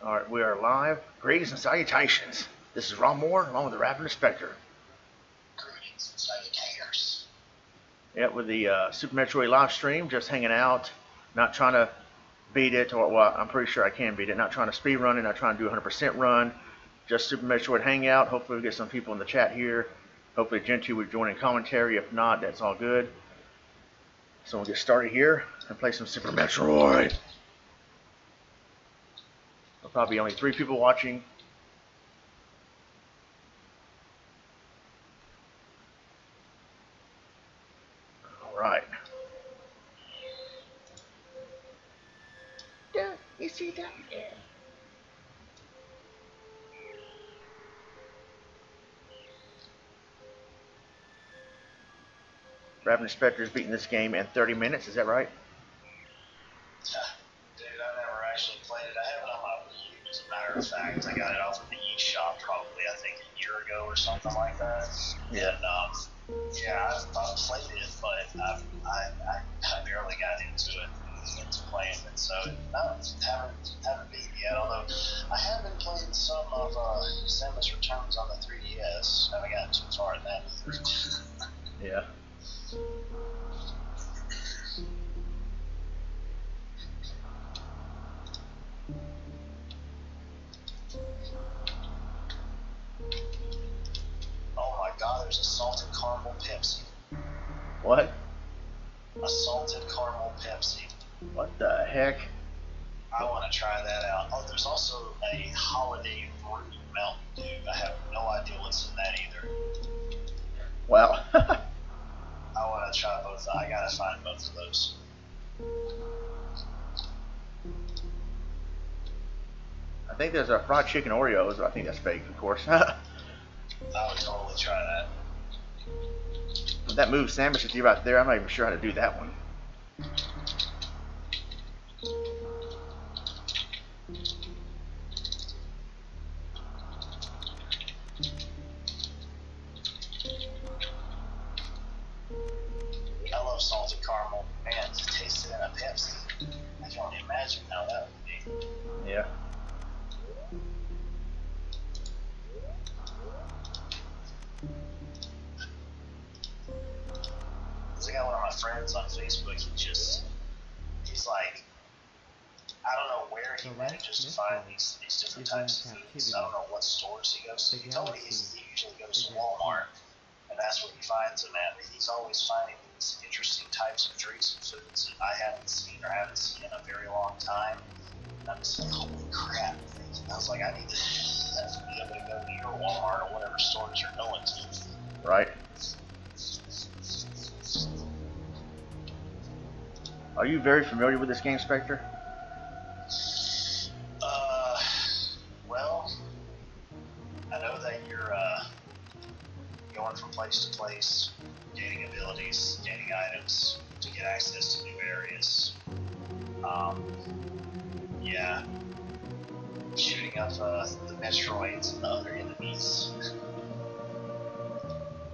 Alright, we are live. Greetings and salutations. This is Ronmower along with the Rapid Inspector. Greetings and salutations. Yeah, with the Super Metroid live stream, just hanging out, not trying to beat it, or well, I'm pretty sure I can beat it, not trying to speed run it, not trying to do 100% run, just Super Metroid Hangout. Hopefully we get some people in the chat here. Hopefully Gentry would join in commentary. If not, that's all good. So we'll get started here and play some Super Metroid. There'll probably be only 3 people watching. Alright. You see down there? Rapid Inspector's beating this game in 30 minutes, is that right? Dude, I've never actually played it. I have it on my Wii U, as a matter of fact. I got it off of the eShop probably, I think, a year ago or something like that. Yeah. And, yeah, I've played it, but I barely got into playing it. So, no, haven't beat it yet. Although, I have been playing some of Samus Returns on the 3DS. Haven't gotten too far in that either. Yeah. Oh my god, there's a salted caramel Pepsi. What? A salted caramel Pepsi. What the heck? I want to try that out. Oh, there's also a holiday brewed Mountain Dew. I have no idea what's in that either. Wow. I want to try both. I gotta find both of those. I think there's a fried chicken Oreos, but I think that's fake, of course. I would totally try that. With that move Samus with you right there, I'm not even sure how to do that one. I love salted caramel. Man, to taste it in a Pepsi, I can only imagine how that would be. Yeah. I got one of my friends on Facebook. He's like, I don't know where he manages to find these different types of foods. I don't know what stores he goes to. He told me he usually goes to Walmart, and that's where he finds them at. But he's always finding these interesting types of drinks and foods that I haven't seen or haven't seen in a very long time. And I'm just like, holy crap. And I was like, I need to be able to go to your Walmart or whatever stores you're going to. Right. Are you very familiar with this game, Spectre? Well, I know that you're going from place to place, gaining abilities, gaining items to get access to new areas. Yeah, shooting up the Metroids and the other enemies.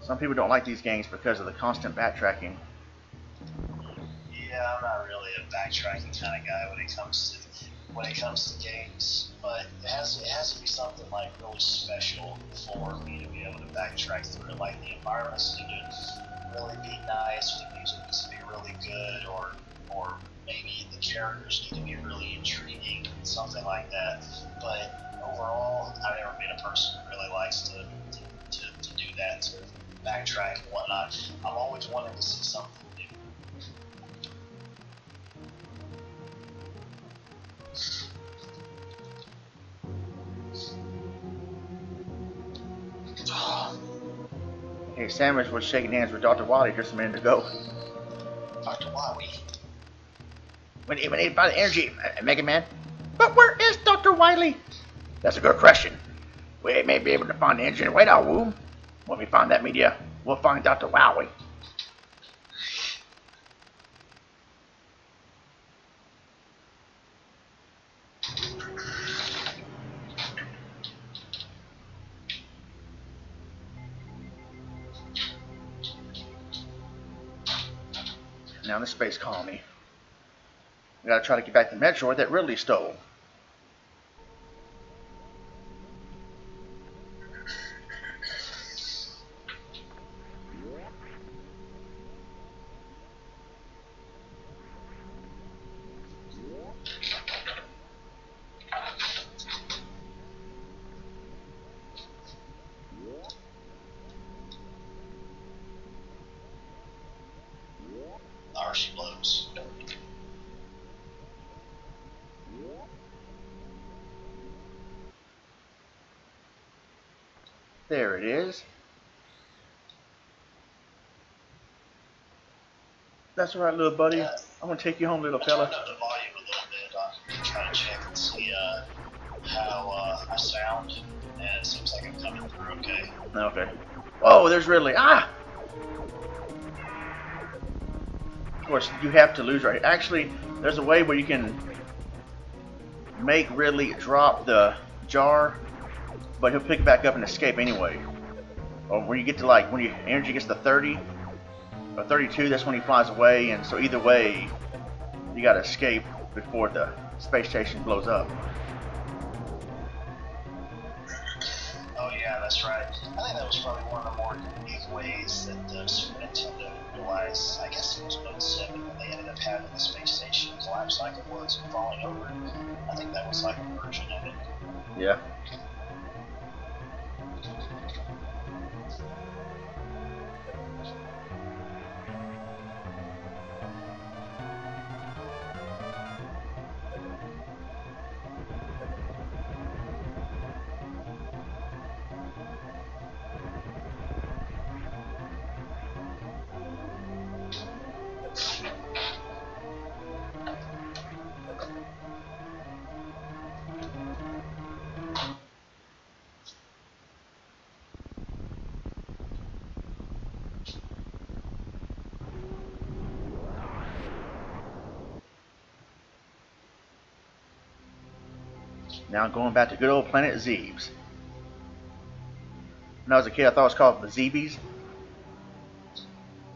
Some people don't like these games because of the constant backtracking. Yeah, I'm not really a backtracking kind of guy when it comes to games, but it has to be something like really special for me to be able to backtrack through it. Like the environments need to really be nice, the music needs to be really good, or maybe the characters need to be really intriguing, something like that. But overall, I've never been a person who really likes to do that, to backtrack and whatnot. I'm always wanting to see something new. Hey, Samus was shaking hands with Dr. Wily just a minute ago. Dr. Wily? When he found the energy, Mega Man. But where is Dr. Wily? That's a good question. We may be able to find the engine right our womb. When we find that media, we'll find Dr. Wily. Now in the space colony. We gotta try to get back the Metroid that Ridley stole. how she blows. There it is. That's all right, little buddy. Yeah. I'm gonna take you home, little I fella. turned up the volume a little bit. I'm trying to check and see how I sound, and it seems like I'm coming through okay. Okay. Oh, there's Ridley. Ah! Of course, you have to lose right here. Actually, there's a way where you can make Ridley drop the jar, but he'll pick it back up and escape anyway. Or when you get to like, when your energy gets to 30 or 32, that's when he flies away. And so either way, you gotta escape before the space station blows up. Oh yeah, that's right. I think that was probably one of the more unique ways that the Super Nintendo utilized. I guess it was Mode 7 when they ended up having the space station collapse like it was and falling over. I think that was like a version of it. Yeah. Now going back to good old Planet Zebes. When I was a kid, I thought it was called the Zeebies.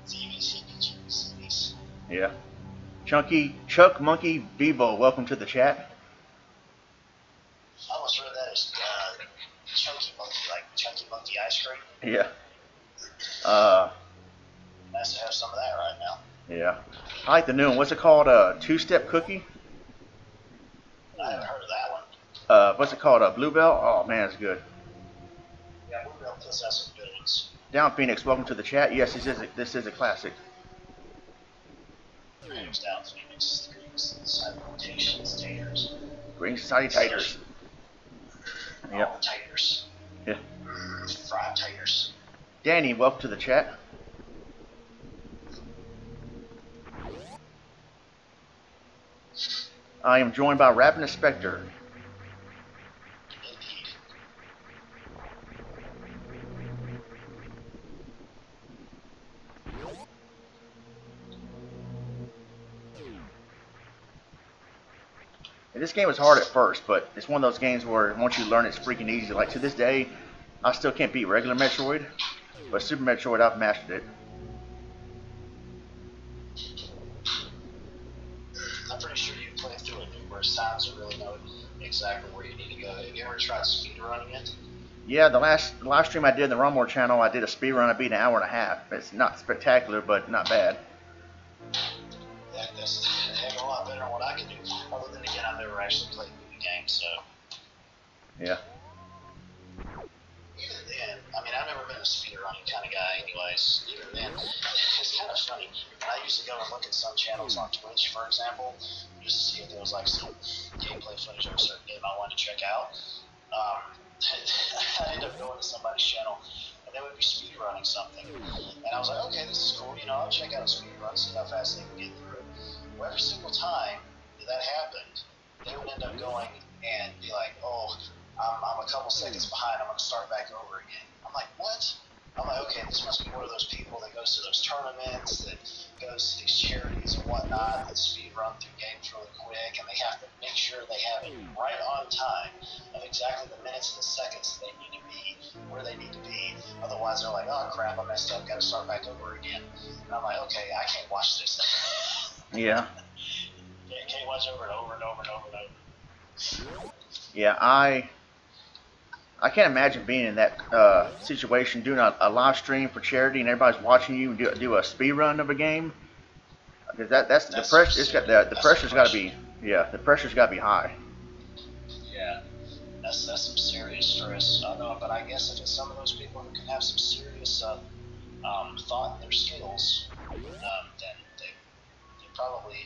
Zeebies. Yeah. Chuck Monkey Bevo, welcome to the chat. I almost read that as Chunky Monkey, like Chunky Monkey ice cream. Yeah. Nice to have some of that right now. Yeah. I like the new one. What's it called? Two-step cookie? I haven't heard of that one. What's it called? Bluebell? Oh man, it's good. Yeah, Bluebell does have some good ones. Down Phoenix, welcome to the chat. Yes, this is a classic. Greetings, Down Phoenix. Greetings, salutations, taters. Green Society taters. Yep. Oh, taters. Yeah. Fried taters. Danny, welcome to the chat. I am joined by Ravenous Spectre. Indeed. And this game was hard at first, but it's one of those games where once you learn it's freaking easy. Like to this day, I still can't beat regular Metroid, but Super Metroid, I've mastered it. I'm pretty sure you played through it numerous times and really know exactly where you need to go. Have you ever tried speedrunning it? Yeah, the live stream I did in the Ronmower channel, I did a speed run. I beat an hour and a half. It's not spectacular, but not bad. That's a heck of a lot better than what I can do. Other than, again, I've never actually played the game, so. Yeah. Even then, I mean, I've never been a speedrunning kind of guy anyways. Even then, it's kind of funny. I used to go and look at some channels on Twitch, for example, just to see if there was like some gameplay footage of a certain game I wanted to check out. I ended up going to somebody's channel, and they would be speedrunning something. And I was like, okay, this is cool, you know, I'll check out a speedrun, see how fast they can get through it. Well, every single time that happened, they would end up going and be like, oh, I'm a couple seconds behind, I'm going to start back over again. I'm like, what? I'm like, okay, this must be one of those people that goes to those tournaments, that goes to these charities and whatnot, that speed run through games really quick, and they have to make sure they have it right on time of exactly the minutes and the seconds that they need to be where they need to be. Otherwise, they're like, oh crap, I messed up, got to start back over again. And I'm like, okay, I can't watch this. Yeah. Can't watch over and over and over and over and over. Yeah, I can't imagine being in that situation, doing a live stream for charity and everybody's watching you do a speed run of a game. Because that's the pressure. It's got the pressure's got to be the pressure's got to be high. Yeah, that's some serious stress. I know, but I guess if it's some of those people who can have some serious thought in their skills, then probably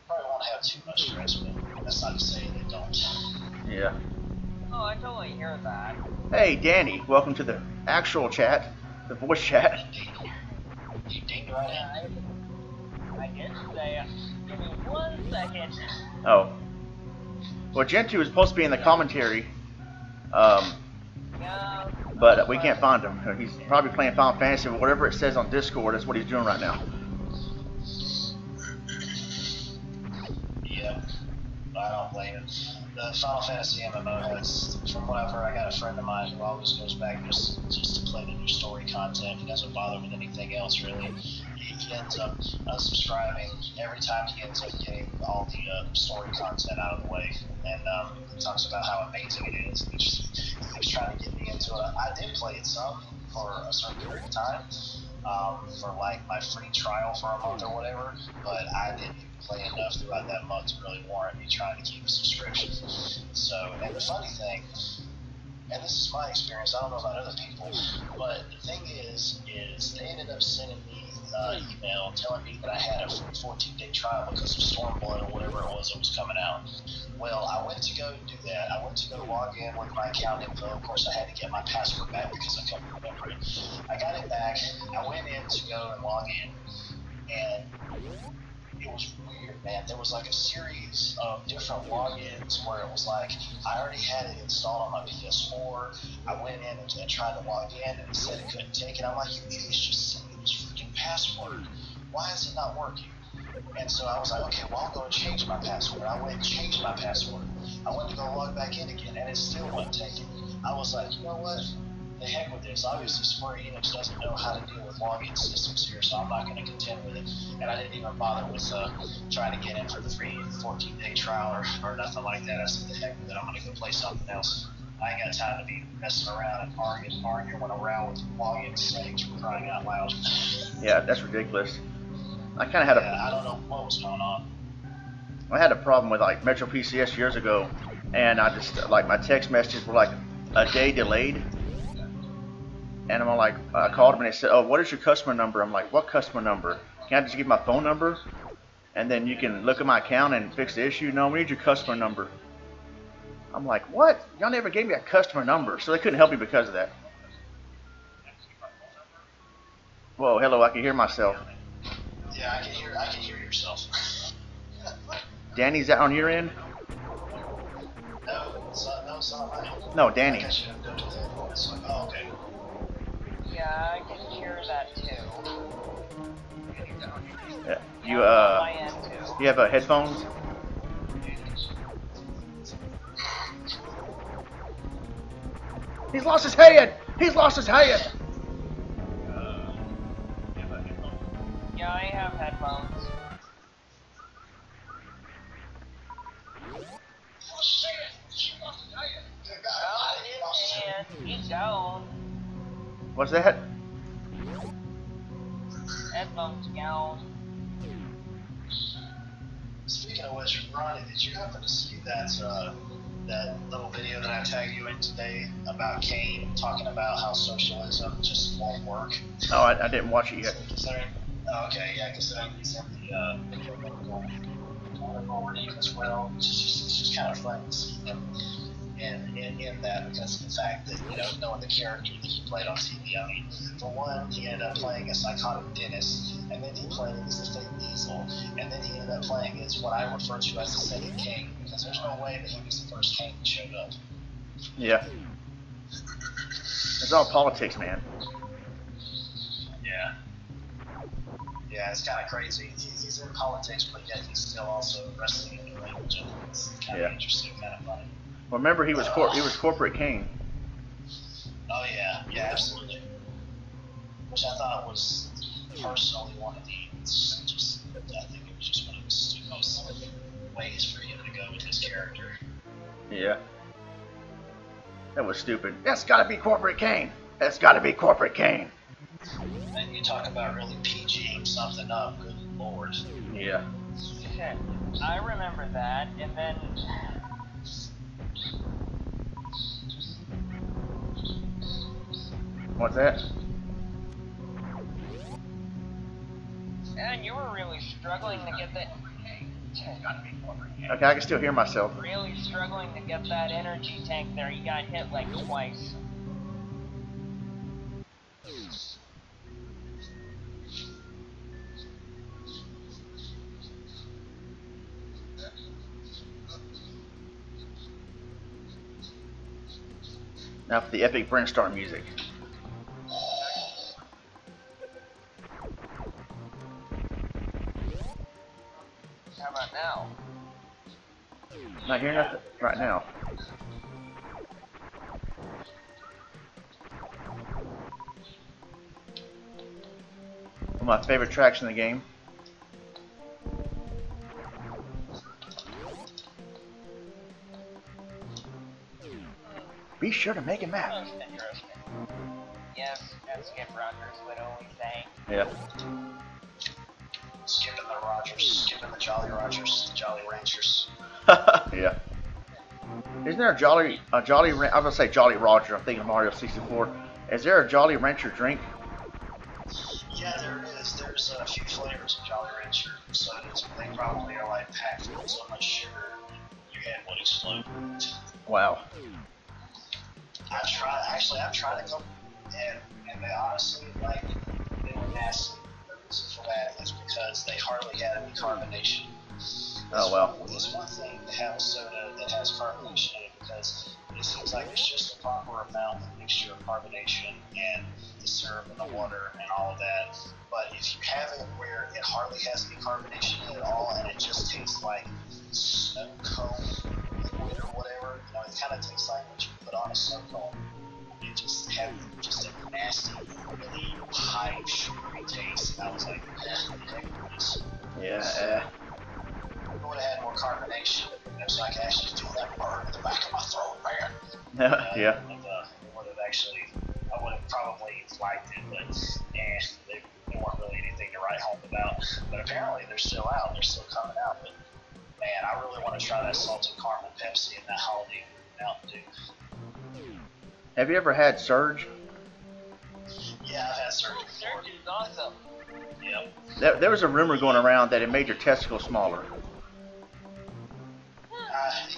won't have too much stress, but that's not to say they don't. Yeah. Oh, I totally hear that. Hey, Danny, welcome to the actual chat, the voice chat. You dinged right in. I did say, give me 1 second. Oh. Well, Gentoo is supposed to be in the commentary, Yeah. but we can't find him. He's probably playing Final Fantasy, but whatever it says on Discord, that's what he's doing right now. Yep. I don't blame him. The Final Fantasy MMO has, from what I've heard, I got a friend of mine who always goes back just to play the new story content. He doesn't bother with anything else, really. He ends up unsubscribing every time he ends up getting all the story content out of the way. And he talks about how amazing it is. He's trying to get me into it. I did play it some for a certain period of time, for like my free trial for a month or whatever, but I didn't play enough throughout that month to really warrant me trying to keep a subscription. So, and the funny thing, and this is my experience, I don't know about other people, but the thing is they ended up sending me an email telling me that I had a 14-day trial because of Stormblood or whatever it was that was coming out. Well, I went to go do that. I went to go log in with my account info. Of course, I had to get my password back because I couldn't remember it. I got it back. I went in to go and log in, and it was weird, man. There was like a series of different logins where it was like I already had it installed on my PS4. I went in and tried to log in, and it said it couldn't take it. I'm like, you idiots, just send me this freaking password. Why is it not working? And so I was like, okay, well, I'll go and change my password. I went and changed my password. I went to go log back in again, and it still wasn't taking. I was like, you know what? The heck with this. Obviously, Square Enix doesn't know how to deal with login systems here, so I'm not going to contend with it. And I didn't even bother with trying to get in for the free 14-day trial or nothing like that. I said, the heck with it. I'm going to go play something else. I ain't got time to be messing around and arguing around with login settings for crying out loud. Yeah, that's ridiculous. I kind of had I don't know what was going on. I had a problem with like Metro PCS years ago, and I just like my text messages were like a day delayed. And I'm like, I called them and they said, oh, what is your customer number? I'm like, what customer number? Can I just give my phone number? And then you can look at my account and fix the issue? No, we need your customer number. I'm like, what? Y'all never gave me a customer number. So they couldn't help me because of that. Whoa, hello, I can hear myself. Yeah, I can hear yourself. Danny, is that on your end? No, it's not mine. No, Danny. Oh, okay. Yeah, I can hear that too. Yeah. My end too. You have headphones? He's lost his head! He's lost his head! Yeah, I have headphones. And he's down. What's that? Headphones down. Speaking of which, Ronnie, did you happen to see that little video that I tagged you in today about Kane talking about how socialism just won't work? Oh, I didn't watch it yet. Okay, yeah, considering he's in the political arena as well, it's just kind of fun to see him in that because of the fact that, knowing the character that he played on TV. I mean, for one, he ended up playing a psychotic dentist, and then he played as a fake Diesel, and then he ended up playing as what I refer to as the second King, because there's no way that he was the first King that showed up. Yeah. It's all politics, man. Yeah. Yeah, it's kind of crazy. He's in politics, but yet he's still also wrestling in the language. It's kind of interesting, kind of funny. Well, remember, he was corporate Kane. Oh yeah, yeah, absolutely. Which I thought was personally one of the I think it was just one of the stupidest ways for him to go with his character. Yeah. That was stupid. That's got to be corporate Kane. That's got to be corporate Kane. And you talk about really PGing something up, good lord. Yeah. Shit. I remember that, and then... What's that? Man, you were really struggling to get that. Okay, I can still hear myself. Really struggling to get that energy tank there. You got hit like twice. Now for the epic Brinstar music. How about now? Not hearing nothing right now. One of my favorite tracks in the game. Be sure to make a map. Most interesting. Yes, as Skip Rogers would always say. Yeah. Skipping the Rogers, skipping the Jolly Rogers, the Jolly Ranchers. Yeah. Isn't there a Jolly I was gonna say Jolly Roger, I'm thinking Mario 64. Is there a Jolly Rancher drink? Yeah, there is. There's a few flavors of Jolly Rancher sodas, but they probably are like packed with so much sugar your head would explode. Wow. I've tried a couple, and they honestly, like, they were nasty. The reason for that is because they hardly had any carbonation. Oh well. It's one thing to have a soda that has carbonation in it because it seems like it's just a proper amount of mixture of carbonation and the syrup and the water and all of that. But if you have it where it hardly has any carbonation in it at all and it just tastes like snow cone liquid or whatever, you know, it kind of tastes like what you put on a snow cone. It just had just a nasty, really high sugary taste. And I was like, Yeah. I would have had more carbonation, you know, so I could actually feel that burn in the back of my throat, man. Yeah. Would have actually, I would have probably liked it, but they weren't really anything to write home about. But apparently they're still out, they're still coming out. But man, I really want to try that salted caramel Pepsi and that holiday Mountain Dew. Have you ever had Surge? Yeah, I've had Surge before. Surge is awesome. Yep. There was a rumor going around that it made your testicles smaller.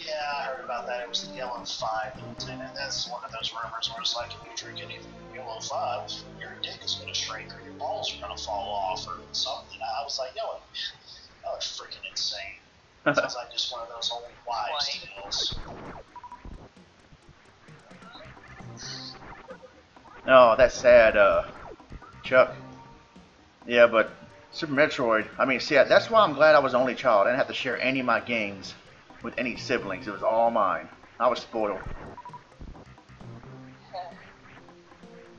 Yeah, I heard about that. It was the Yellow 5, and that's one of those rumors where it's like, if you drink anything Yellow 5, your dick is going to shrink, or your balls are going to fall off, or something. I was like, yo, that was freaking insane. Sounds like just one of those old wives' tales. Oh, that's sad, Chuck. Yeah, but Super Metroid, I mean, see, that's why I'm glad I was the only child. I didn't have to share any of my games with any siblings. It was all mine. I was spoiled.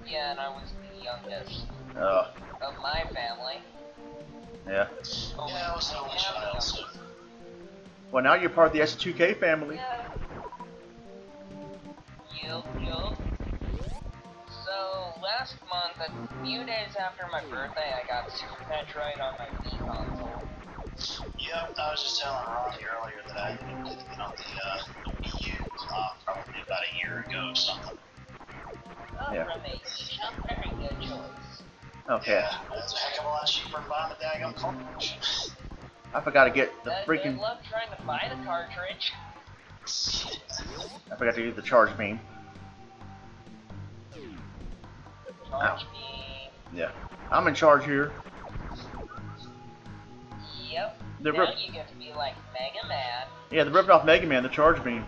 Yeah, and I was the youngest Uh, of my family. yeah. Oh, Yeah, I was the only child, so. Well, now you're part of the ST2K family. Yeah. Yup. So, last month, a few days after my birthday, I got Super Metroid on my Wii console. Yep, I was just telling Ronnie earlier that I did get on the Wii U probably about a year ago or something. Oh, Yeah. from a very good choice. Okay. Yeah, it's a heck of a lot cheaper than buying the daggone cartridge. I forgot to get the Good freaking... luck trying to buy the cartridge. I forgot to get the charge beam. Charge beam. Yeah. I'm in charge here. Yep. They're Now you get to be like Mega Man. Yeah, they're ripping off Mega Man, the charge beam.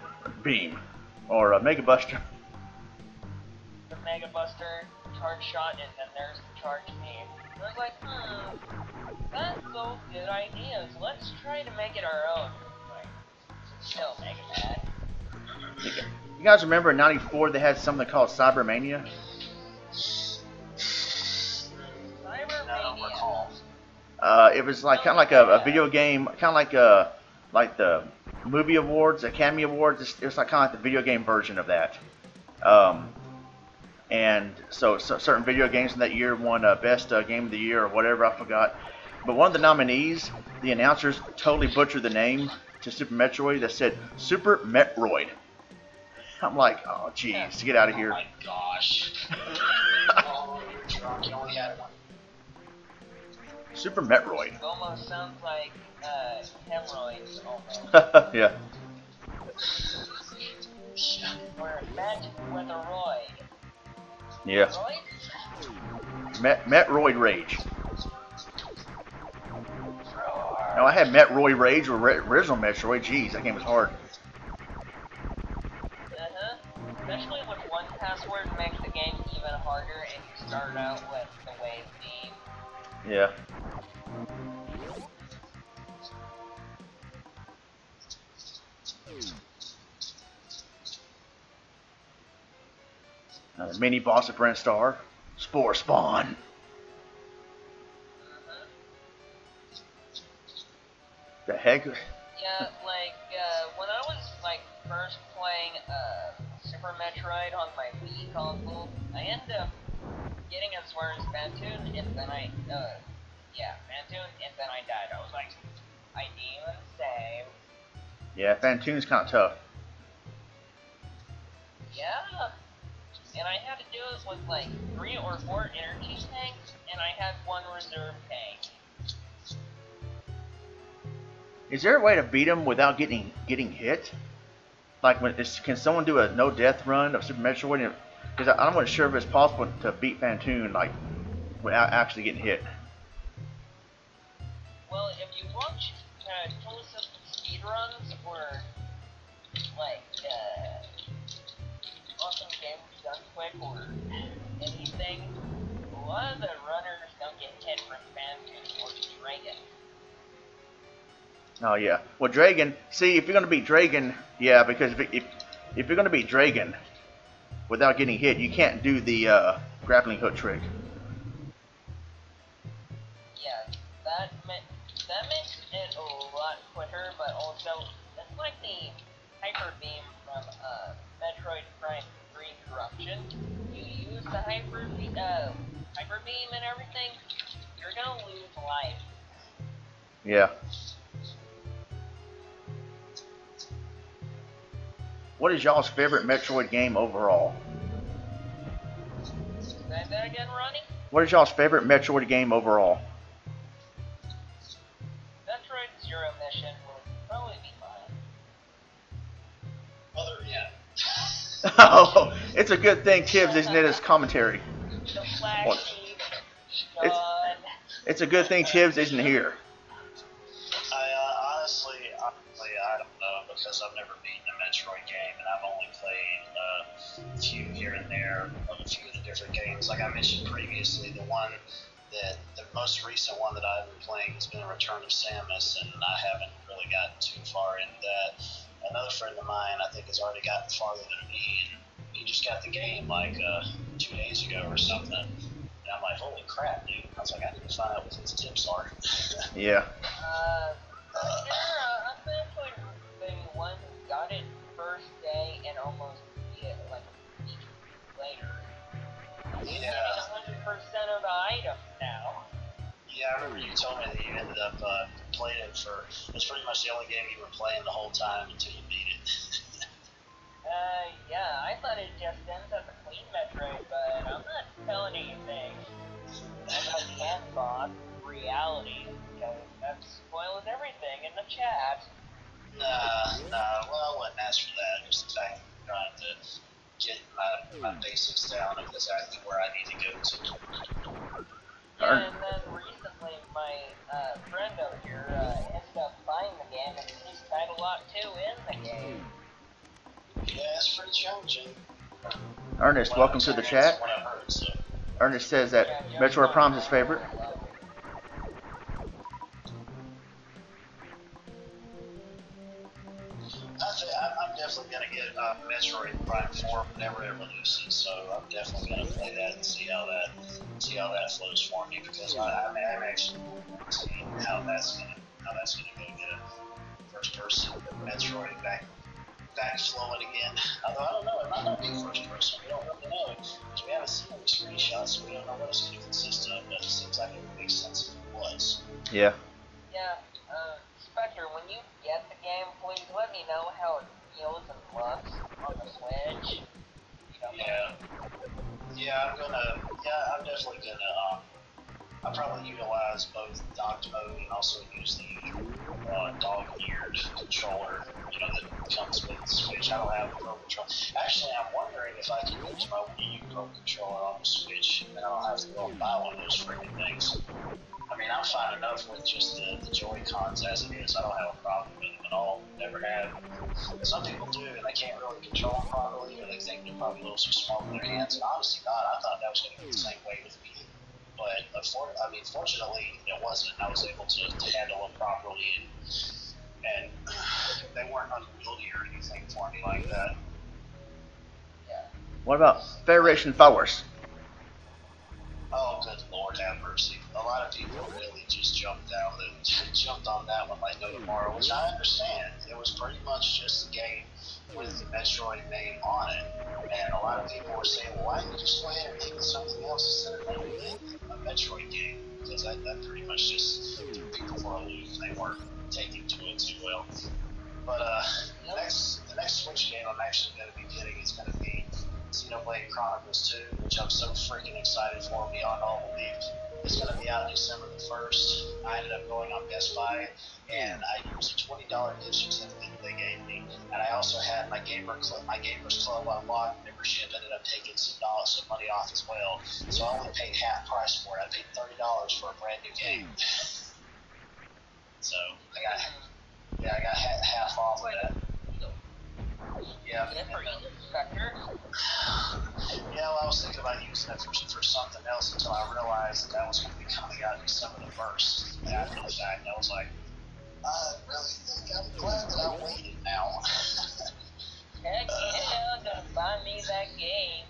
Or Mega Buster. The Mega Buster, charge shot, and then there's the charge beam. I was like, that's both good ideas. Let's try to make it our own. Like, still Mega Man. You guys remember in '94 they had something called Cybermania? Cybermania. It was like kind of like a video game, kind of like the movie awards, the Academy Awards. It was like kind of like the video game version of that. And so certain video games in that year won best game of the year or whatever, I forgot. But one of the nominees, the announcers totally butchered the name to Super Metroid. That said Super Metroid. I'm like, oh jeez, get out of here. Oh my gosh. Oh, you're drunk. You only had one. Super Metroid. It almost sounds like hemorrhoids almost. Yeah. Or met with a roid. Yeah. Roid? Metroid Rage. Roar. No, I had Metroid Rage or original Metroid. Jeez, that game was hard. Especially with one password makes the game even harder, and you start out with the wave theme. Yeah. Now the mini boss of Brent Star, Spore Spawn. The heck? Yeah, like, when I was, like, first playing, Super Metroid on my Wii console, I ended up getting as far as Bantoon, and then Bantoon, and then I died. I was like, I need to save. Yeah, Fantoon's kind of tough. Yeah, and I had to do it with, like, 3 or 4 energy tanks, and I had 1 reserve tank. Is there a way to beat him without getting hit? Like, can someone do a no death run of Super Metroid? Because I'm not sure if it's possible to beat Fantoon like without actually getting hit. Well, if you watch close-up speedruns or like awesome games done quick or anything, a lot of the runners don't get hit from Bantu or Dragon. Oh yeah. Well, Dragon. See, if you're gonna beat Dragon, yeah, because if you're gonna beat Dragon without getting hit, you can't do the grappling hook trick. Yeah, that makes it a lot quicker, but also that's like the Hyper Beam from Metroid Prime 3 Corruption. You use the Hyper Beam and everything, you're gonna lose life. Yeah. What is y'all's favorite Metroid game overall? Say that again, Ronnie? What is y'all's favorite Metroid game overall? Metroid Zero Mission would probably be mine. Oh, it's a good thing Tibbs isn't in his commentary. The Flash Sheep, Sean. It's a good thing Tibbs isn't here. Honestly, I don't know because I've never beaten a Metroid game and I've only played a few here and there of a few of the different games. Like I mentioned previously, the most recent one that I've been playing has been Return of Samus, and I haven't really gotten too far into that. Another friend of mine, I think, has already gotten farther than me, and he just got the game like 2 days ago or something. And I'm like, holy crap, dude. I was like, I need to find out what his tips are. Yeah. I've actually been one who got it first day and almost beat it like a week later. Yeah. I'm 100% of the items now. Yeah, I remember you told me that you ended up playing it for. It's pretty much the only game you were playing the whole time until you beat it. Yeah, I thought it just ends up a clean Metroid, but I'm not telling anything about the end boss reality, because that spoils everything in the chat. Nah, well, I wouldn't ask for that. Just the fact that I'm trying to get my basics down of exactly where I need to go to. Yeah, and then recently my friend over here ended up buying the game, and he died a lot too in the game. Yeah, it's pretty challenging. Ernest, welcome to the chat. What I heard, so. Ernest says that Metroid Prime's his favorite. I'm definitely going to get Metroid Prime 4 whenever it releases, so I'm definitely going to play that and see how that flows for me, because I'm actually seeing how that's going to go get a first person Metroid back flowing again. Although I don't know, it might not be first person. We don't really know, because we haven't seen any screenshots, so we don't know what it's going to consist of. But it seems like it would make sense if it was. Yeah. Yeah, Spectre, when you get the game, please let me know how it feels and looks on the Switch. Yeah, I'm definitely gonna I probably utilize both docked mode and also use the dog-eared controller, you know, that comes with the Switch. I don't have a Pro controller. Actually, I'm wondering if I can use my Wii U Pro controller on the Switch, and I don't have to go and buy one of those freaking things. I mean, I'm fine enough with just the Joy-Cons as it is. I don't have a problem with them at all. Never have. Some people do, and they can't really control them properly, or they think they're probably a little too small with their hands. And honestly, God, I thought that was going to be the same way with me. But fortunately, it wasn't. I was able to handle them properly, and they weren't unwieldy or anything for me like that. Yeah. What about Federation Force? Oh, good Lord, have mercy. A lot of people really just jumped on that one like no tomorrow, which I understand. It was pretty much just a game with the Metroid name on it. And a lot of people were saying, well, why didn't you just go ahead and make it something else instead of naming it a Metroid game? Because that pretty much just threw people for a loop. They weren't taking to it too well. But the next Switch game I'm actually going to be getting is going to be Xenoblade Chronicles 2, which I'm so freaking excited for beyond all belief. It's going to be out December the 1st. I ended up going on Best Buy, and I used a $20 gift certificate they gave me, and I also had my Gamers Club Unlocked membership ended up taking some money off as well. So I only paid half price for it. I paid $30 for a brand new game. So I got half off of that. Yeah. Yeah, well, I was thinking about using it for something else until I realized that was going to be coming out December the 1st. After the fact, I was like, I really think I'm glad that I waited now. Heck yeah, gonna buy me that game.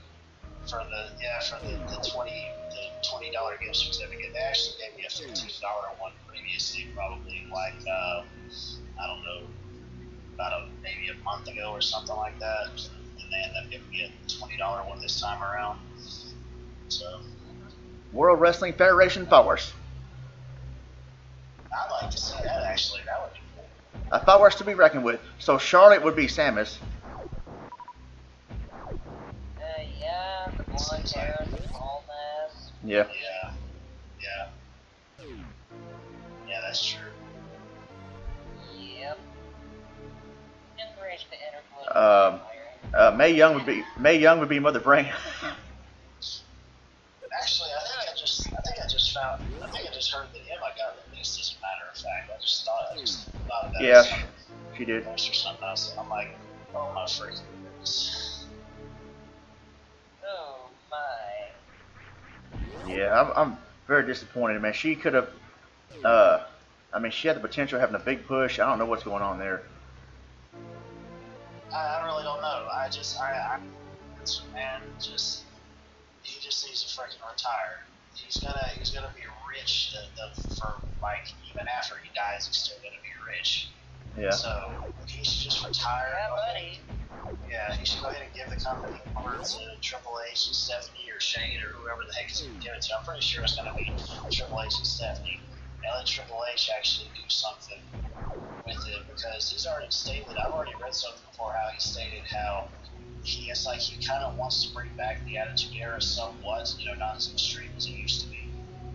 For the $20 gift certificate, they actually gave me a $15 one previously, probably like I don't know, maybe a month ago or something like that, and they ended up giving me a $20 one this time around. So World Wrestling Federation Force. I'd like to see that actually. That would be cool. A Force to be reckoned with. So Charlotte would be Samus. Yeah, the blonde hair, the tall ass. Yeah. Yeah, that's true. Yep. Embrace the inner Mae Young would be Mother Brain. Actually, I just heard that Emma got released. As a matter of fact, I just thought of that. Yeah, she did. Or something else. And I'm like, oh my freaking goodness. Oh my. Yeah, I'm very disappointed, man. She could have. I mean, she had the potential of having a big push. I don't know what's going on there. I really don't know. Man, he just needs to freaking retire. He's gonna be rich for like even after he dies. He's still gonna be rich. Yeah. So he should just retire. Yeah, buddy. Yeah, he should go ahead and give the company over to Triple H and Stephanie or Shane or whoever the heck is going to give it to. I'm pretty sure it's going to be Triple H and Stephanie. And let Triple H actually do something with it, because he's already stated, I've already read something before how he stated how he kind of wants to bring back the Attitude Era somewhat, not as extreme as it used to be,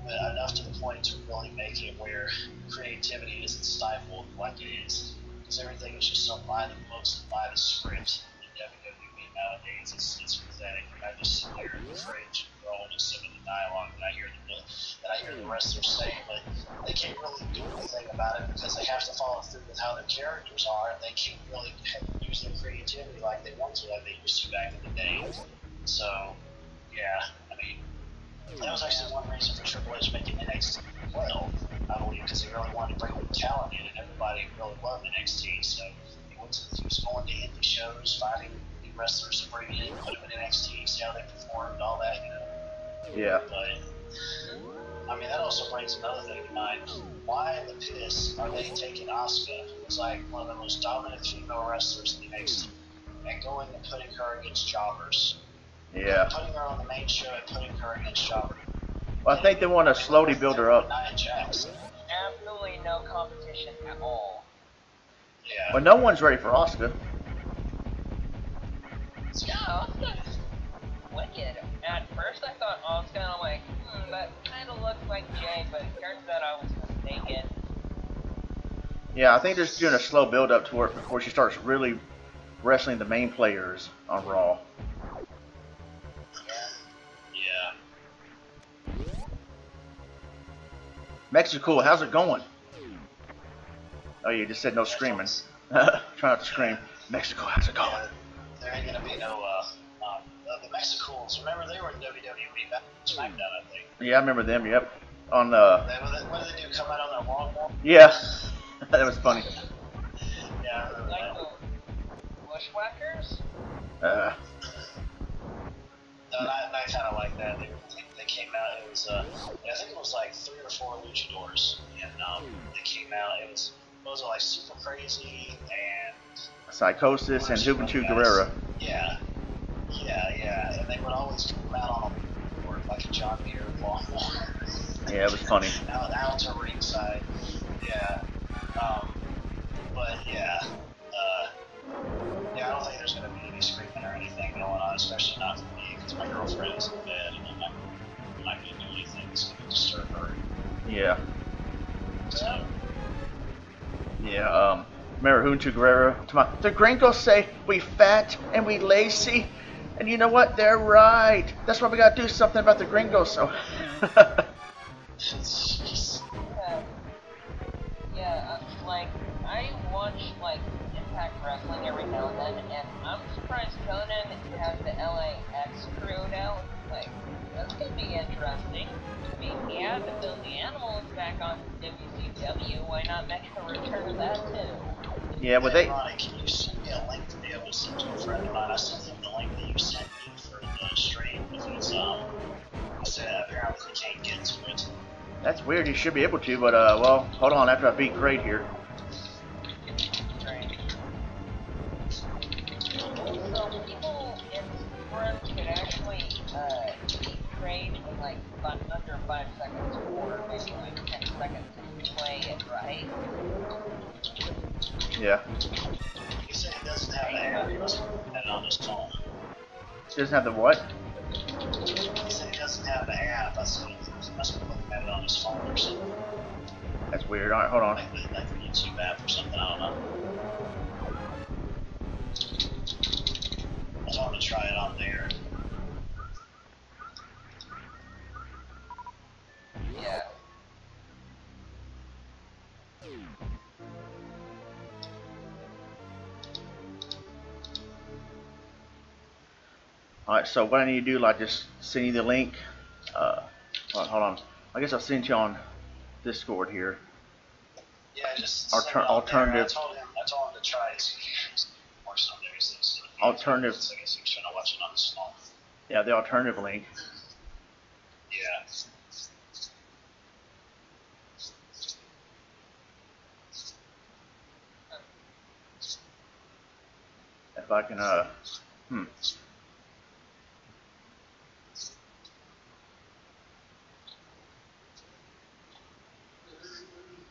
but enough to the point to really make it where creativity isn't stifled like it is. Because everything is just so by the books and by the script in WWE nowadays. It's pathetic. I just sit there in the fridge and roll just some of the dialogue that I hear the wrestlers say, but they can't really do anything about it because they have to follow through with how their characters are, and they can't really use their creativity like they want to, like they used to back in the day. So, yeah, I mean, that was actually one reason for Triple H making NXT well, I believe, because he really wanted to bring new talent in, and everybody really loved NXT. So he was going to indie shows, finding new wrestlers to bring in, put them in NXT, see how they performed, all that, Yeah. But I mean, that also brings another thing to mind. Why in the piss are they taking Asuka, who's like one of the most dominant female wrestlers in NXT, and going and putting her against jobbers? Yeah. Putting her on the main show and putting her against jobbers. Well, I think they want to slowly build her up. Absolutely no competition at all. Yeah. But no one's ready for Asuka. Yeah, Asuka's wicked. At first I thought Asuka, and I'm like, but kind of looks like Jay, but it turns out I was mistaken. Yeah, I think they're just doing a slow build up to it before she starts really wrestling the main players on Raw. Yeah. Mexico, how's it going? Oh, you just said no screaming. Try not to scream. Mexico, how's it going? Yeah, there ain't gonna be no, the Mexicools, remember they were in WWE back in SmackDown, I think. Yeah, I remember them, yep. On What did they do, come out on their Ronmower? yeah. That was funny. Yeah, I remember Like that. the Bushwhackers? Uh, No, I kind of like that. They came out, it was, I think it was like 3 or 4 luchadors, and they came out, it was like Super Crazy and Psychosis and Juventud Guerrera. Yeah, and they would always come out on a board like a John Deere lawnmower. Yeah, it was funny. Out to ringside. Yeah. But yeah. Yeah, I don't think there's going to be any screaming or anything going on, especially not for me, because my girlfriend is in bed and I'm not going to do anything that's going to disturb her. Yeah. So. Yeah, remember Juventud Guerrera? The gringos say we fat and we lazy. And you know what? They're right. That's why we gotta do something about the gringos. So. Like, I watch, like, Impact Wrestling every now and then, and I'm surprised Conan has the LAX crew now. Like, this could be interesting. I mean, yeah, to build the animals back on WCW, why not make a return of that, too? Yeah, but they... Ronnie, can you send me a link to be able to send to a friend of mine? I sent him the link that you sent me for the stream, because, I said apparently he can't get to it. That's weird. You should be able to, but, well, hold on after I beat Great here. So people in forums can actually trade in like under 5 seconds or maybe like 10 seconds to play it, right? Yeah. He said he doesn't have the app, he must have it on his phone. Doesn't have the what? He said he doesn't have the app, I said he must be looking at it on his phone or something. That's weird. Alright, hold on. Like the YouTube app or something, I don't know. I told him to try it on there. Yeah. Alright, so what I need to do, like, just send you the link. Hold on. I guess I'll send you on Discord here. Yeah, just alternative. I told him to try it. Works on there. He says Alternative. I guess he was trying to watch it on his phone. Yeah, the alternative link. Yeah. If I can,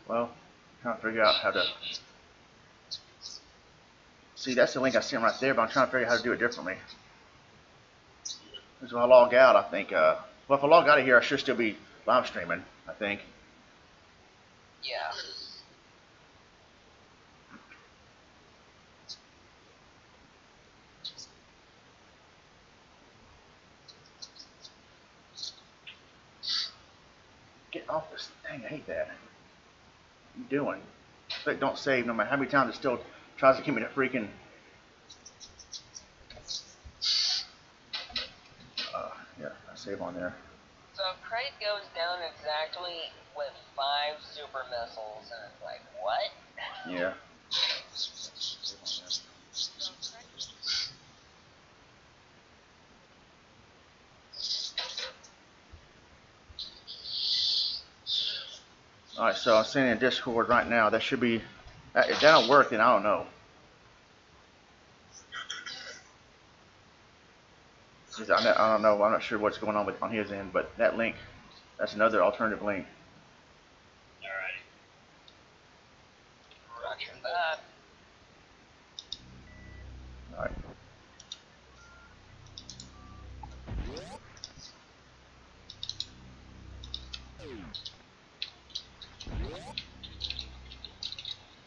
Well, trying to figure out how to... See, that's the link I sent right there, but I'm trying to figure out how to do it differently. Because if I log out, I think, well, if I log out of here, I should still be live streaming, I think. Yeah. Get off this thing, I hate that. What are you doing? Click don't save, no matter how many times it still tries to keep me to freaking... yeah, I save on there. So Crate goes down exactly with 5 super missiles, and it's like, what? Yeah. Alright, so I'm sending a Discord right now. That should be... If that don't work, then I don't know. I don't know. I'm not sure what's going on on his end, but that link, that's another alternative link. Alright. Roger that. Alright.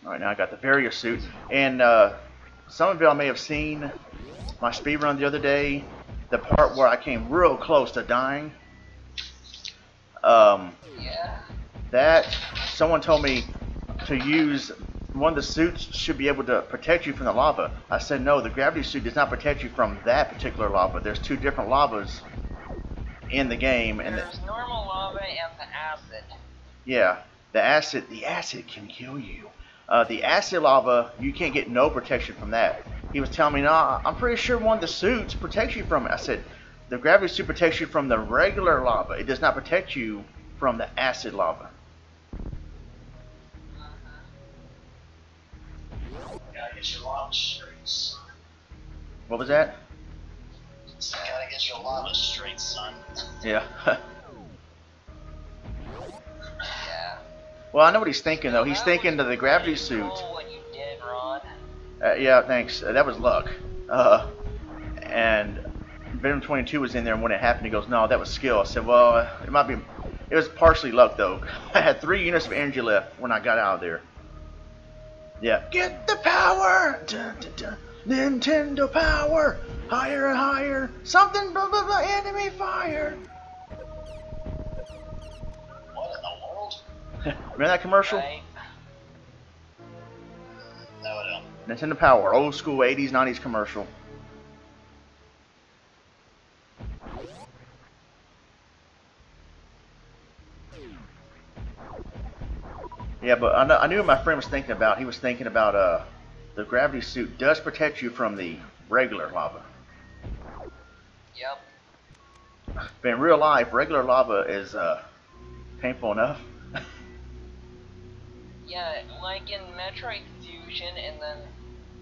All right, now I got the Varia suit, and some of y'all may have seen my speed run the other day. The part where I came real close to dying. Yeah. That someone told me to use one of the suits should be able to protect you from the lava. I said no, the gravity suit does not protect you from that particular lava. There's two different lavas in the game, and There's normal lava and the acid. yeah, the acid can kill you. The acid lava, you can't get no protection from that. He was telling me, no, I'm pretty sure one of the suits protects you from it. I said, the gravity suit protects you from the regular lava. It does not protect you from the acid lava. Gotta get your lava straight, son. What was that? Gotta get your lava straight, son. Yeah. Yeah. Well, I know what he's thinking, though. He's thinking of the gravity suit. Cool what you did, Ron. Yeah, thanks. That was luck. And Venom 22 was in there, and when it happened, he goes, no, that was skill. I said, well, it was partially luck, though. I had 3 units of energy left when I got out of there. Yeah. Get the power! Dun, dun, dun. Nintendo power! Higher and higher! Something, blah, blah, blah, enemy fire! What in the world? Remember that commercial? Right? No, I don't. Nintendo Power, old school 80s, 90s commercial. Yeah, but I knew what my friend was thinking about. He was thinking about the gravity suit does protect you from the regular lava. Yep. But in real life, regular lava is painful enough. Yeah, like in Metroid Fusion and then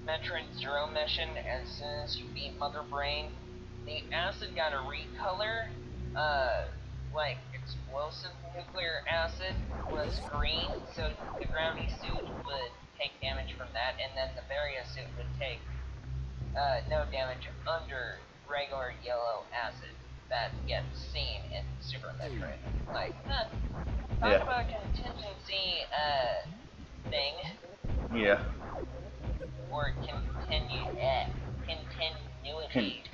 Metroid Zero Mission, as soon as you beat Mother Brain, the acid got a recolor. Like explosive nuclear acid was green, so the gravity suit would take damage from that, and then the Varia suit would take no damage under regular yellow acid that gets seen in Super Metroid. Like, talk Yeah. about contingency thing. Yeah. Or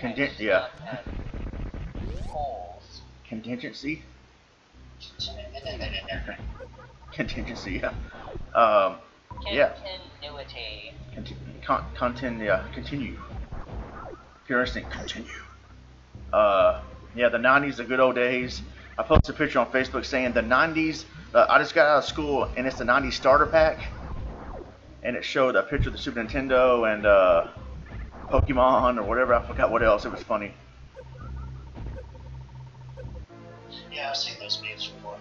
continuity. Yeah. Holes. Contingency? Contingency, yeah. Yeah. Continuity. Continue. If you're interested, continue. Yeah, the 90s, the good old days. I posted a picture on Facebook saying the 90s, I just got out of school and it's the 90s starter pack. And it showed a picture of the Super Nintendo and Pokemon or whatever, I forgot what else, it was funny. Yeah, I've seen those memes before.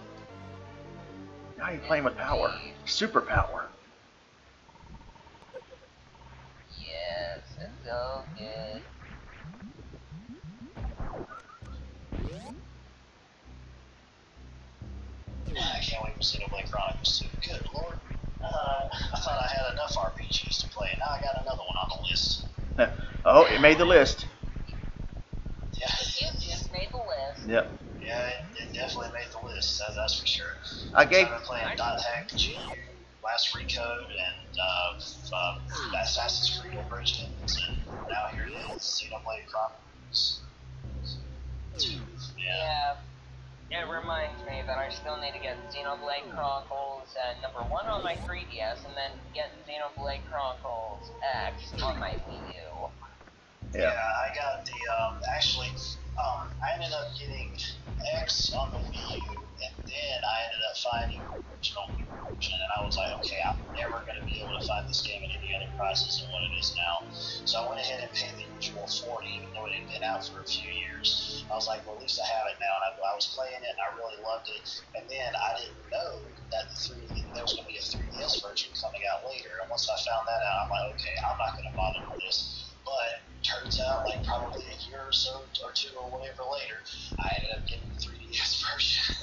Now you're playing with power. Super power. Yes, it's so good. I can't wait for Xenoblade Chronicles 2. Good lord. I thought I had enough RPGs to play. Now I got another one on the list. Oh, it made the list. Yeah, It just made the list. Yep. yeah, it definitely made the list. That's for sure. I gave. I've been playing Dot Hack, GU, Last Recode, and Assassin's Creed Origins, and now here it is, Xenoblade Chronicles 2. Yeah. Yeah, it reminds me that I still need to get Xenoblade Chronicles #1 on my 3DS, and then get Xenoblade Chronicles X on my Wii U. Yeah. I got the, I ended up getting X on the Wii U, and then I ended up finding the original version, and I was like, okay, I'm never going to be able to find this game at any other prices than what it is now. So I went ahead and paid the usual $40, even though it had been out for a few years. I was like, well, at least I have it now, and I was playing it, and I really loved it, and then I didn't know that there was going to be a 3DS version coming out later, and once I found that out, I'm like, okay, I'm not going to bother with this. But turns out, like probably a year or so, or two, or whatever later, I ended up getting the 3DS version.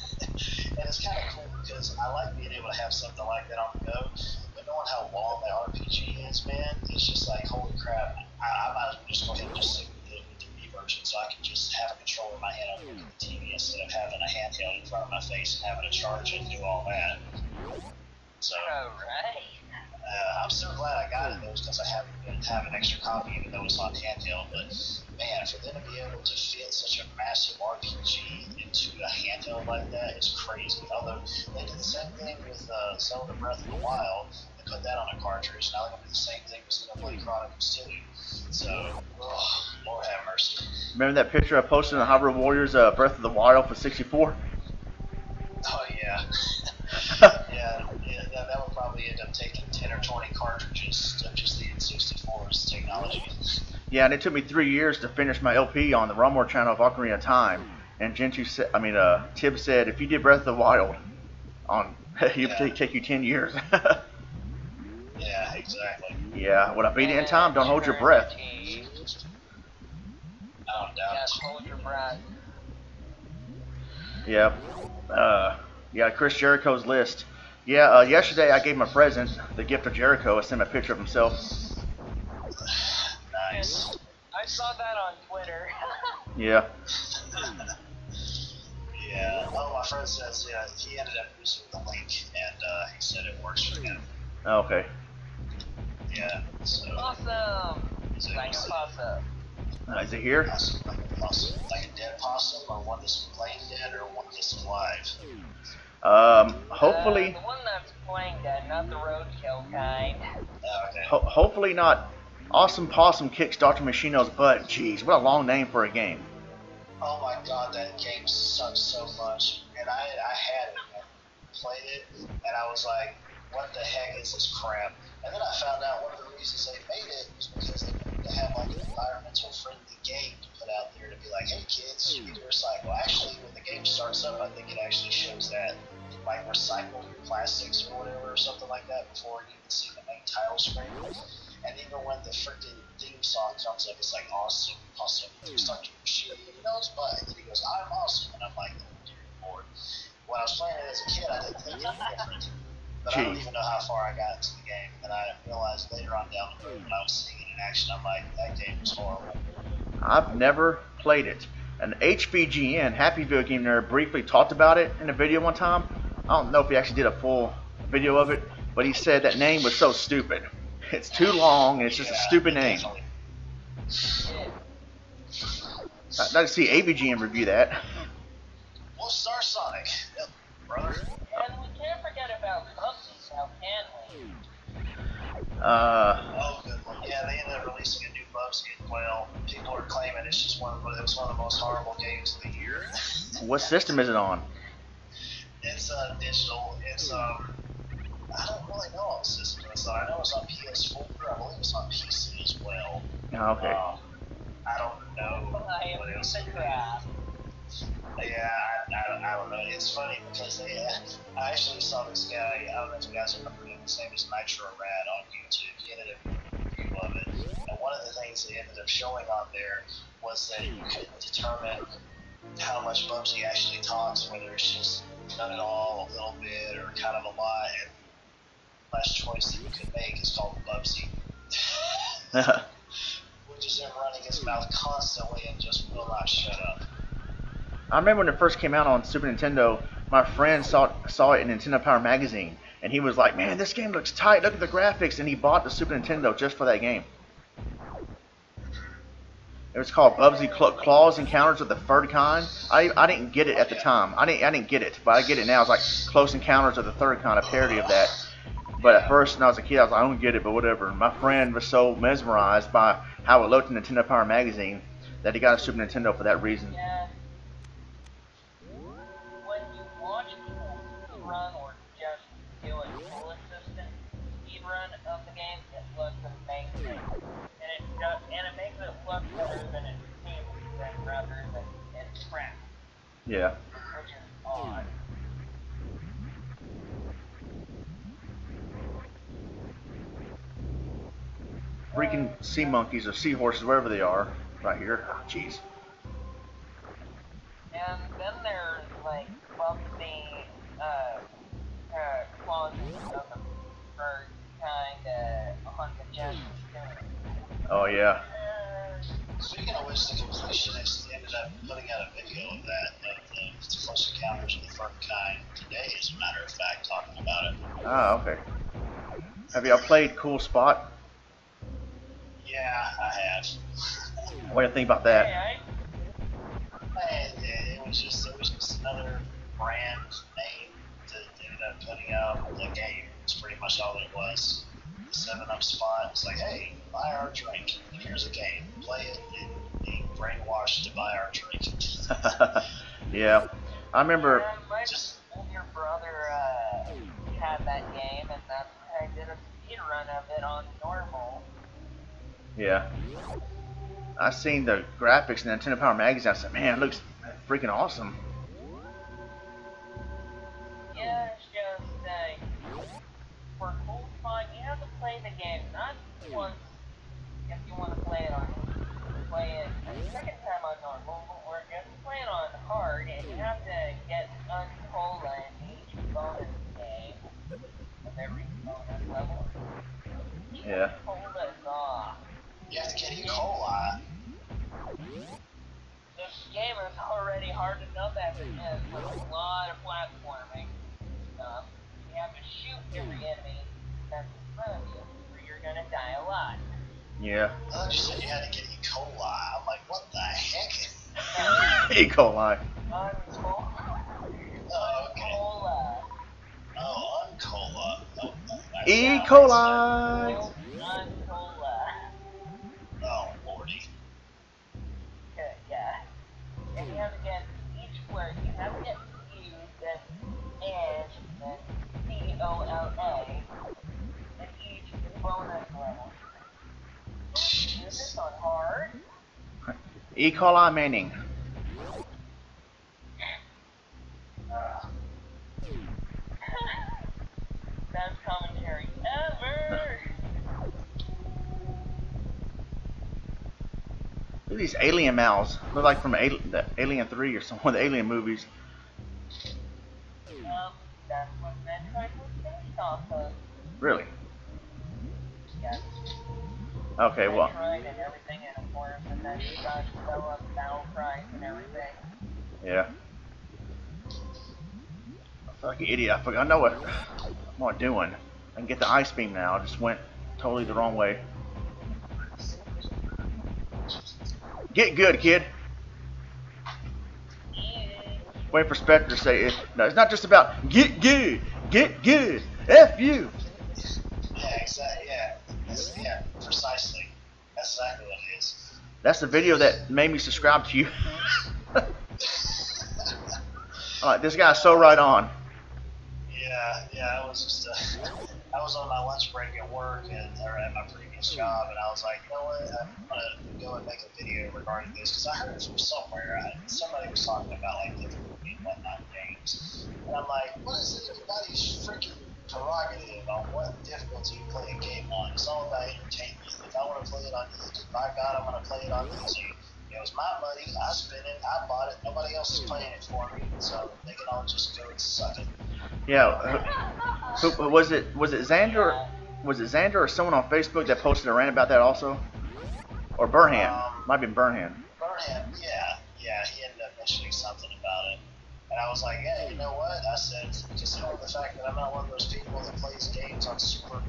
And it's kind of cool because I like being able to have something like that on the go, but knowing how long that RPG is, man, it's just like, holy crap, I might as well just go ahead and just stick with the Wii version so I can just have a controller in my hand and look at the TV instead of having a handheld in front of my face and having to charge it and do all that. So, Alright. have an extra copy, even though it's on handheld. But man, for them to be able to fit such a massive RPG into a handheld like that is crazy. Although they did the same thing with Zelda Breath of the Wild. They put that on a cartridge. Now they're going to do the same thing with Xenoblade Chronicles 2. So, oh, Lord have mercy. Remember that picture I posted on Hyrule Warriors Breath of the Wild for 64? Oh yeah. yeah, that would probably end up taking 10 or 20 cartridges of just the N64's technology. Yeah, and it took me 3 years to finish my LP on the Ronmower channel of Ocarina of Time. And Gentry said, Tib said, if you did Breath of the Wild, it'd take you 10 years. Yeah, exactly. Yeah, would I beat it in time? Don't hold your breath. I don't doubt Yeah, it. hold your breath. Yeah. Yeah, Chris Jericho's list. Yeah, yesterday I gave him a present, the gift of Jericho. I sent him a picture of himself. Nice. I saw that on Twitter. Yeah. Yeah. Oh, my friend says he ended up using the link, and he said it works for him. Okay. Yeah. So. Awesome. Like a possum. Is it here? Awesome. Like a possum, like a dead possum, or one that's playing dead, or one that's alive. Hopefully. The one that's playing dead, not the roadkill kind. Okay. Hopefully not. Awesome Possum kicks Dr. Machino's butt. Jeez, what a long name for a game. Oh my god, that game sucks so much. And I had it and played it, and I was like, what the heck is this crap? And then I found out one of the reasons they made it was because they wanted to have like an environmental friendly game to put out there to be like, hey kids, you need to recycle. Actually, when the game starts up, I think it actually shows that, like, recycle your plastics or whatever, or something like that, before you even see the main title screen. And even when the freaking theme song comes up, it's like, awesome, awesome, start your machine, but, and he goes, I'm awesome, and I'm like, dear Lord. When I was playing it as a kid, I didn't think any different. But I don't even know how far I got into the game, and I realized later on down the road when I was seeing it in action, I'm like, that game was horrible. I've never played it. An HVGN, Happy Video Game Nerd, briefly talked about it in a video one time. I don't know if he actually did a full video of it, but he said that name was so stupid. It's too long, and it's just a stupid name. I'd like to see AVGN review that. Well, Star Sonic, brother. And we can't forget about Bubsy, how can we? Oh, good one. Yeah, they ended up releasing a new Bubsy as well. People are claiming it's just one of the most horrible games of the year. What system is it on? It's digital. It's I don't really know what system it's on. I know it's on PS4. I believe it's on PC as well. Oh, okay. I don't know what else. Yeah, I don't know. It's funny because I actually saw this guy. I don't know if you guys remember him. His name is Nitro Rad on YouTube. He ended up doing a review of it. And one of the things they ended up showing on there was that you couldn't determine how much Bubsy actually talks, whether it's just none at all, a little bit, or kind of a lot. And the last choice that you could make is called Bubsy. Which is him running his mouth constantly and just will not shut up. I remember when it first came out on Super Nintendo, my friend saw it in Nintendo Power Magazine, and he was like, man, this game looks tight, look at the graphics, and he bought the Super Nintendo just for that game. It was called Bubsy Claws Encounters of the Third Kind. I didn't get it at the time. I didn't get it, but I get it now. It's like Close Encounters of the Third Kind, a parody of that. But at first, when I was a kid, I was like, I don't get it, but whatever. And my friend was so mesmerized by how it looked in Nintendo Power Magazine that he got a Super Nintendo for that reason. Yeah. When you watch people speedrun or just do a tool assistant speedrun of the game, it looks amazing. And it makes it look better than it seems than rather than it's crap. Yeah. Which is odd. Freaking sea monkeys or seahorses, wherever they are, right here. Oh, jeez. And then there's like Bubsy, clauses of the bird kind on the Jetsons too. Oh, yeah. Speaking of which, the Completionists ended up putting out a video of that, of the Close Encounters of the Third Kind today, as a matter of fact, talking about it. Ah, okay. Have y'all played Cool Spot? Yeah, I have. What do you think about that? Hey, And it was just another brand name that ended up putting out the game. It's pretty much all it was. The 7-Up spot was like, hey, buy our drink. Here's a game. Play it and be brainwashed to buy our drink. Yeah, I remember. my older brother had that game, and then I did a speed run of it on normal. Yeah, I seen the graphics in the Nintendo Power magazine. I said, man, it looks freaking awesome. Yeah, it's just for cool fun, you have to play the game not once if you want to play it a second time on normal, or if you have to play it on hard, and you have to get Uncola in each bonus game of every bonus level. Yeah. Cola's off. You have to get E. coli. This game is already hard enough as it is, with a lot of platforming stuff. You have to shoot every enemy that's in front of you, or you're gonna die a lot. Yeah. I thought you said you had to get E. coli. I'm like, what the heck? E. coli. Oh, okay. Oh, Uncola. Oh, E. coli. oh, lordy. Yeah. And you have to get each word, you have to get U, then edge, then COLA, and each bonus level. Do this on hard. E. coli Manning. Best commentary ever. Look at these alien mouths. Look like from the Alien 3 or some one of the Alien movies. That's what Metroid was based off of. Really? Yeah. Okay, well. Metroid and everything, and of course, and then you got developed Battle Price and everything. Yeah. I feel like an idiot. I forgot. I know what I'm doing. I can get the ice beam now. I just went totally the wrong way. Get good, kid. Wait for Spectre to say it. No, it's not just about get good. Get good. F you. Yeah, exactly. Yeah, precisely. That's exactly what it is. That's the video that made me subscribe to you. I'm like, this guy's so right on. Yeah, I was just, I was on my lunch break at work or at my previous job, and I was like, you know what, I'm gonna go and make a video regarding this, because I heard it from somewhere. Somebody was talking about like difficulty and whatnot games, and I'm like, what is anybody's freaking prerogative on what difficulty you play a game on? It's all about entertainment. If I want to play it on easy, by God, I'm gonna play it on easy. It was my money, I spent it, I bought it, nobody else is playing it for me, so they can all just go and suck it. Yeah, who was it? Was it Xander? Was it Xander or someone on Facebook that posted a rant about that also? Or Burhan? Might have been Burhan. Burhan, yeah, he ended up mentioning something about it, and I was like, yeah, you know what? I said, considering the fact that I'm not one of those people that plays games on super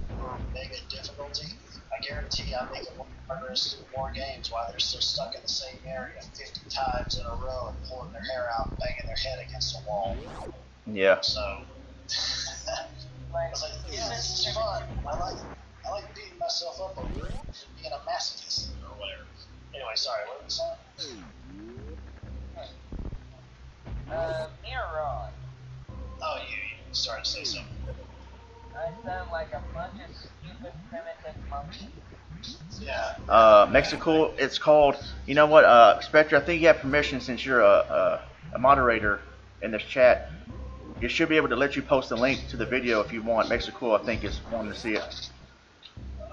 mega difficulty, I guarantee I'm making more progress through more games while they're still stuck in the same area 50 times in a row and pulling their hair out and banging their head against the wall. Yeah. So, I was like, yeah, this is fun. I like beating myself up over it and being a masochist or whatever. Anyway, sorry, what was that? Mirror. Oh, you started to say something. I sound like a bunch of stupid primitive monkeys. Yeah. Mexico, it's called, you know what, Spectre, I think you have permission since you're a moderator in this chat. It should be able to let you post a link to the video if you want. Mexico, I think, is wanting to see it.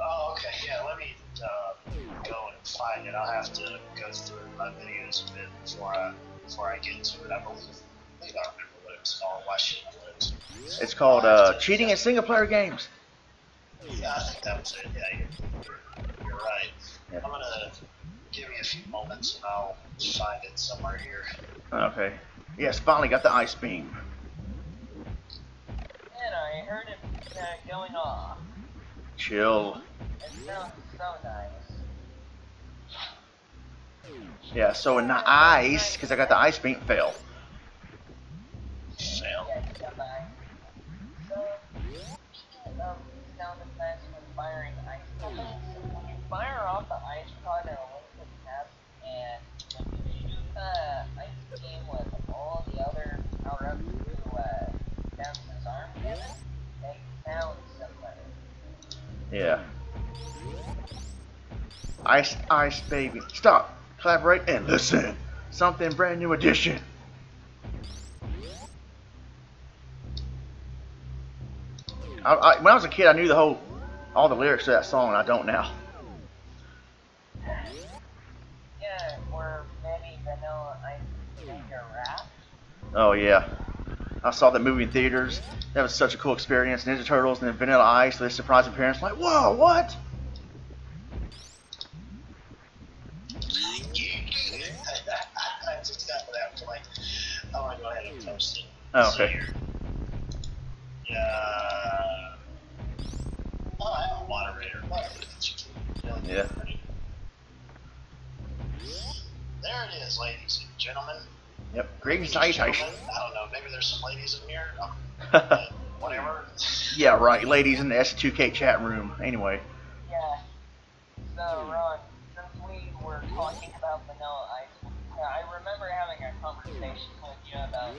Oh, okay, yeah, let me go and find it. I'll have to go through my videos a bit before I get to it. I believe I remember what it was called. Why shouldn't I know it? It's called Cheating in Single Player Games. Yeah, I think that was it. Yeah, you're right. Yeah. I'm gonna give me a few moments and I'll find it somewhere here. Okay. Yes, finally got the ice beam. And I heard it going off. Chill. It sounds so nice. Yeah, so in the ice, because I got the ice beam, fell. Fail. Yeah, you got the ice. So, speaking of sound effects when firing ice bullets, when you fire off the ice pod in a liquid test, and when you shoot the ice beam with all the other power-ups to Samson's arm cannon, they sound similar. Yeah. Ice, ice, baby. Stop, collaborate, and listen. Something brand new edition. When I was a kid, I knew all the lyrics to that song, and I don't now. Yeah, or maybe Vanilla Ice made your rap. Oh yeah, I saw that movie in theaters. That was such a cool experience. Ninja Turtles and then Vanilla Ice. They surprised my parents. Like, whoa, what? I just got to that point. I'm gonna go ahead and post it. Oh, okay. Yeah. Oh, I am a moderator. Yeah. There it is, ladies and gentlemen. Yep. Great Ladies and citation. gentlemen. I don't know. Maybe there's some ladies in here. But whatever. Yeah, right. Ladies in the ST2K chat room. Anyway. Yeah. So, Ron, since we were talking about Vanilla Ice, I remember having a conversation with you about,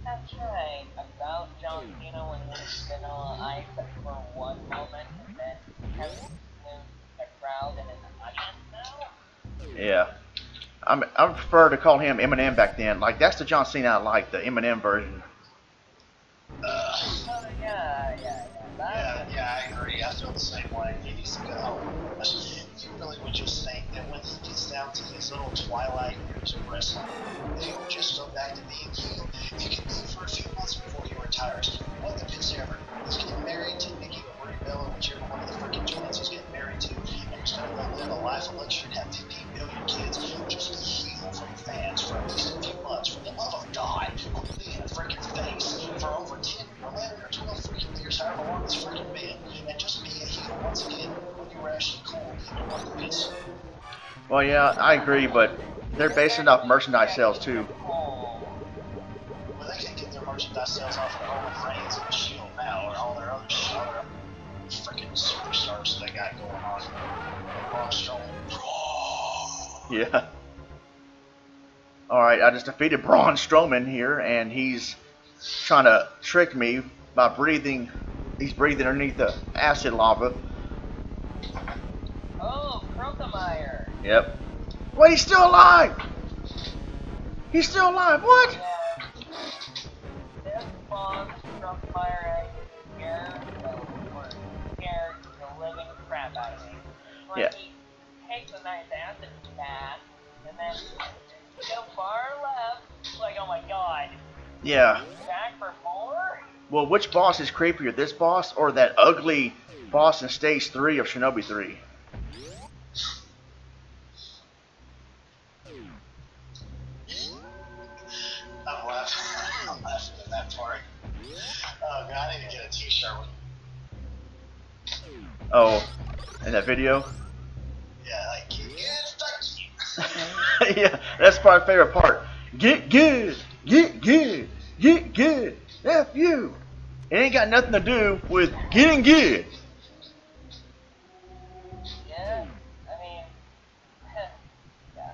that's right, about John Cena when he was Vanilla Ice for one moment, and then having to move the crowd and an audience now. Yeah. I prefer to call him Eminem back then. Like, that's the John Cena I like, the Eminem version. Yeah, I agree. I feel the same way. He needs to go. You really would just think that when he gets down to his little twilight years of wrestling, that he would just go back to being heel. He can be for a few months before he retires. What the piss ever? He's getting married to Nikki or Brie Bella, whichever one of the freaking twins he's getting married to, and he's going to go live a life of luxury and have 15 million kids. Just be heel for the fans for at least a few months. For the love of God, quit being a freaking face for over 10, 11, or 12 freaking years, however long it's freaking been, and just be a heel once again when you were actually cool and worth the piss. Well, yeah, I agree, but they're basing it off merchandise sales too. Well, they can get their merchandise sales off of Roman Reigns and the Shield now, or all their other freaking superstars they got going on. Braun Strowman. Yeah. Alright, I just defeated Braun Strowman here, and he's trying to trick me by breathing. He's breathing underneath the acid lava. Oh, Krokemeyer. Yep. Wait, he's still alive! He's still alive, what? Yeah. This boss, Krokemeyer, scared the living crap out of me. Like, Yeah. he takes a nice acid bath, and then go far left, like, oh my god. Yeah. Back for more? Well, which boss is creepier, this boss or that ugly boss in Stage 3 of Shinobi 3? I'm laughing at that part. Oh god, I need to get a t-shirt with. Oh, in that video? Yeah, like, fuck you. Yeah, that's my favorite part. Get good, get good, get good. F you. It ain't got nothing to do with getting good. Yeah, I mean, yeah.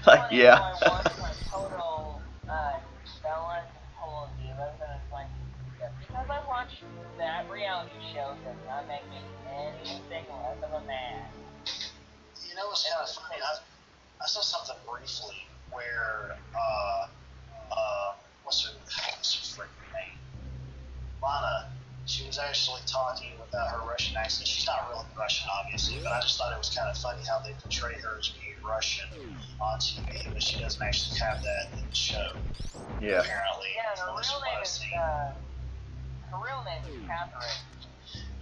Like, yeah. It's funny how I watch my total balance and total divas, and it's like, yeah, because I watch that reality show does not make me anything less of a man. You know what's kind of funny? I saw something briefly where, what's her freaking name? Lana, she was actually talking without her Russian accent. She's not really Russian, obviously, but I just thought it was kind of funny how they portray her as being Russian on TV, but she doesn't actually have that in the show. Yeah. Apparently. Yeah, her real name is Catherine.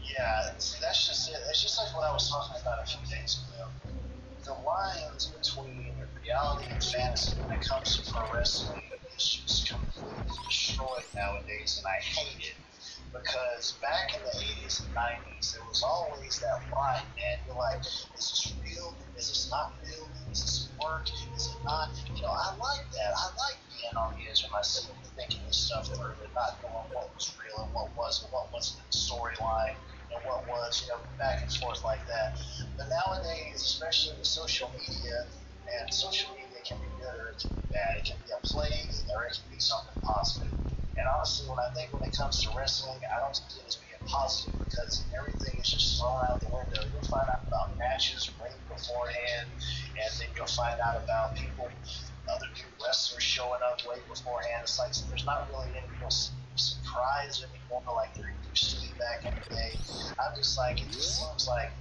Yeah, see, that's just it. It's just like what I was talking about a few days ago. The lines between reality and fantasy when it comes to pro wrestling is just completely destroyed nowadays, and I hate it Because back in the 80s and 90s, there was always that line, man. You're like, is this real? Is this not real? Is this work? Is it not? You know, I like that. I like being on the edge of my seat, thinking this stuff through, and not knowing what was real and what wasn't the storyline, and what was, you know, back and forth like that. But nowadays, especially with social media, and social media can be good or it can be bad. It can be a plague or it can be something positive. And honestly, when it comes to wrestling, I don't see it as being positive because everything is just thrown out the window. You'll find out about matches right beforehand, and then you'll find out about other new wrestlers showing up way beforehand. It's like there's not really any real surprise anymore like there used to be back in the day. I'm just like, it just seems like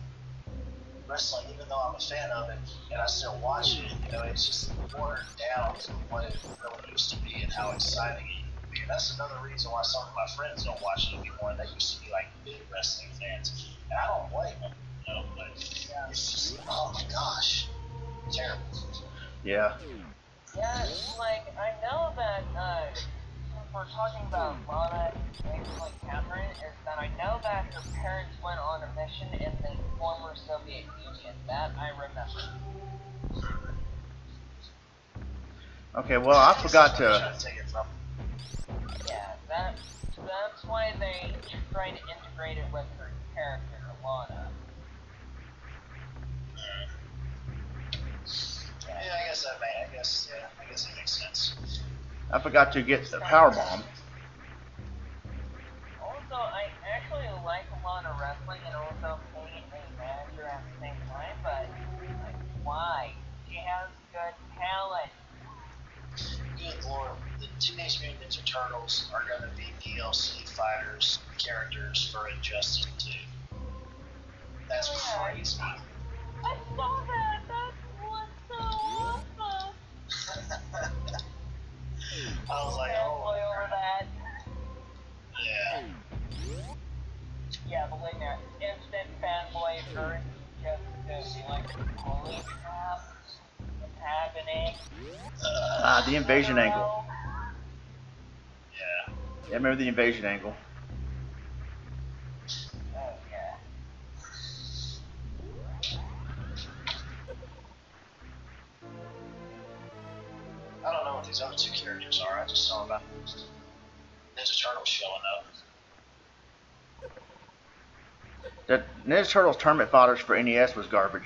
wrestling, even though I'm a fan of it and I still watch it, you know, it's just watered down from what it really used to be and how exciting it used to be. And that's another reason why some of my friends don't watch it anymore. They used to be like big wrestling fans, and I don't blame them, you know, but yeah, it's just, oh my gosh, terrible. Yeah. Yeah, like, I know that, since we're talking about Lana and like Catherine, is that I know that her parents went on a mission in the former Soviet Union. That I remember. Okay, well, I forgot to... Yeah, that's why they try to integrate it with her character, Lana. Yeah, I guess it makes sense. I forgot to get the power bomb. Also, I actually like Lana wrestling and also being a manager at the same time, but like, why? She has good talent. Good lord, the Teenage Mutant Ninja Turtles are going to be DLC fighters characters for Injustice 2. That's crazy. I saw that. That was so awesome. I was like, oh. Over that. Yeah. Yeah, believe me, instant fanboy for just to be like, holy crap, what's happening? The invasion angle. Yeah. Yeah, remember the invasion angle. Oh, yeah. I don't know what these other two characters are. I just saw about Ninja Turtles showing up. The Ninja Turtles tournament fighters for NES was garbage.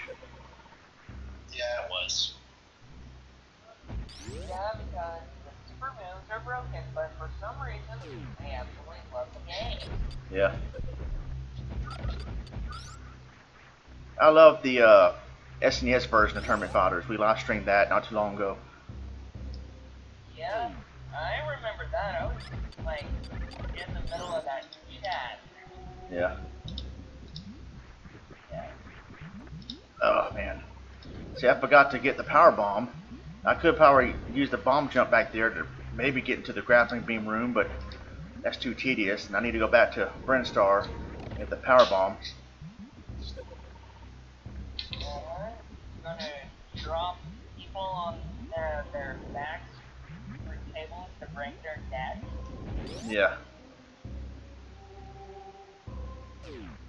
Yeah, it was. Yeah, because the super moves are broken, but for some reason, I absolutely love the game. Yeah. I love the SNES version of Tournament Fighters. We live streamed that not too long ago. Yeah, I remember that. I was like in the middle of that chat. Yeah. Yeah. Oh man. See, I forgot to get the power bomb. I could probably use the bomb jump back there to maybe get into the grappling beam room, but that's too tedious, and I need to go back to Brinstar and get the power bomb. Gonna drop people on their backs through tables to break their deck. Yeah.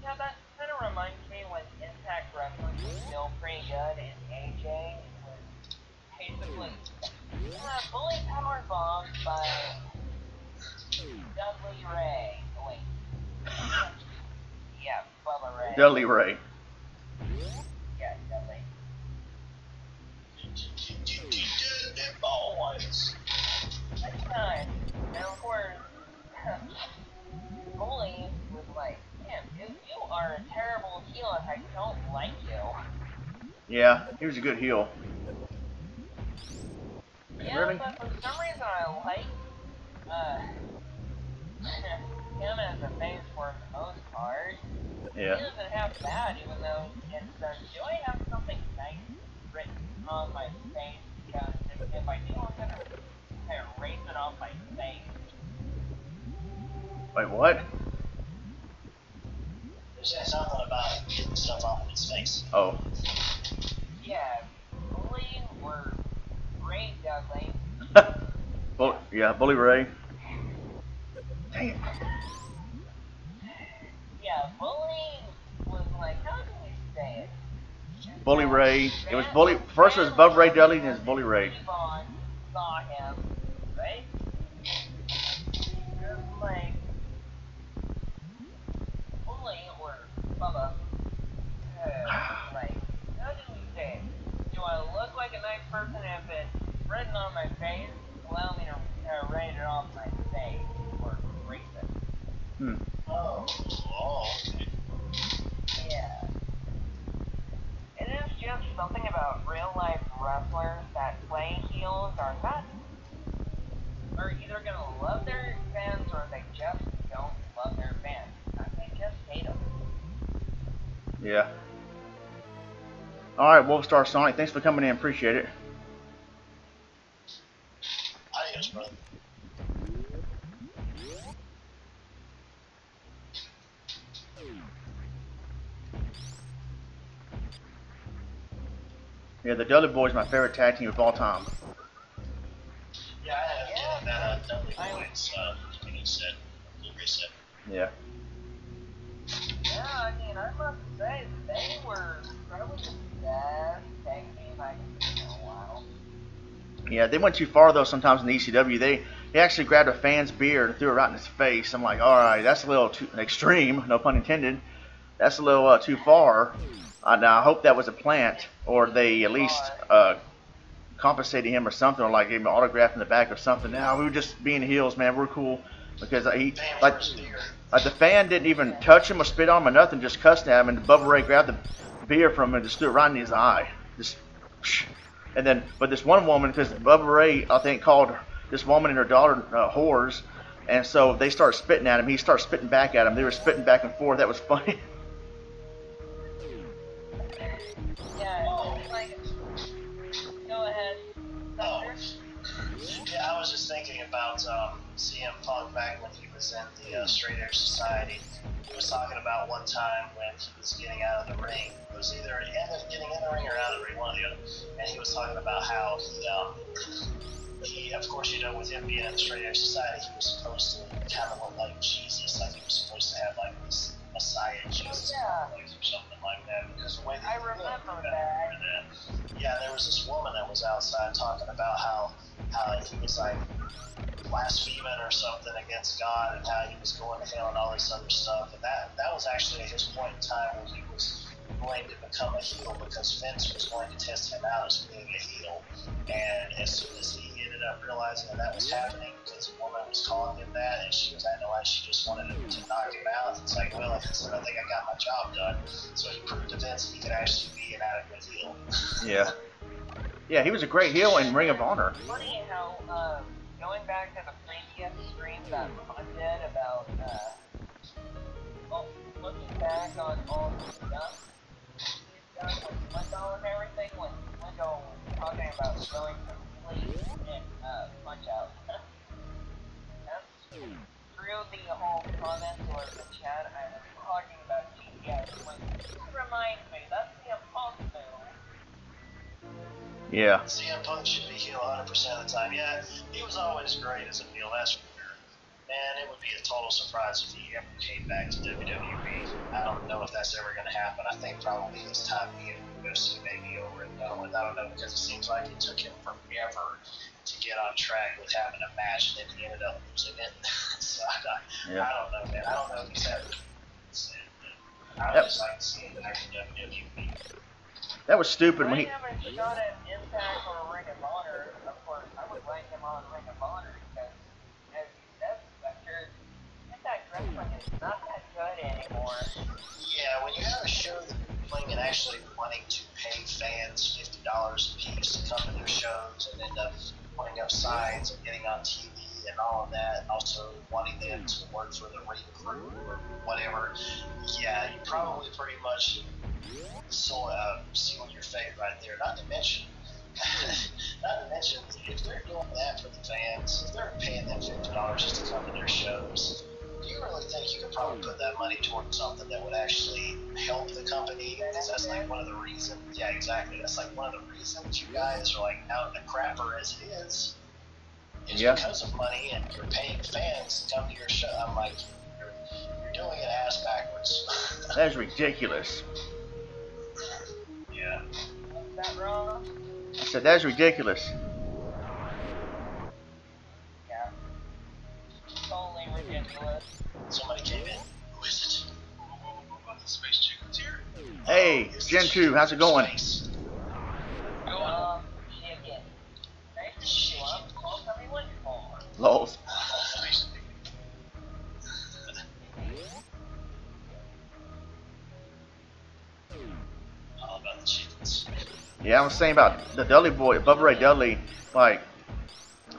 Yeah, that kind of reminds me when Impact Wrestling was still pretty good and AJ was basically fully power bombed by Dudley Ray. Oh, wait. Yeah, Bubba Ray. Dudley Ray. Yeah, Dudley. Always. Next time, and of course, Bully was like, damn, dude, you are a terrible heel and I don't like you. Yeah, he was a good heel. Yeah, Really? but for some reason I like him as a face for the most part. Yeah. He doesn't have that, even though it says, do I have something nice written on my face? Because if I do, I'm gonna kind of erase it off my face. Wait, what? There's something about getting stuff off of his face. Oh. Yeah, Bully or Ray Dudley. Yeah, Bully Ray. Dang it. yeah, bullying was like, how do we say it? Bully Ray. It was Bully. First it was Bub Ray Dudley, and it's Bully Ray. Yvonne saw him, right? Just like, Bully or Bubba, like, how do we say it? Do I look like a nice person if it's written on my face? Allow me to write it off my face or erase it. Oh, okay. Yeah. It is just something about real life wrestlers that play heels are either gonna love their fans or they just don't love their fans. They just hate them. Yeah. All right, Wolfstar Sonic. Thanks for coming in. Appreciate it. Adios, brother. Yeah, the Dudley Boys, my favorite tag team of all time. Yeah, I have that Dudley Boys reset. Reset. Yeah. Yeah, I mean, I must say, they were probably the best tag team I've seen in a while. Yeah, they went too far though. Sometimes in the ECW, they actually grabbed a fan's beard and threw it right in his face. I'm like, all right, that's a little too extreme. No pun intended. That's a little too far. Now I hope that was a plant, or they at least compensated him or something, or like gave him an autograph in the back or something. Now we were just being heels, man. We're cool because he like the fan didn't even touch him or spit on him or nothing, just cussed at him, and Bubba Ray grabbed the beer from him and just threw it right in his eye. Just, and then, but this one woman, because Bubba Ray I think called this woman and her daughter whores, and so they started spitting at him. He started spitting back at him. They were spitting back and forth. That was funny. Go ahead. Oh. Yeah, I was just thinking about CM Punk back when he was in the Straight Edge Society. He was talking about one time when he was getting out of the ring. It was either getting in the ring or out of the ring, one or the other. And he was talking about how he, of course, you know, with him being in the Straight Edge Society, he was supposed to kind of look like Jesus, like he was supposed to have like this Messiah Jesus complex or something like that. Because the way I remember that. Yeah, there was this woman that was outside talking about how he was like blaspheming or something against God, and how he was going to hell and all this other stuff. And that was actually at his point in time when he was going to become a heel, because Vince was going to test him out as being a heel. And as soon as he ended up realizing that was happening, because a woman was calling him that, and she was acting like she just wanted to knock him out, it's like, well, I think I got my job done. So he proved to Vince that he could actually be an adequate heel. Yeah. Yeah, he was a great heel in Ring of Honor. It's funny how, going back to the previous stream that I did about, looking back on all the stuff he's done with Window and everything, when Window was talking about going complete and Punch-Out. That's through the whole comments or the chat, I was talking about GPS, when it reminds me, that's the Punk move. Yeah. CM Punk should be heel 100% of the time. Yeah, he was always great as a heel, that's for sure. Man, it would be a total surprise if he ever came back to WWE. I don't know if that's ever going to happen. I think probably his time being UFC may be over and done with. I don't know, because it seems like it took him forever to get on track with having a match, and then he ended up losing it. So I don't know, man. I don't know if he's ever. I would just like to see him back in WWE. That was stupid when he. I haven't shot at Impact or Ring of Honor. Of course, I would rank him on Ring of Honor because, as you said, Spectre, Impact Wrestling is not that good anymore. Yeah, when you have a show that you're playing and actually wanting to pay fans $50 a piece to come to their shows and end up putting up signs and getting on TV and all of that, and also wanting them to work for the ring crew or whatever, yeah, you probably pretty much sealing your fate right there. Not to mention, if they're doing that for the fans, if they're paying them $50 just to come to their shows, do you really think you could probably put that money towards something that would actually help the company? Because that's like one of the reasons. Yeah, exactly. That's like one of the reasons you guys are like out in the crapper as it is because of money, and you're paying fans to come to your show. I'm like, you're doing it ass backwards. That is ridiculous. Yeah. Is that wrong? I said, that is ridiculous. Yeah. Totally ridiculous. Somebody came in. Who is it? The space chicken's here? Hey, Gen 2, how's it going? Space. Chicken. Nice to meet you. Tell me what you're for. Lols. Space All about the chickens. Yeah, I was saying about the Dudley boy, Bubba Ray Dudley, like,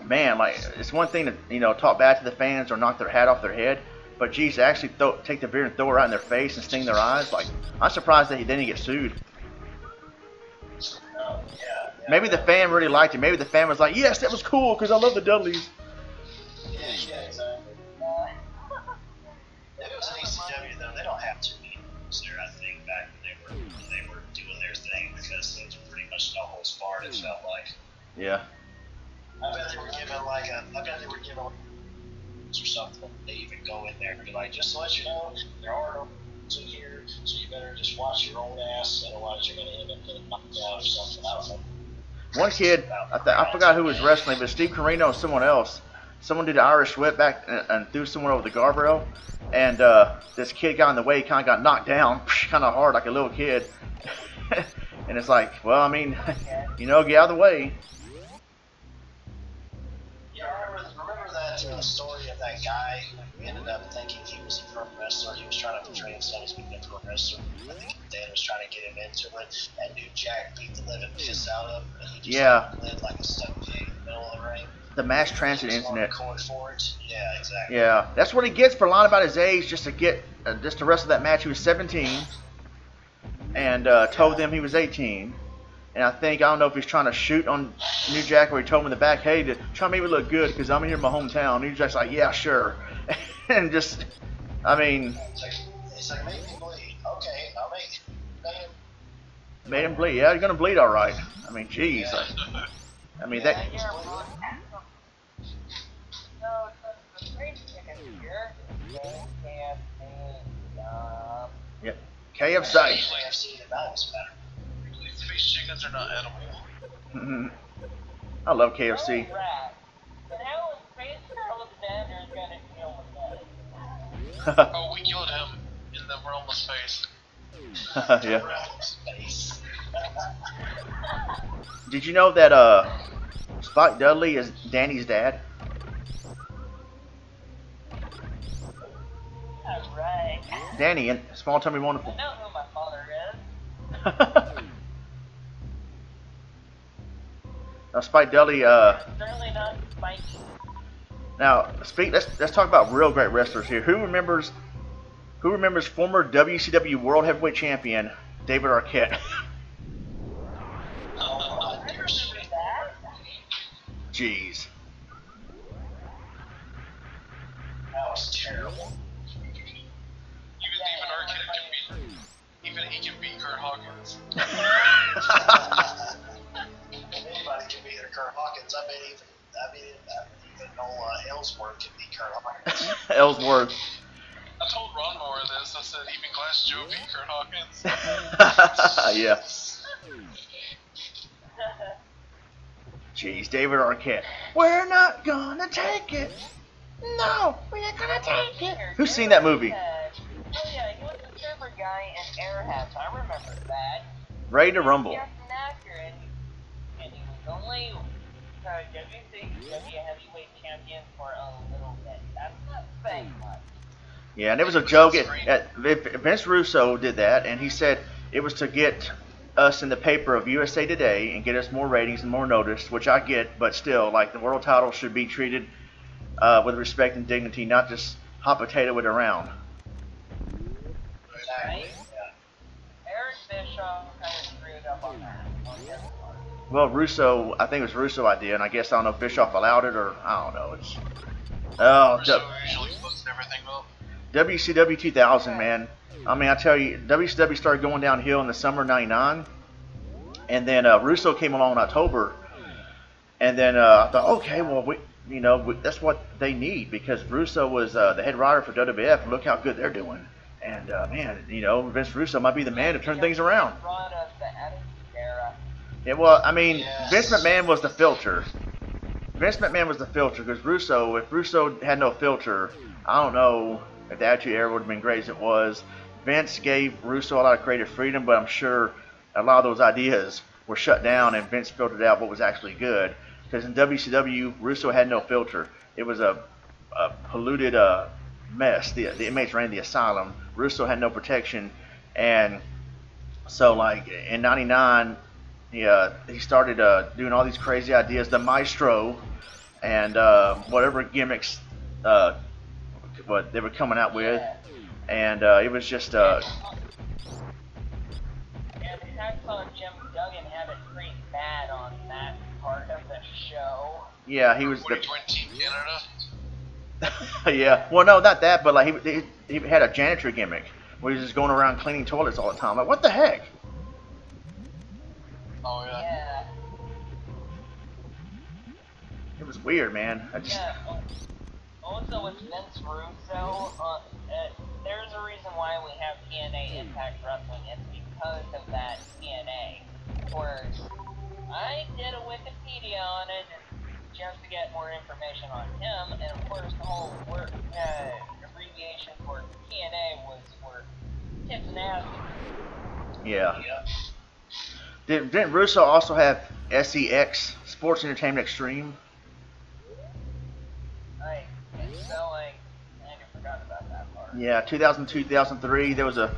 man, like, it's one thing to, you know, talk bad to the fans or knock their hat off their head, but geez, to actually take the beer and throw it right in their face and sting their eyes, like, I'm surprised that he didn't get sued. Oh, yeah. Maybe the fan really liked it. Maybe the fan was like, yes, that was cool because I love the Dudleys. Yeah, exactly. If it was an ECW, though, they don't have too many moves there, I think, back when they were doing their thing, because those were pretty much no holds barred, it felt like. Yeah. I bet they were given or something. They even go in there and be like, just to let you know, there are no rules in here, so you better just watch your own ass, otherwise you're going to end up getting knocked out or something. I don't know. One kid, I forgot who was wrestling, but Steve Carino and someone else. Someone did an Irish whip back and threw someone over the guardrail, and this kid got in the way, kind of got knocked down, kind of hard, like a little kid. And it's like, well, I mean, you know, get out of the way. Yeah, remember that story of that guy who ended up thinking he was a pro wrestler? He was trying to portray himself as being a pro wrestler. I think Dan was trying to get him into it, and New Jack beat the living piss out of him, and he just lived like a stuck pig in the middle of the ring. The mass transit incident. Yeah, exactly. Yeah, that's what he gets for lying about his age, just to get just to wrestle that match. He was 17, and told them he was 18. And I don't know if he's trying to shoot on New Jack, or he told him in the back, hey, to try to make me look good because I'm here in my hometown. And New Jack's like, yeah, sure. And just, I mean, it's like, make me bleed. Okay, I'll make him. Made him bleed. Yeah, you're gonna bleed, all right. I mean, jeez. Yeah. I mean that. No, the space chicken here. Yep. KFC. KFC, that was better. Space chickens are not edible. I love KFC. Oh, rat. But how is Space Alexander gonna deal with that? Oh, we killed him in the realm of space. Yeah. Space. Did you know that Spike Dudley is Danny's dad? Alright. Danny in Small Tummy Wonderful. I know who my father is. Now Spike Dudley. Certainly not Spikey. Now let's talk about real great wrestlers here. Who remembers former WCW World Heavyweight Champion David Arquette? Oh, I remember that. Jeez. that was terrible. Even Arquette can beat. Even he can beat Kurt Hawkins. Anybody can beat Kurt Hawkins. I mean, even Ellsworth can beat Kurt Hawkins. Ellsworth. I told Ronmower this. I said even Glass Joe beat Kurt Hawkins. Yeah. Jeez, David Arquette. We're not gonna take it. No, we're not gonna take it. Who's seen that movie? Oh yeah, he was the server guy in Airhats. I remember that. Ready to Rumble. He was an actor, and he was only WCW heavyweight champion for a little bit. That's not saying much. Yeah, and it was a joke. Vince Russo did that, and he said it was to get us in the paper of USA Today and get us more ratings and more notice, which I get, but still, like, the world title should be treated with respect and dignity, not just hot potato it around. Right? Yeah. Eric Bischoff kind of screwed up on that. Well, Russo, I think it was Russo idea, and I guess I don't know if Bischoff allowed it or I don't know. It's Russo usually fucks everything up. WCW 2000, man. I mean, I tell you, WCW started going downhill in the summer of '99, and then Russo came along in October, and then I thought, okay, well, you know, that's what they need because Russo was the head writer for WWF. Look how good they're doing. And man, you know, Vince Russo might be the man to turn things around. Yeah, well, I mean, Vince McMahon was the filter. Vince McMahon was the filter because Russo, if Russo had no filter, I don't know if the Attitude Era would have been great as it was. Vince gave Russo a lot of creative freedom, but I'm sure a lot of those ideas were shut down and Vince filtered out what was actually good. Because in WCW, Russo had no filter. It was a polluted mess. The inmates ran the asylum. Russo had no protection. And so, like, in 99, he started doing all these crazy ideas. The Maestro and whatever gimmicks what they were coming out with. And it was just... and Hacksaw Jim Duggan had it pretty bad on that part of the show. Yeah, he was What, he joined Team Canada? yeah, well, no, not that, but like he had a janitor gimmick where he was just going around cleaning toilets all the time. Like, what the heck? Oh, yeah. Yeah. It was weird, man. I just... Yeah. Also, with Vince Russo, there's a reason why we have TNA Impact Wrestling. It's because of that TNA. Of course, I did a Wikipedia on it just to get more information on him, and of course the whole abbreviation for TNA was for Tits Nasty. Yeah. Didn't Russo also have SEX, Sports Entertainment Extreme? I think so. I kind of forgot about that part. Yeah, 2002, 2003, there was a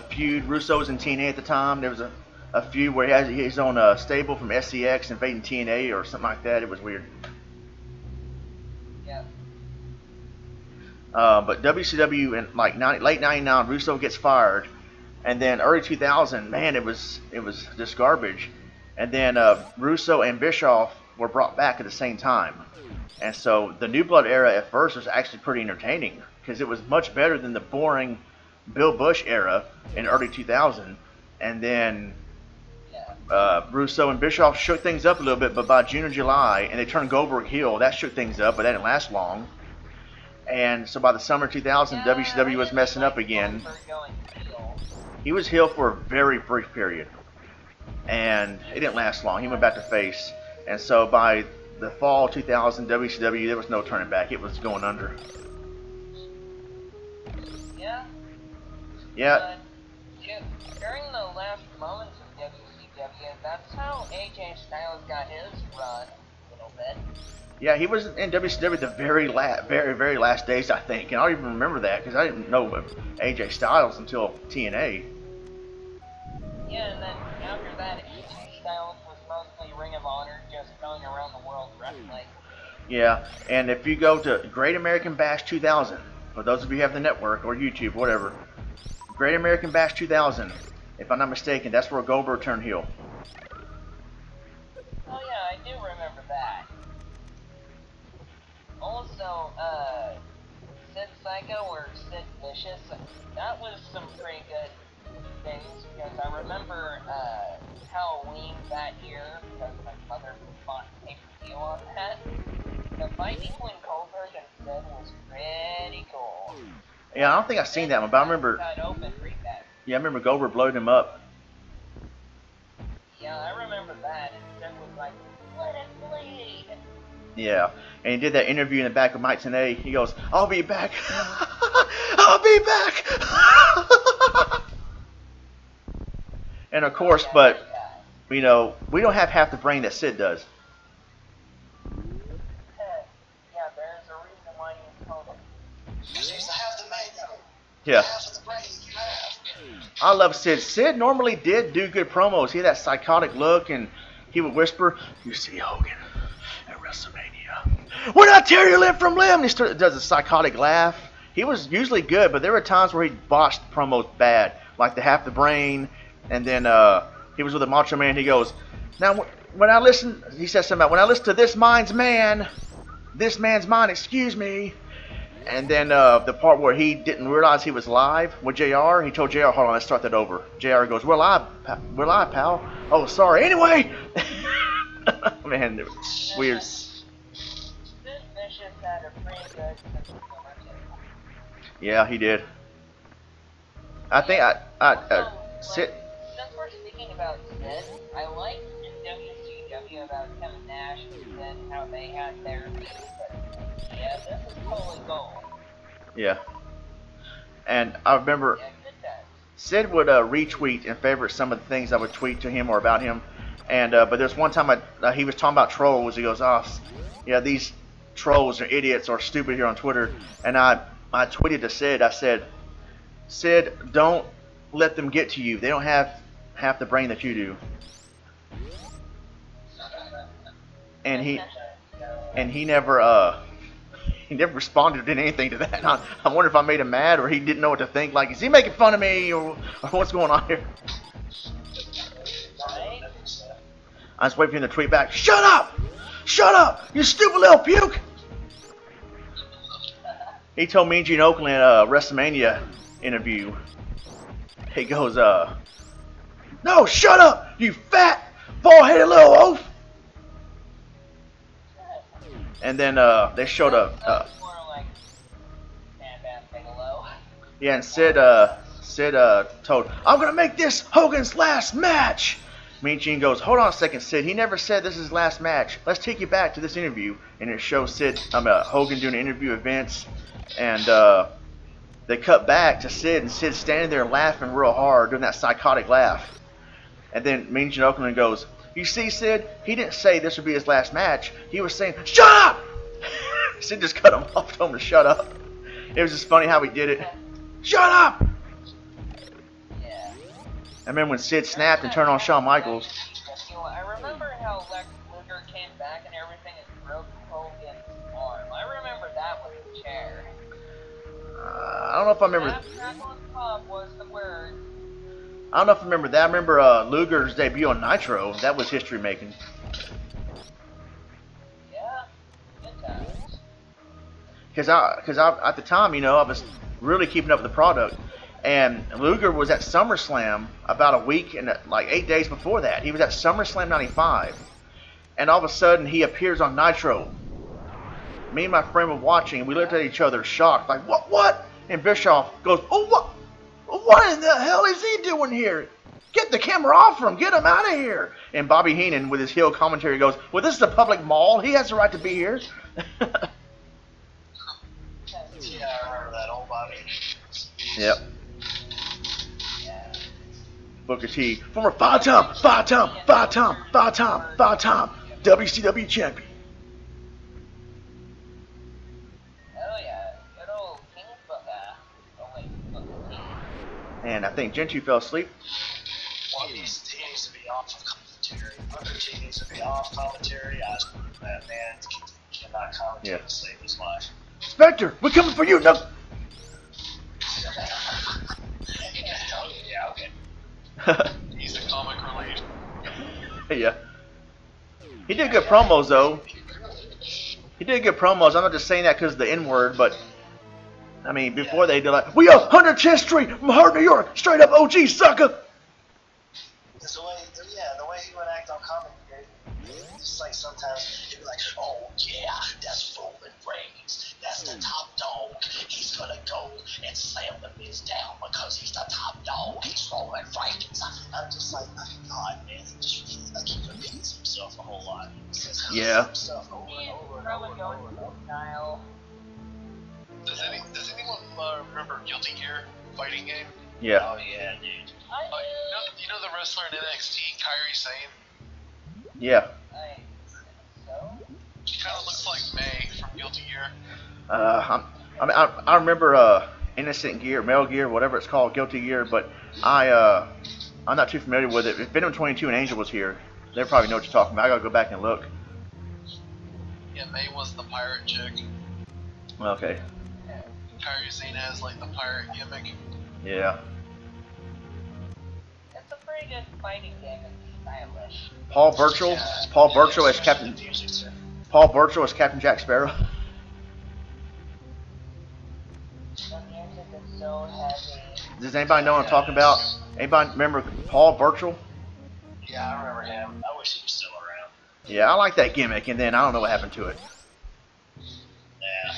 feud. Russo was in TNA at the time. There was a feud where he has his own stable from SEX invading TNA or something like that. It was weird. Yeah. But WCW in like late '99, Russo gets fired, and then early 2000, man, it was just garbage. And then Russo and Bischoff were brought back at the same time, and so the New Blood era at first was actually pretty entertaining because it was much better than the boring Bill Bush era in early 2000. And then Russo and Bischoff shook things up a little bit, but by June or July, and they turned Goldberg heel, that shook things up, but that didn't last long. And so by the summer 2000, WCW was messing up again. He was heel for a very brief period, and it didn't last long. He went back to face, and so by the fall 2000, WCW, there was no turning back. It was going under. Yeah. Yeah. During the last moments of WCW, that's how AJ Styles got his run a little bit. Yeah, he was in WCW the very last days, I think, and I don't even remember that because I didn't know AJ Styles until TNA. Yeah, and then after that, AJ Styles was mostly Ring of Honor, just going around the world wrestling. Yeah, and if you go to Great American Bash 2000, for those of you who have the network or YouTube, whatever, Great American Bash 2000, if I'm not mistaken, that's where Goldberg turned heel. Oh yeah, I do remember that. Also, Sid Psycho or Sid Vicious, that was some pretty good things because I remember Halloween that year because my mother bought pay-per-view on that. The fight between Goldberg and Sid was pretty cool. Yeah, I don't think I've seen that one, but I remember. Yeah, I remember Goldberg blowed him up. Yeah, I remember that. And Sid was like, "Let it bleed." Yeah, and he did that interview in the back of Mike Tenay. He goes, "I'll be back. I'll be back." And of course, but you know, we don't have half the brain that Sid does. Yeah, there's a reason why you told it. You used to have the makeup. Yeah. Half of the brain you have. I love Sid. Sid normally did do good promos. He had that psychotic look, and he would whisper, "You see Hogan at WrestleMania. When I tear your limb from limb," and he does a psychotic laugh. He was usually good, but there were times where he botched promos bad, like the half the brain, and then he was with the Macho Man. He goes, "Now when I listen," he says something about, "When I listen to this man's mine, excuse me." And then the part where he didn't realize he was live with JR, he told JR, "Hold on, let's start that over." JR goes, We're live, pal." "Oh, sorry. Anyway." Man, it was weird. Sid since Super Metroid. Yeah, he did. I think Also, Sid. since we're speaking about Sid, I liked in WCW about Kevin Nash and Sid how they had their beef, but yeah, this is totally gold. Yeah. And I remember Yeah, good times. Sid would retweet and favorite some of the things I would tweet to him or about him. And but there's one time he was talking about trolls. He goes, "Oh, yeah, these trolls are idiots or stupid here on Twitter." And I tweeted to Sid. I said, "Sid, don't let them get to you. They don't have half the brain that you do." And he never responded to anything to that. I wonder if I made him mad or he didn't know what to think. Like, is he making fun of me or what's going on here? I was waiting for him to tweet back, "Shut up! Shut up! You stupid little puke!" He told me Gene Oakland at a WrestleMania interview. He goes, "No, shut up! You fat, bald-headed little oaf!" And then they showed up. More like Bam Bigelow. Yeah, and Sid told, "I'm gonna make this Hogan's last match." Mean Gene goes, "Hold on a second, Sid. He never said this is his last match. Let's take you back to this interview." And it shows Hogan doing interview events, and they cut back to Sid, and Sid's standing there laughing real hard, doing that psychotic laugh. And then Mean Gene Oakland goes, "You see, Sid, he didn't say this would be his last match. He was saying, 'Shut up!'" Sid just cut him off, told him to shut up. It was just funny how he did it. "Shut up!" Yeah. I remember when Sid snapped and turned on Shawn Michaels. I remember how Lex Luger came back and everything and broke Hogan's arm. I remember that with the chair. I don't know if I remember. Snap on top was the word. I don't know if I remember that. I remember Luger's debut on Nitro. That was history making. Yeah, good times. Because at the time, I was really keeping up with the product. And Luger was at SummerSlam about a week and like 8 days before that. He was at SummerSlam '95. And all of a sudden, he appears on Nitro. Me and my friend were watching, and we looked at each other shocked, like, what? And Bischoff goes, "Oh, what? What in the hell is he doing here? Get the camera off him. Get him out of here." And Bobby Heenan, with his heel commentary, goes, "Well, this is a public mall. He has the right to be here." Yeah, I remember that old Bobby. Yep. Yeah. Booker T, former five-time WCW champion. Oh yeah, good old King Booker. Oh wait, Booker T. And I think Gentry fell asleep. Well, he needs to be off of commentary. Booker T needs to be off commentary. That man cannot commentate to save his life. "Spectre, we're coming for you." No. Yeah, okay. He's the comic relief. Yeah. He did good promos, though. He did good promos. I'm not just saying that because of the N-word, but I mean, before they did like, "We are 110th Street from Hart, New York, straight up OG, sucker." Because the way he would act on commentary, it's like sometimes he'd be like, "Oh yeah, that's Roman Reigns. That's the top dog. He's gonna go and slam the Miz down because he's the top dog. He's Roman Reigns." I'm just like, my God, man, he just like he repeats himself a whole lot. He says himself over and over and over and over and over. Style. Does anyone remember Guilty Gear fighting game? Yeah. Oh yeah, dude. You know the wrestler in NXT, Kairi Sane? Yeah. So? She kind of looks like May from Guilty Gear. I remember Innocent Gear, Metal Gear, whatever it's called, Guilty Gear, but I'm not too familiar with it. If Venom 22 and Angel was here, they probably know what you're talking about. I gotta go back and look. Yeah, May was the pirate chick. Okay. Kairi Sane has like the pirate gimmick. Yeah. It's a pretty good fighting game. It's stylish. Paul Burchill as Captain. Paul Burchill as Captain Jack Sparrow. The music is so heavy. Does anybody know what I'm talking about? Anybody remember Paul Burchill? Yeah, I remember him. I wish he was still around. Yeah, I like that gimmick, and then I don't know what happened to it. Yeah.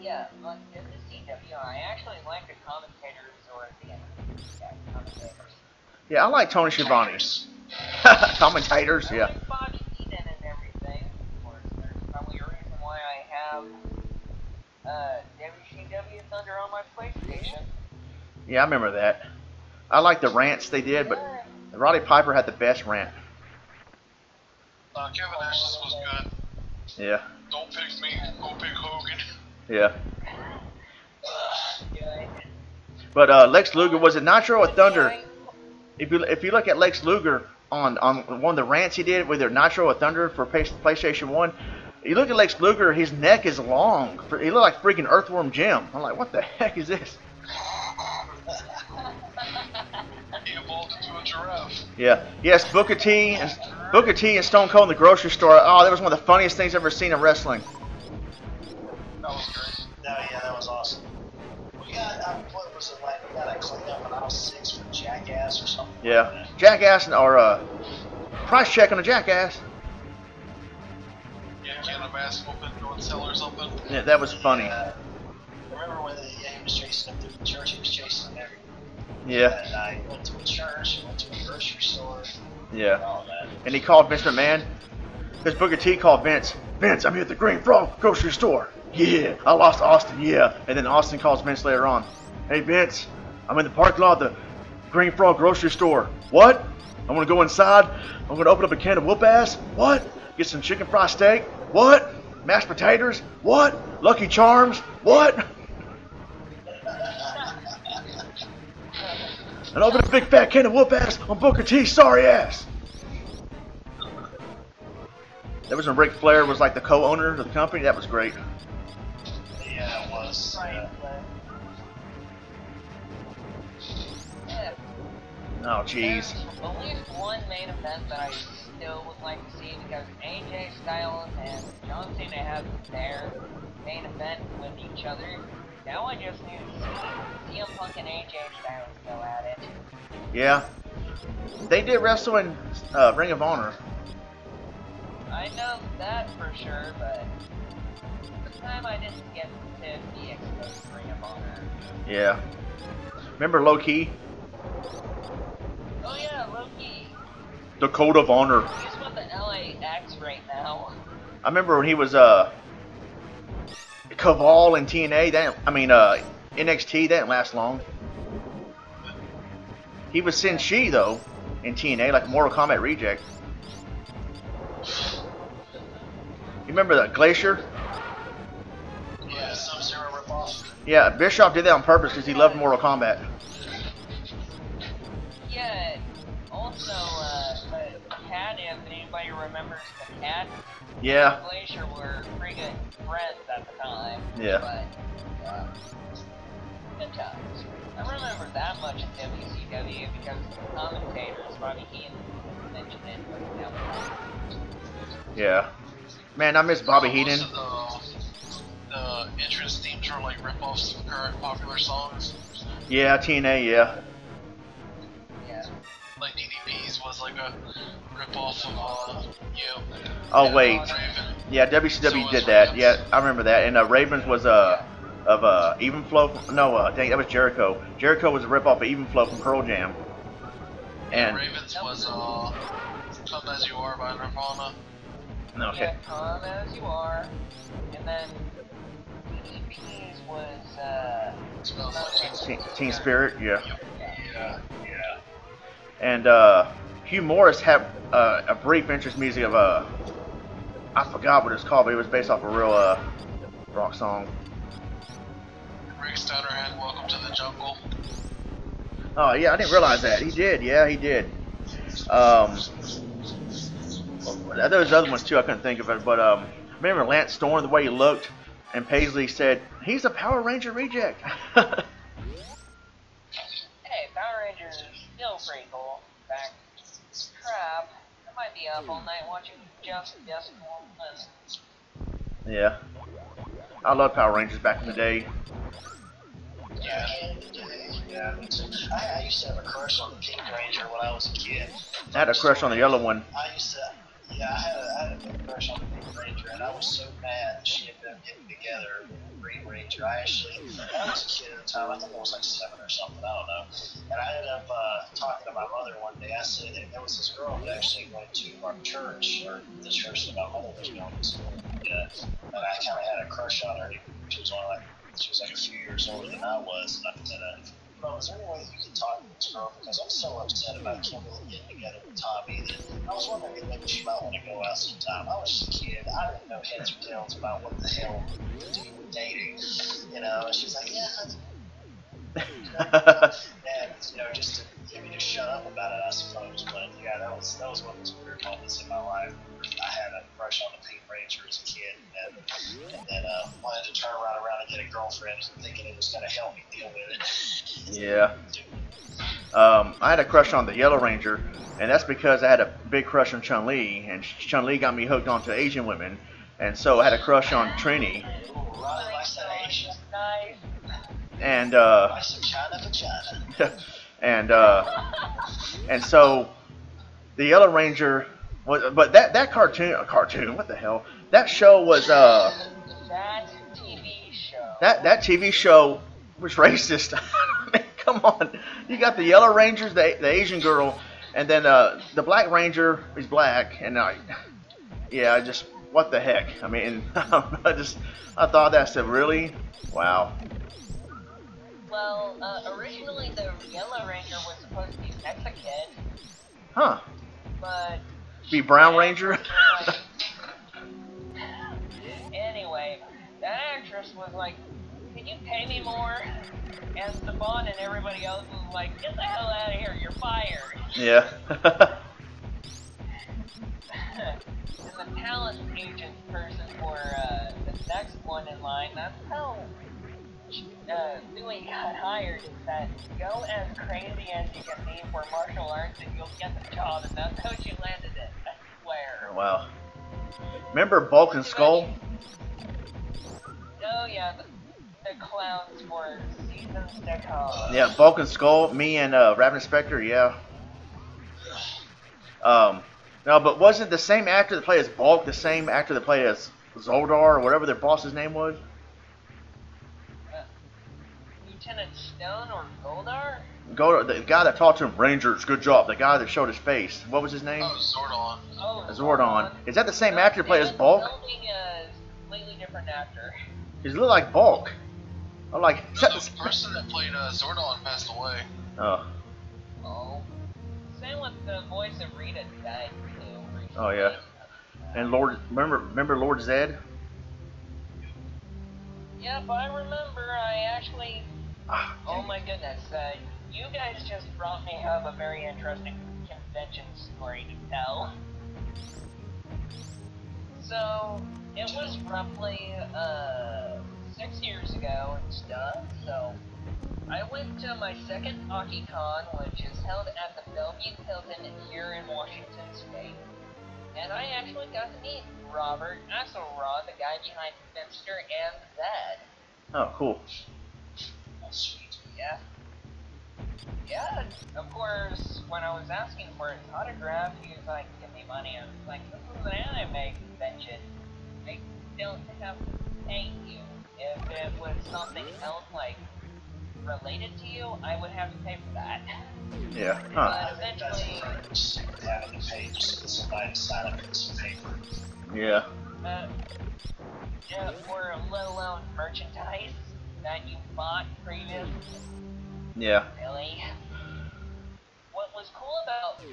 Yeah, on CW, I actually like the commentators or commentators. Yeah, I like Tony Schiavone. Commentators, I yeah. like Bobby Heenan and everything. Of course, there's probably a reason why I have WCW Thunder on my PlayStation. Yeah, I remember that. I like the rants they did, but Roddy Piper had the best rant. Kevin Nash's was good. Yeah. Don't pick me, go pick Hogan. Yeah. Good. But Lex Luger, was it Nitro or Thunder? If you look at Lex Luger on one of the rants he did, whether Nitro or Thunder for PlayStation 1, you look at Lex Luger, his neck is long. He looked like freaking Earthworm Jim. I'm like, what the heck is this? He evolved into a giraffe. Yeah. Yes, Booker T and Stone Cold in the grocery store. Oh, that was one of the funniest things I've ever seen in wrestling. That was great. No, yeah, that was awesome. We got, what was it like? We got a cleanup in aisle 6 for Jackass or something. Yeah. Like that. Jackass or price check on a Jackass. Yeah, can a mask open, go and sell or something. Yeah, that was funny. Remember when he was chasing him through the church? He was chasing him everywhere. Yeah. And I went to a church, went to a grocery store, Yeah. all that. And he called Vince McMahon. Because Booker T called Vince. Vince, I'm here at the Green Frog grocery store. Yeah. I lost Austin. Yeah. And then Austin calls Vince later on. Hey, Vince, I'm in the parking lot of the Green Frog grocery store. What? I'm going to go inside. I'm going to open up a can of whoop ass. What? Get some chicken fried steak. What? Mashed potatoes. What? Lucky Charms. What? And open a big fat can of whoop ass on Booker T's sorry ass. That was when Ric Flair was like the co-owner of the company. That was great. Yeah, it was. Yeah. Oh, jeez. There's at least one main event that I still would like to see because AJ Styles and John Cena have their main event with each other. Now I just need to see CM Punk and AJ Styles go at it. Yeah. They did wrestle in Ring of Honor. I know that for sure, but this time I didn't get to be exposed to Ring of Honor. Yeah. Remember Low Key? Oh yeah, Loki. The Code of Honor. He's with the LAX right now. I remember when he was Caval in TNA. NXT. That didn't last long. He was Senshi though in TNA, like a Mortal Kombat reject. You remember that Glacier? Yeah, Sub-Zero ripoff. Yeah, Bischoff did that on purpose because he loved Mortal Kombat. Yeah, also, the Cat, if anybody remembers the Cat, Yeah. and Glacier were pretty good friends at the time. Yeah. But, good times. I remember that much of WCW because the commentators, Bobby Heenan, mentioned it. Yeah. Man, I miss Bobby Heenan. The entrance themes are like rip-offs of current popular songs. Yeah, TNA, yeah. Yeah. Like DDP's was like a rip-off of, Oh, wait. Raven. Yeah, WCW did that. Yeah, I remember that. And Ravens was of Even Flow. Dang, that was Jericho. Jericho was a ripoff of Even Flow from Pearl Jam. And Ravens was Come As You Are by Nirvana. okay, Yeah, come as you are. And then DDP's was, Smells Like Teen Spirit, yeah. Yeah, yeah. And Hugh Morris had a brief interest music of I forgot what it's called, but it was based off a real rock song. Rick Steiner had Welcome to the Jungle. Oh yeah, I didn't realize that. He did, yeah, he did. There was other ones too. I couldn't think of it, but remember Lance Storm, the way he looked, and Paisley said he's a Power Ranger reject. hey, Power Rangers is still pretty cool. In fact, crap, I might be up all night watching just one. Yeah, I loved Power Rangers back in the day. Yeah, yeah, me too. I used to have a crush on the Pink Ranger when I was a kid. I had a crush on the yellow one. I used to, yeah, I had a big crush on the Pink Ranger, and I was so mad that she ended up getting together with Green Ranger. I was a kid at the time. I think I was like 7 or something. I don't know. And I ended up talking to my mother one day. I said there was this girl that actually went to our church, or the church that my mother was going to, and I kind of had a crush on her. She was like a few years older than I was. And I said, well, is there any way you can talk to this girl? Because I'm so upset about Kimberly getting together with Tommy that I was wondering if maybe she might want to go out sometime. I was just a kid. I didn't know heads or tails about what the hell to do with dating. You know, and she's like, yeah. And, just to get me to shut up about it, I suppose. But, yeah, that was one of those weird moments in my life. I had a crush on the Pink Ranger as a kid, and then wanted to turn right around and get a girlfriend, thinking it was going to help me deal with it. Yeah. I had a crush on the Yellow Ranger, and that's because I had a big crush on Chun-Li, and Chun-Li got me hooked onto Asian women, and so I had a crush on Trini. Ronnie likes that Asian. And Likes some China vagina. and so the Yellow Ranger was, but that cartoon, what the hell? That show was That TV show. That TV show was racist. I mean, come on. You got the Yellow Rangers, the Asian girl, and then the Black Ranger is black, and just what the heck? I mean, I thought that said really, wow. Well, originally the Yellow Ranger was supposed to be Mexican. Huh. But... Be Brown Ranger? Anyway, that actress was like, can you pay me more? And Saban and everybody else was like, get the hell out of here, you're fired. Yeah. And the talent agent person for the next one in line, that's how Louis got hired, is that go as crazy as you can be for martial arts and you'll get the job, and that's how she landed it, I swear. Wow. Remember Bulk and Skull? Oh yeah, the clowns for seasons to come. Yeah, Bulk and Skull, me and Raven Spectre, yeah. No, but wasn't the same actor that played as Bulk the same actor that played as Zoldar or whatever their boss's name was? Lieutenant Stone or Goldar? The guy that talked to him, Rangers, good job. The guy that showed his face. What was his name? Oh, Zordon. Oh, Zordon. Is that the same actor that played as Bulk? A completely different actor. He looked like Bulk. I'm like, No, the person that played Zordon passed away. Oh. Oh. Same with the voice of Rita died too recently. Oh yeah. And remember Lord Zed? Yep, I remember. I actually. Oh my goodness. You guys just brought me up a very interesting convention story to tell. So, it was roughly 6 years ago and stuff, so I went to my second HockeyCon, which is held at the Bellevue Hilton here in Washington State, and I actually got to meet Robert Axelrod, the guy behind Finster and Zed. Oh, cool. Sweet. Yeah. Yeah, of course, when I was asking for his autograph, he was like, give me money. I was like, this is an anime convention. I don't have to pay you. If it was something else, like, related to you, I would have to pay for that. Yeah. Huh. But eventually... Just having to pay just to get somebody to sign up for some paper. Yeah. Or let alone merchandise that you bought previously. Yeah. Really? What was cool about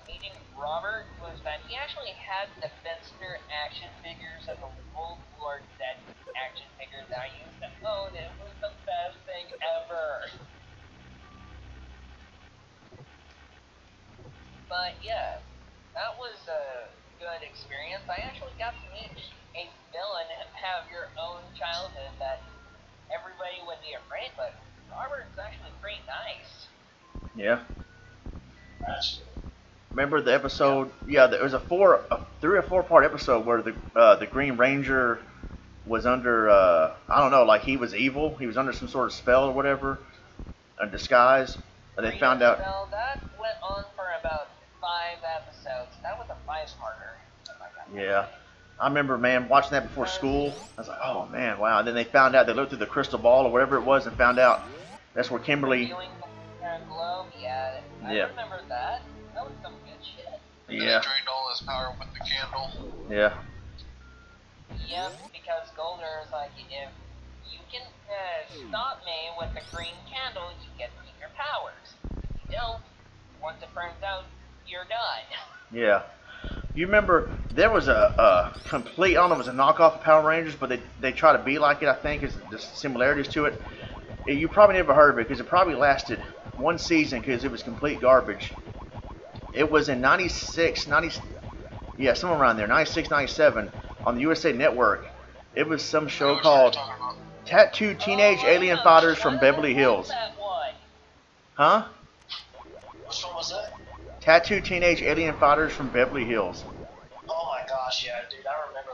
meeting Robert was that he actually had the Finster action figures of the old Lord Zed action figures that I used to own. It was the best thing ever. But yeah, that was a good experience. I actually got to meet a villain and have your own childhood that everybody would be afraid, but Robert's actually pretty nice. Yeah. Remember the episode? Yeah, there was a 3 or 4 part episode where the Green Ranger was under I don't know, like he was evil. He was under some sort of spell or whatever, a disguise. And they found out. Spell, that went on for about 5 episodes. That was a 5-parter. Yeah. I remember, man, watching that before school. I was like, oh man, wow. And then they found out, they looked through the crystal ball or whatever it was and found out that's where Kimberly. Viewing globe, yeah. I Yeah. remember that. That was some good shit. And Yeah. he drained all his power with the candle. Yeah. Yep, because Golder is like, if you can stop me with the green candle, you get to keep your powers. If you don't, once it burns out, you're done. Yeah. You remember there was a complete, I don't know if it was a knockoff of Power Rangers, but they try to be like it, I think, is the similarities to it. You probably never heard of it because it probably lasted one season because it was complete garbage. It was in 96, yeah, somewhere around there, 96, 97 on the USA Network. It was some show called Tattooed Teenage Alien Fighters from Beverly Hills. That one. Huh? Which one was that? Tattooed Teenage Alien Fighters from Beverly Hills. Oh my gosh, yeah, dude, I remember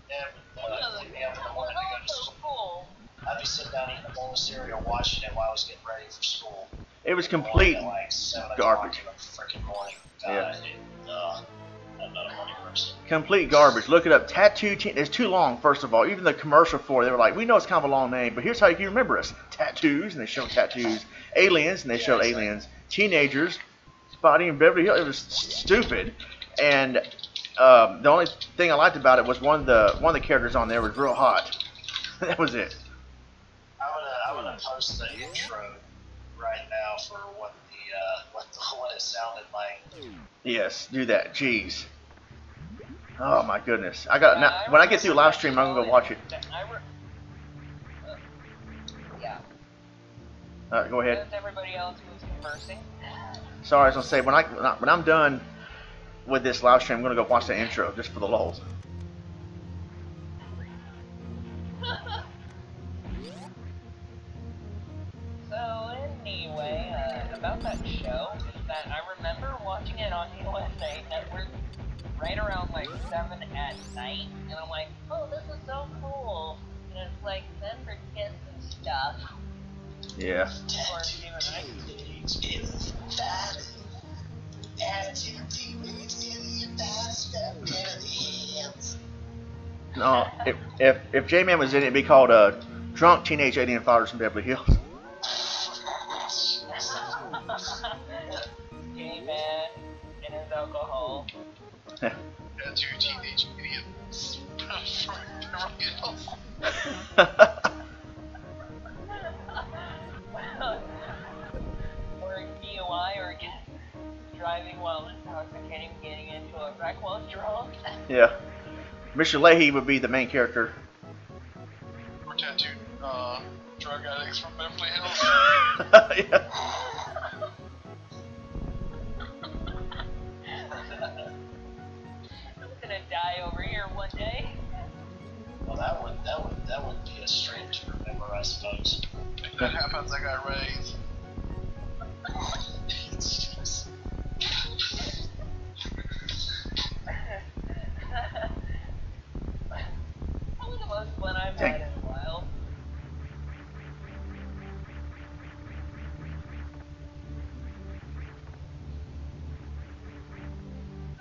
them picked me up in the morning to go to So school. cool. I'd be sitting down eating a bowl of cereal watching it while I was getting ready for school. It was complete At like 7 garbage. o'clock in the freaking morning. God, Yeah. I'm not a morning person. Complete garbage. Look it up. Tattoo Teen. It's too long, first of all. Even the commercial for it, they were like, we know it's kind of a long name, but here's how you can remember us. Tattoos, and they showed tattoos. Aliens, and they showed aliens. Teenagers fighting in Beverly Hills. It was stupid. And the only thing I liked about it was one of the characters on there was real hot. That was it. I'm gonna post the intro right now for what it sounded like. Yes, do that. Jeez. Oh my goodness. I got now, when I get through live stream, I'm gonna go watch it. Yeah. Go ahead. As everybody else was conversing. Sorry, I was gonna say when I'm done with this live stream, I'm gonna go watch the intro just for the lulz. So anyway, about that show is that I remember watching it on USA Network right around like 7 at night, and I'm like, oh, this is so cool. And it's like then for kids and stuff. Yeah. Or even No, if J-Man was in it, it'd be called Drunk Teenage Alien Fighters from Beverly Hills. J-Man and his alcohol. Tattoo teenage idiots from Beverly Hills. Or DUI, or driving while intoxicated, getting into a wreck while drunk. Yeah. Mr. Leahy would be the main character. Or tattooed drug addicts from Beverly Hills. Yeah. I'm gonna die over here one day. Well, that would be a stream to remember, I suppose. If that happens, I got raised. That was the most fun I've Dang. had in a while.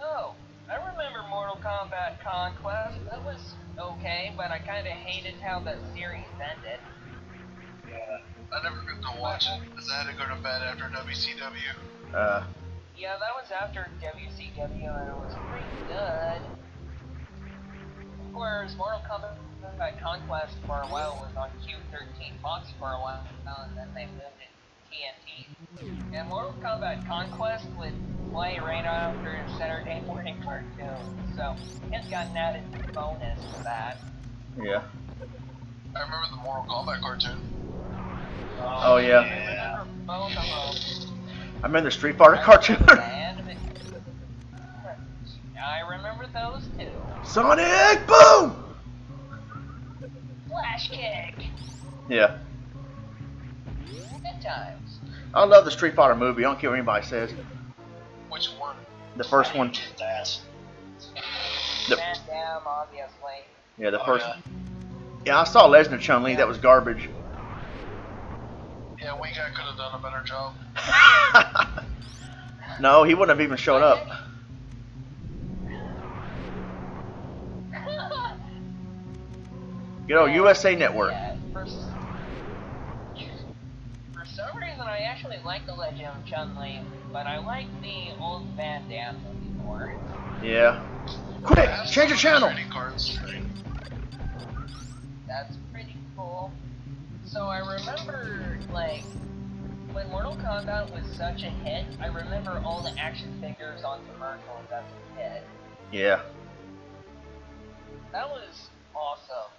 Oh, I remember Mortal Kombat Conquest. That was okay, but I kind of hated how the series ended. Yeah. I never got to watch it because I had to go to bed after WCW. Yeah, that was after WCW, and it was pretty good. Whereas Mortal Kombat Conquest for a while was on Q13 Fox for a while, and then they moved it to TNT. And Mortal Kombat Conquest would play right after Saturday morning cartoons, so it's got an added bonus to that. Yeah. I remember the Mortal Kombat cartoon. Oh yeah. Yeah. Both of them. I remember the Street Fighter cartoon. I remember those too. Sonic Boom! Flash kick. Yeah. Good times. I love the Street Fighter movie. I don't care what anybody says. Which one? The first one. Get that. The- Van Damme, obviously. Yeah, the Oh, first. yeah. Yeah, I saw Lesnar Chun-Li. That was garbage. Yeah, Wing Guy could have done a better job. No, he wouldn't have even showed up. Good old USA Network. Yeah, for some reason, I actually like the Legend of Chun-Li, but I like the old Van Damme movie more. Yeah. Quick, change your channel. That's pretty cool. So I remember, like, when Mortal Kombat was such a hit, I remember all the action figures on commercials as a kid. Yeah. That was awesome.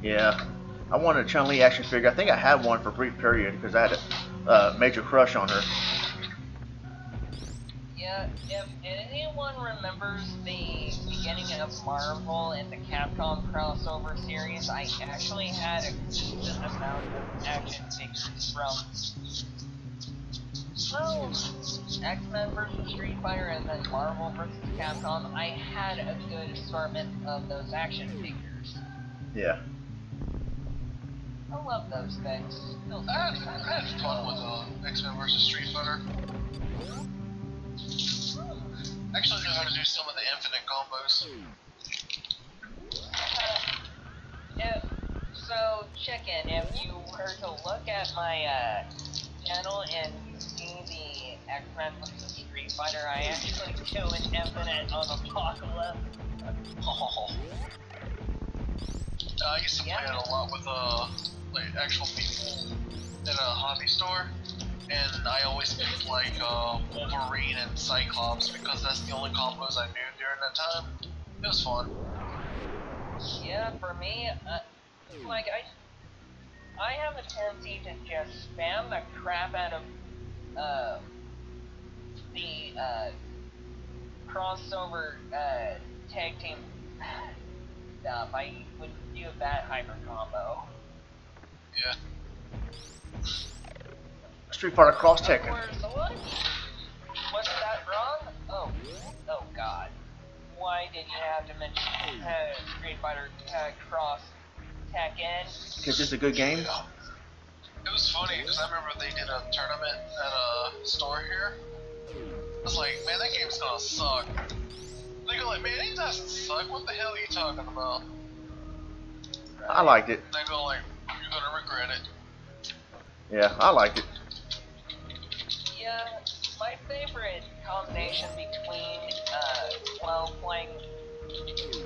Yeah. I wanted a Chun-Li action figure. I think I had one for a brief period because I had a major crush on her. Yeah, if anyone remembers the beginning of Marvel and the Capcom crossover series, I actually had a decent amount of action figures from, well, X-Men vs. Street Fighter and then Marvel vs. Capcom. I had a good assortment of those action figures. Yeah. I love those things. I had fun with X-Men vs. Street Fighter. I actually know how to do some of the infinite combos. So, chicken, if you were to look at my channel and you see the X-Men vs. Street Fighter, I actually do an infinite on Apocalypse. Oh. I used to play it a lot with like actual people in a hobby store, and I always picked like Wolverine and Cyclops because that's the only combos I knew during that time. It was fun. Yeah, for me, like I have a tendency to just spam the crap out of the crossover tag team stuff. I would do a bad hyper combo. Yeah. Street Fighter Cross Tekken. Was that wrong? Oh God. Why did you have to mention Street Fighter Cross Tekken? Because it's a good game. It was funny because I remember they did a tournament at a store here. I was like, man, that game's gonna suck. They go like, man, it doesn't suck. What the hell are you talking about? I liked it. And they go like, you're gonna regret it. Yeah, I liked it. Yeah, my favorite combination between, well, playing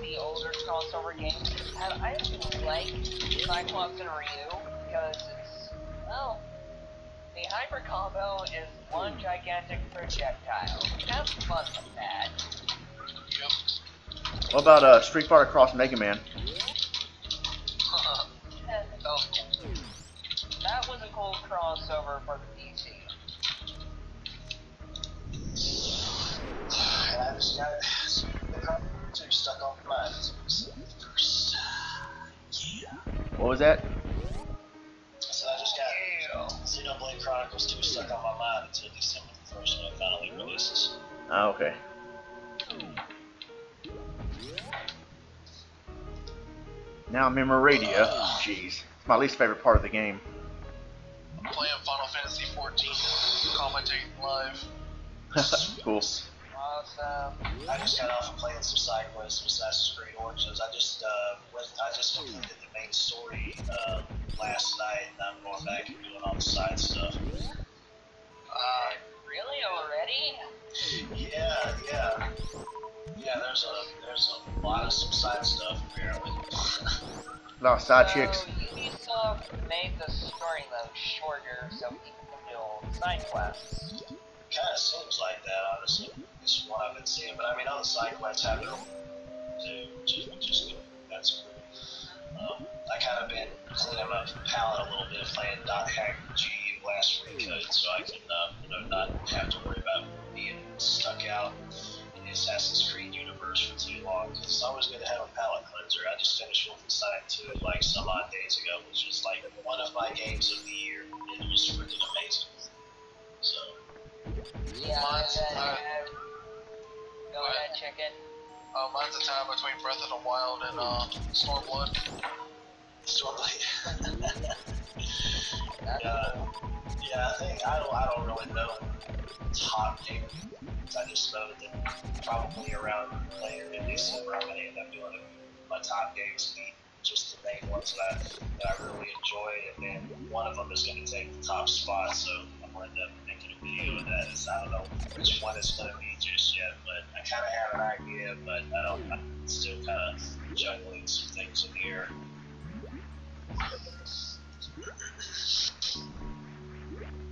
the older crossover games, and I like Cyclops and Ryu, because it's, well, the hyper combo is one gigantic projectile. Have fun with that. Yep. What about Street Fighter Cross Mega Man? That was a cool crossover for the PC. And I just got two stuck on mine. First. Yeah. What was that? So I just got Xenoblade Chronicles 2 stuck on my mind until December 1st when it finally releases. Oh, okay. Now Memoradia. Jeez. It's my least favorite part of the game. I'm playing Final Fantasy 14, commentating live. Cool. Awesome. I just got off of playing some side quests with Assassin's Creed Origins. I just completed the main story last night, and I'm going back and doing all the side stuff. Really already? Yeah. There's a lot of some side stuff apparently. A lot of side chicks. Ubisoft made the story mode shorter so people can do all the side quests. Kind of seems like that, honestly. This is what I've been seeing, but I mean, all the side quests have their own too, which is good. That's cool. I kind of been cleaning my palette a little bit, playing .hack-G last recode, so I can, not have to worry about being stuck out in the Assassin's Creed universe for too long. Because it's always good to have a palette cleanser. I just finished Wolfenstein 2 like some odd days ago, which was like one of my games of the year. It was freaking amazing. So. Yeah, go ahead, chicken. Mine's a tie between Breath of the Wild and Stormblood. Stormblood. Yeah, I don't really know top game. I just know that probably around later in December I'm gonna end up doing my top games just the main ones that I really enjoy, and then one of them is going to take the top spot, so I'm going to end up making a video of that. I don't know which one it's going to be just yet, but I kind of have an idea, but I'm still kind of juggling some things in the air.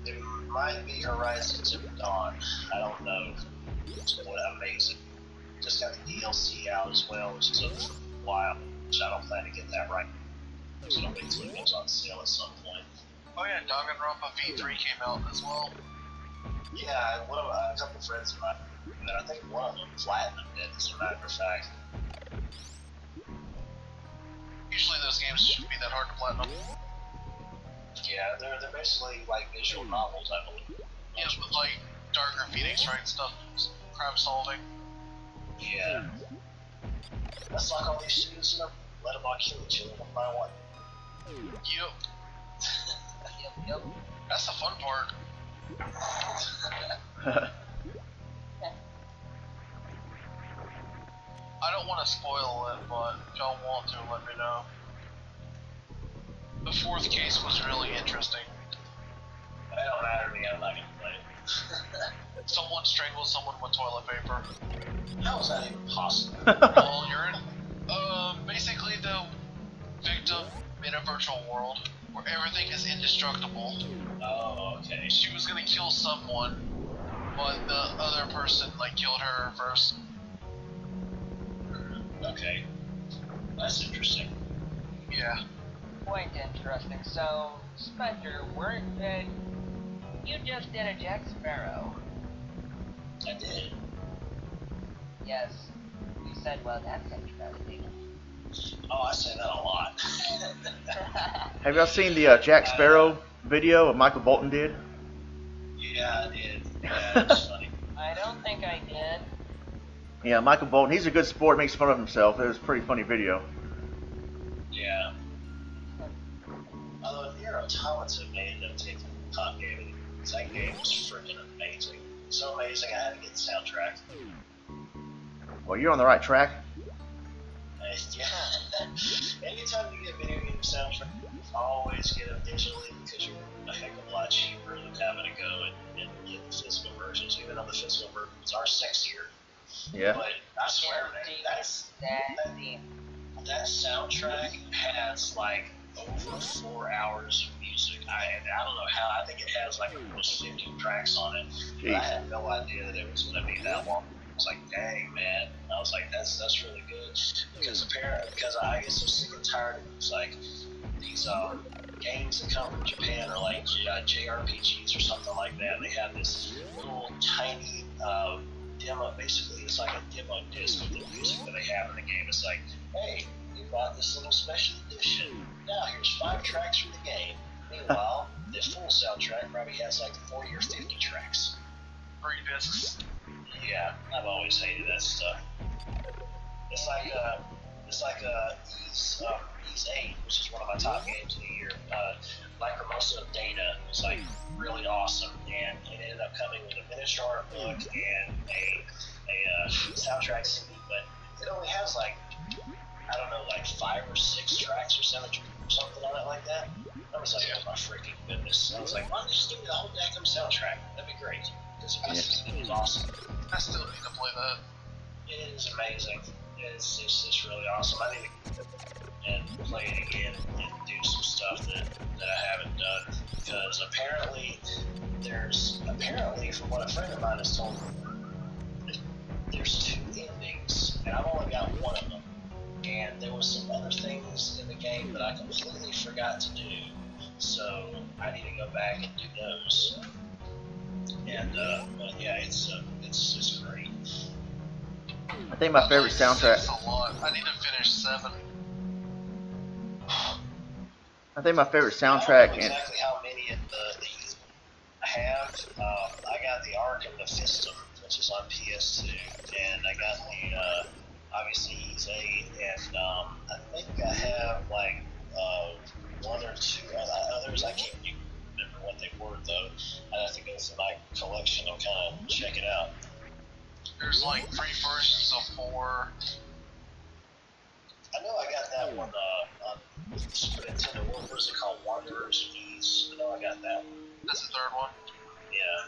It might be Horizon Zero Dawn. I don't know. It's amazing. Just got the DLC out as well, which took a while, which I don't plan to get that right. So I'll wait till it goes on sale at some point. Oh yeah, Danganronpa V3 came out as well. Yeah, a couple of friends of mine, and I think one of them platinum did, as a matter of fact. Usually those games shouldn't be that hard to platinum. Yeah, they're basically like visual novels, I believe. Yeah, with like Darker Phoenix, right? Stuff, crime solving. Yeah. Let's lock all these students in them, let them all kill each other one by one. Yep. Yep. That's the fun part. I don't want to spoil it, but if y'all want to, let me know. The fourth case was really interesting. It don't matter to me, I'm not gonna play it. Someone strangled someone with toilet paper. How is that even possible? Well, you're in, basically the victim in a virtual world where everything is indestructible. Oh, okay. She was gonna kill someone, but the other person, like, killed her first. Okay. That's interesting. Yeah. Quite interesting. So, Spectre, you just did a Jack Sparrow. I did. Yes. You said, well, that's interesting. Oh, I say that a lot. Have y'all seen the Jack Sparrow video of Michael Bolton did? Yeah, I did. Yeah, it's funny. I don't think I did. Yeah, Michael Bolton, he's a good sport, makes fun of himself. It was a pretty funny video. Yeah. Although Nier Automata may end up taking the top game, because that game was freaking amazing. So amazing I had to get the soundtrack. Well, you're on the right track. Yeah. Anytime you get video game soundtrack, always get them digitally because you're a heck of a lot cheaper than having to go and get the physical versions, even though the physical versions are sexier. Yeah. But I swear, man, that soundtrack has like over 4 hours of music. I don't know how. I think it has like almost 50 tracks on it. But I had no idea that it was going to be that long. I was like, dang, man. I was like, that's really good. Because I get so sick and tired of these, like, these games that come from Japan are like JRPGs or something like that. They have this little tiny demo. Basically, it's like a demo disc of the music that they have in the game. It's like, hey, you bought this little special edition. Now here's 5 tracks from the game. Meanwhile, the full soundtrack probably has like 40 or 50 tracks. 3 discs. Yeah, I've always hated that stuff. It's like Ease 8, which is one of my top games of the year. Micromosa Data was like really awesome, and it ended up coming with a miniature art book and a soundtrack CD, but it only has like, I don't know, like 5 or 6 tracks or 7 tracks or something on it like that. I was like, oh my freaking goodness. I was like, why don't you just give me the whole damn soundtrack? That'd be great. Because it was awesome. I still need to play that. It is amazing. It's really awesome. I need to and play it again and do some stuff that I haven't done. Because apparently, from what a friend of mine has told me, there's 2 endings, and I've only got one of them. And there was some other things in the game that I completely forgot to do. So I need to go back and do those. And but yeah, it's great. I think my favorite soundtrack. A lot. I need to finish 7. I think my favorite soundtrack. I don't know exactly how many of the I have. I got the Ark and the Fistum, which is on PS2, and I got the obviously Ease 8, and I think I have like 1 or 2 others. I can't remember what they were though. I'd have to go through my collection and kind of check it out. There's like 3 versions of 4. I know I got that one on Super Nintendo. What was it called? Wanderers Ease. I know I got that one. That's the third one. Yeah.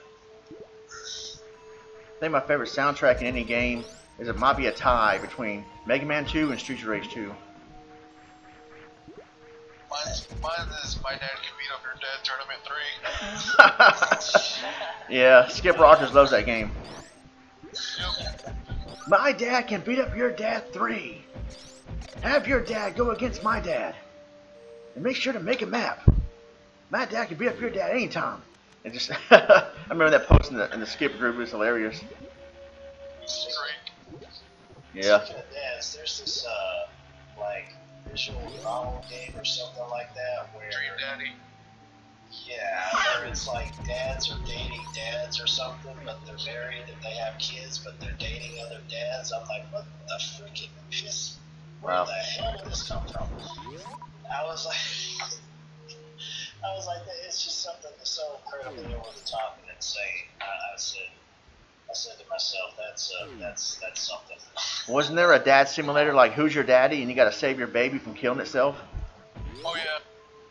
I think my favorite soundtrack in any game is it might be a tie between Mega Man 2 and Streets of Rage 2. Mine is My Dad Can Beat Up Your Dad Tournament 3. Yeah, Skip Rogers loves that game. Yep. My dad can beat up your dad 3. Have your dad go against my dad. And make sure to make a map. My dad can beat up your dad anytime. And just I remember that post in the Skip group. It was hilarious. Great. Yeah. Speaking of dads, there's this like visual novel game or something like that where Dream Daddy. yeah, where it's like dads are dating dads or something, but they're married and they have kids, but they're dating other dads. I'm like, what the freaking piss? Where Wow. the hell did this come from? I was like, it's just something that's so incredibly over the top and insane. I said to myself, that's something. Wasn't there a dad simulator like Who's Your Daddy and you got to save your baby from killing itself? Oh yeah.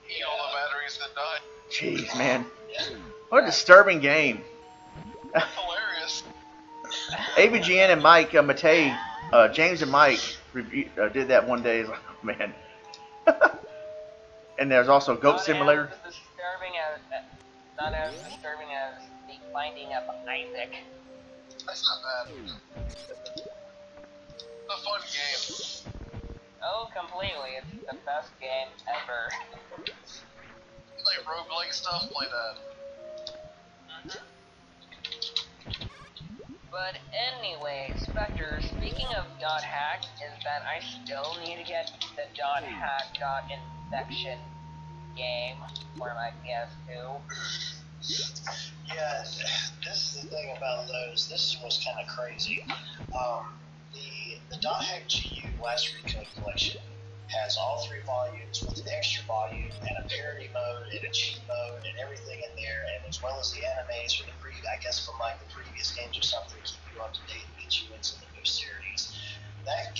Eat all the batteries that die. Jeez, man. Yeah. What a disturbing game. Hilarious. AVGN and Mike Matei, James and Mike did that one day. It's like, oh, man. And there's also Goat Simulator. Not as disturbing as the finding of Isaac. That's not bad. It's a fun game. Oh, completely. It's the best game ever. Like roguelike stuff, play that. But anyway, Spectre, speaking of .hack, is that I still need to get the .hack.infection game for my PS2. Yeah, this is the thing about those. This was kind of crazy. The .hack GU Last Recode Collection has all 3 volumes with an extra volume and a parody mode and a cheat mode and everything in there, and as well as the animes for the I guess from like the previous games or something to keep you up to date and get you into the new series. That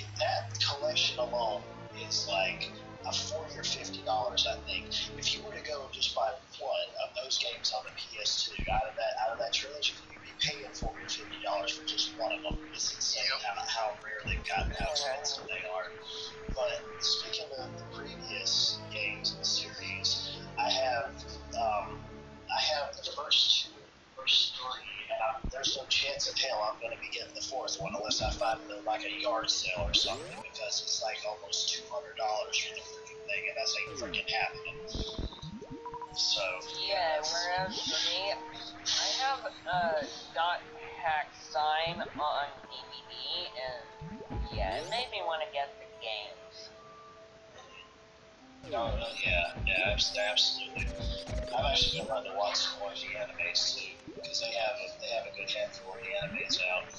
collection alone is like a $40 or $50, I think. If you were to go and just buy one of those games on the PS2 out of that trilogy, you'd be paying $40 or $50 for just one of them. It's insane how rare they've gotten, how expensive they are. But speaking of the previous games in the series, I have the first 2, first 3, and there's no chance in hell I'm going to be getting the 4th one unless I find it at like a yard sale or something, because it's like almost $200 for the freaking thing, and that's ain't freaking happening. So yeah, whereas for me, I have a .hack sign on DVD, and yeah, it made me want to get the games. Yeah, absolutely. I've actually been wanting to watch some more of the animes too, because they have a good handful of the animes out.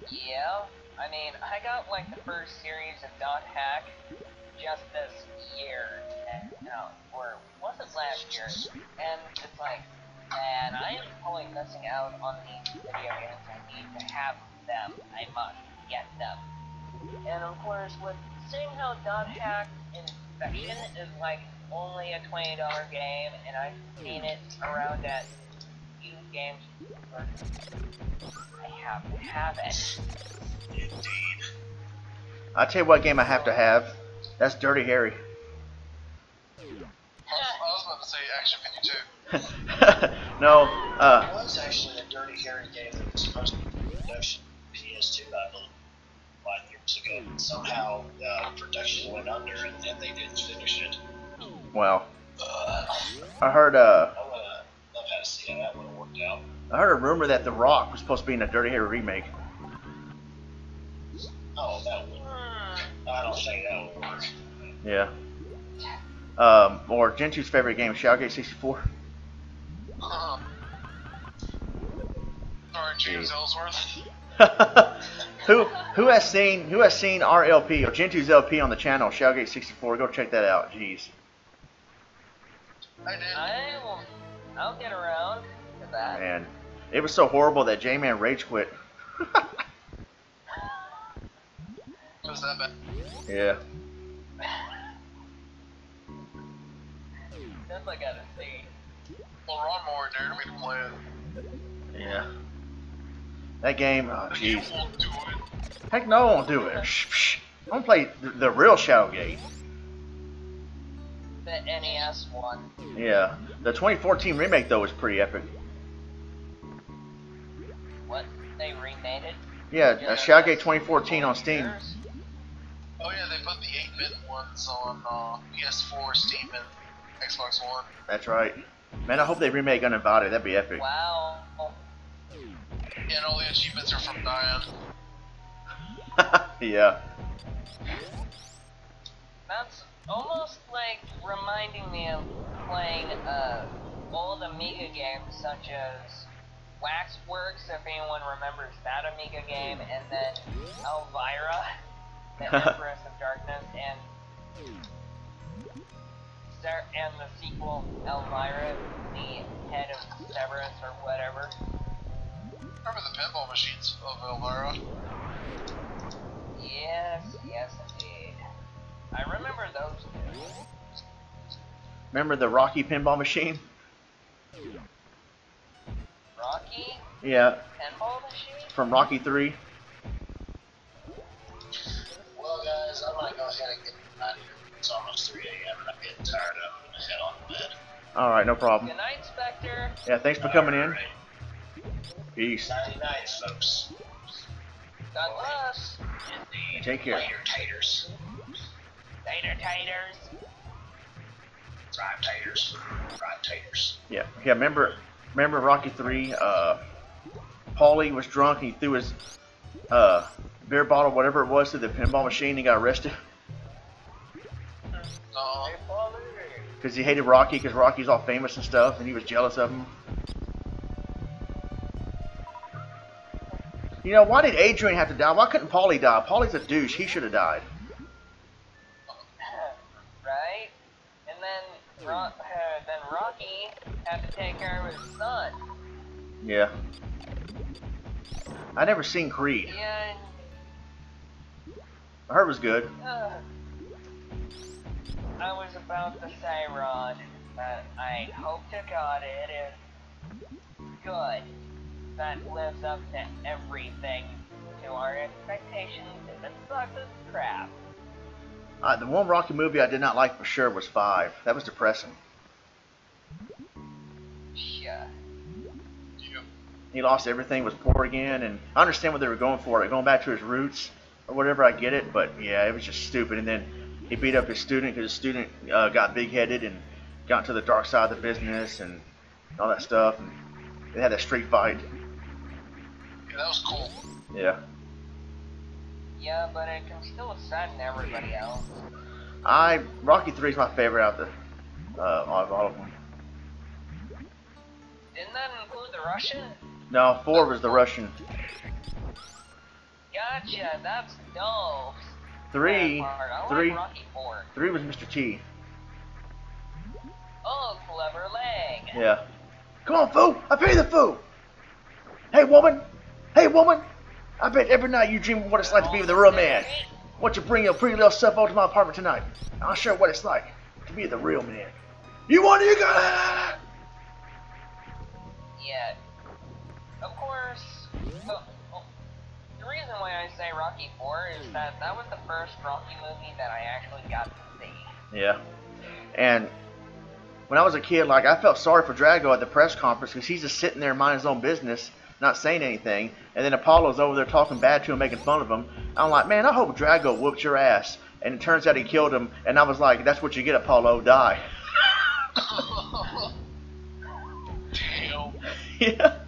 Yeah, I mean, I got like the first series of .hack just this year, and or was it last year? And it's like, man, I am totally missing out on these video games. I need to have them. I must get them. And of course, with seeing how .hack Infection is like only a $20 game, and I've seen it around at used games, I have to have it. Indeed. I'll tell you what game I have to have. That's Dirty Harry. I was about to say Action 52. No, There was actually a Dirty Harry game that was supposed to be production PS2, I believe, 5 years ago. Somehow production went under and they didn't finish it. well, I heard I've had to see how that one worked out. I heard a rumor that The Rock was supposed to be in a Dirty Harry remake. Oh, that would. I don't think that would work. Yeah. Or Gentu's favorite game, Shoutgate 64. Sorry, James Ellsworth. Who has seen our LP or Gentu's LP on the channel, Shoutgate 64? Go check that out. Jeez. I did. I'll get around to that. Man, it was so horrible that J-Man rage quit. It was that bad. Yeah. This I gotta see. Well, Ronmower dared me to play it. Yeah. That game, oh But you jeez. won't do it. Heck no, I won't do it. Shh, shh. I want to play the real Shadowgate. The NES one. Yeah. The 2014 remake, though, was pretty epic. What? They remade it? Yeah, Shadowgate 2014 on Steam. Years? Oh yeah, they put the 8-bit ones on PS4, Steam, and Xbox One. That's right. Man, I hope they remake Uninvited. That'd be epic. Wow. Yeah, and all the achievements are from Diane. Yeah. That's almost like reminding me of playing old Amiga games such as Waxworks, if anyone remembers that Amiga game, and then Elvira, the Empress of Darkness, and the sequel Elvira, the head of Cerberus or whatever. Remember the pinball machines of Elvira? Yes, yes indeed. I remember those two. Remember the Rocky pinball machine? Rocky? Yeah, Pinball machine? from Rocky 3. Well, guys, I'm gonna go ahead and get out of here. It's almost 3 a.m. and I'm getting tired of it. I'm gonna head on to bed. Alright, no problem. Good night, Spectre. Yeah, thanks for coming in. Alright. Peace. Nighty night, folks. God bless. Indeed. Take care. Later, taters. Tater taters. Fried taters. Fried taters. Yeah, remember Rocky 3? Paulie was drunk and he threw his beer bottle, whatever it was, to the pinball machine and got arrested. No. Because he hated Rocky, because Rocky's all famous and stuff, and he was jealous of him. You know, why did Adrian have to die? Why couldn't Paulie die? Paulie's a douche. He should have died. Right? And then Rocky had to take care of his son. Yeah. I never seen Creed. Yeah. I heard it was good. I was about to say, Ron, that I hope to God it is good. That lives up to everything, to our expectations. If it sucks, it's crap. The one Rocky movie I did not like for sure was 5. That was depressing. Yeah. He lost everything, was poor again, and I understand what they were going for. Like going back to his roots or whatever, I get it, but yeah, it was just stupid. And then he beat up his student because his student got big-headed and got into the dark side of the business and all that stuff. And they had that street fight. Yeah, that was cool. Yeah. Yeah, but it can still sadden everybody else. Rocky 3 is my favorite out of all of them. Didn't that include the Russian? No, 4 was the Russian. Gotcha, that's dope. 3 like Rocky 4. 3 was Mr. T. Oh, clever leg. Yeah. Come on, fool! I pay the fool! Hey, woman! Hey, woman! I bet every night you dream of what it's like to be with a real man. Why don't you bring your pretty little self over to my apartment tonight? I'll show you what it's like to be the real man. You want it, you got it! Yeah. Of course. The reason why I say Rocky 4 is that was the first Rocky movie that I actually got to see. Yeah. And when I was a kid, like, I felt sorry for Drago at the press conference because he's just sitting there minding his own business, not saying anything. And then Apollo's over there talking bad to him, making fun of him. I'm like, man, I hope Drago whooped your ass. And it turns out he killed him. And I was like, that's what you get, Apollo. Die. Damn. Yeah.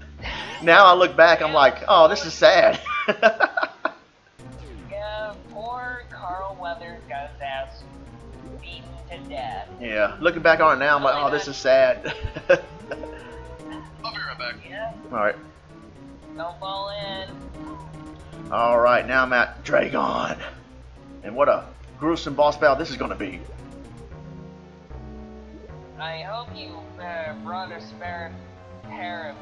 Now I look back, I'm like, oh, this is sad. Yeah, poor Carl Weathers got his ass beaten to death. Yeah. Looking back on it now, I'm like, oh, this is sad. I'll be right back. Yeah, Alright. don't fall in. Alright, now I'm at Dragon. And what a gruesome boss battle this is going to be. I hope you brought a spare pair of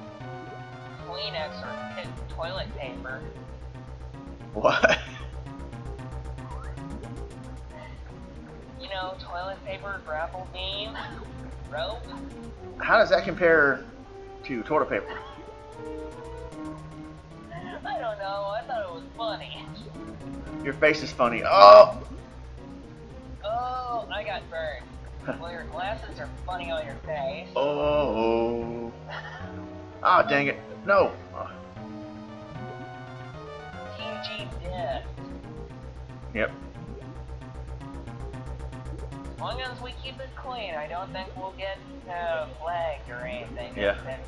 Kleenex or toilet paper. What? You know, toilet paper, grapple beam. rope. How does that compare to toilet paper? I don't know. I thought it was funny. Your face is funny. Oh! Oh, I got burned. Well, your glasses are funny on your face. Oh. Ah, dang it. No. PG death. Yep. As long as we keep it clean, I don't think we'll get flagged or anything. Yeah. That's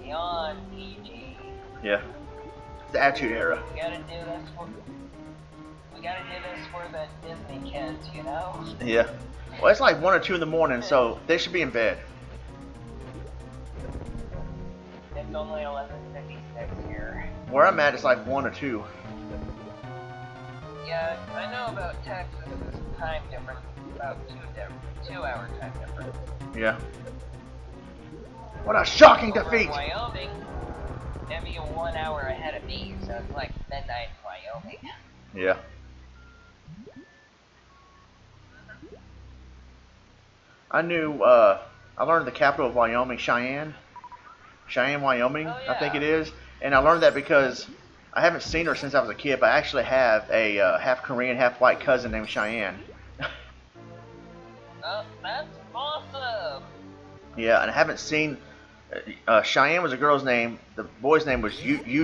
beyond PG. Yeah. The Attitude Era. We gotta do this for the Disney kids, you know? Yeah. Well, it's like 1 or 2 in the morning, so they should be in bed. It's only 11:56 here. Where I'm at, it's like 1 or 2. Yeah, I know about Texas. Time difference, about 2-hour time difference. Yeah. What a shocking Over in defeat! Wyoming, that'd be 1 hour ahead of me, so it's like midnight in Wyoming. Yeah. I knew, I learned the capital of Wyoming, Cheyenne, Wyoming, Oh, I think yeah. it is. And I learned that because I haven't seen her since I was a kid, but I actually have a half Korean, half white cousin named Cheyenne. Oh, that's awesome! Yeah, and I haven't seen, Cheyenne was a girl's name, the boy's name was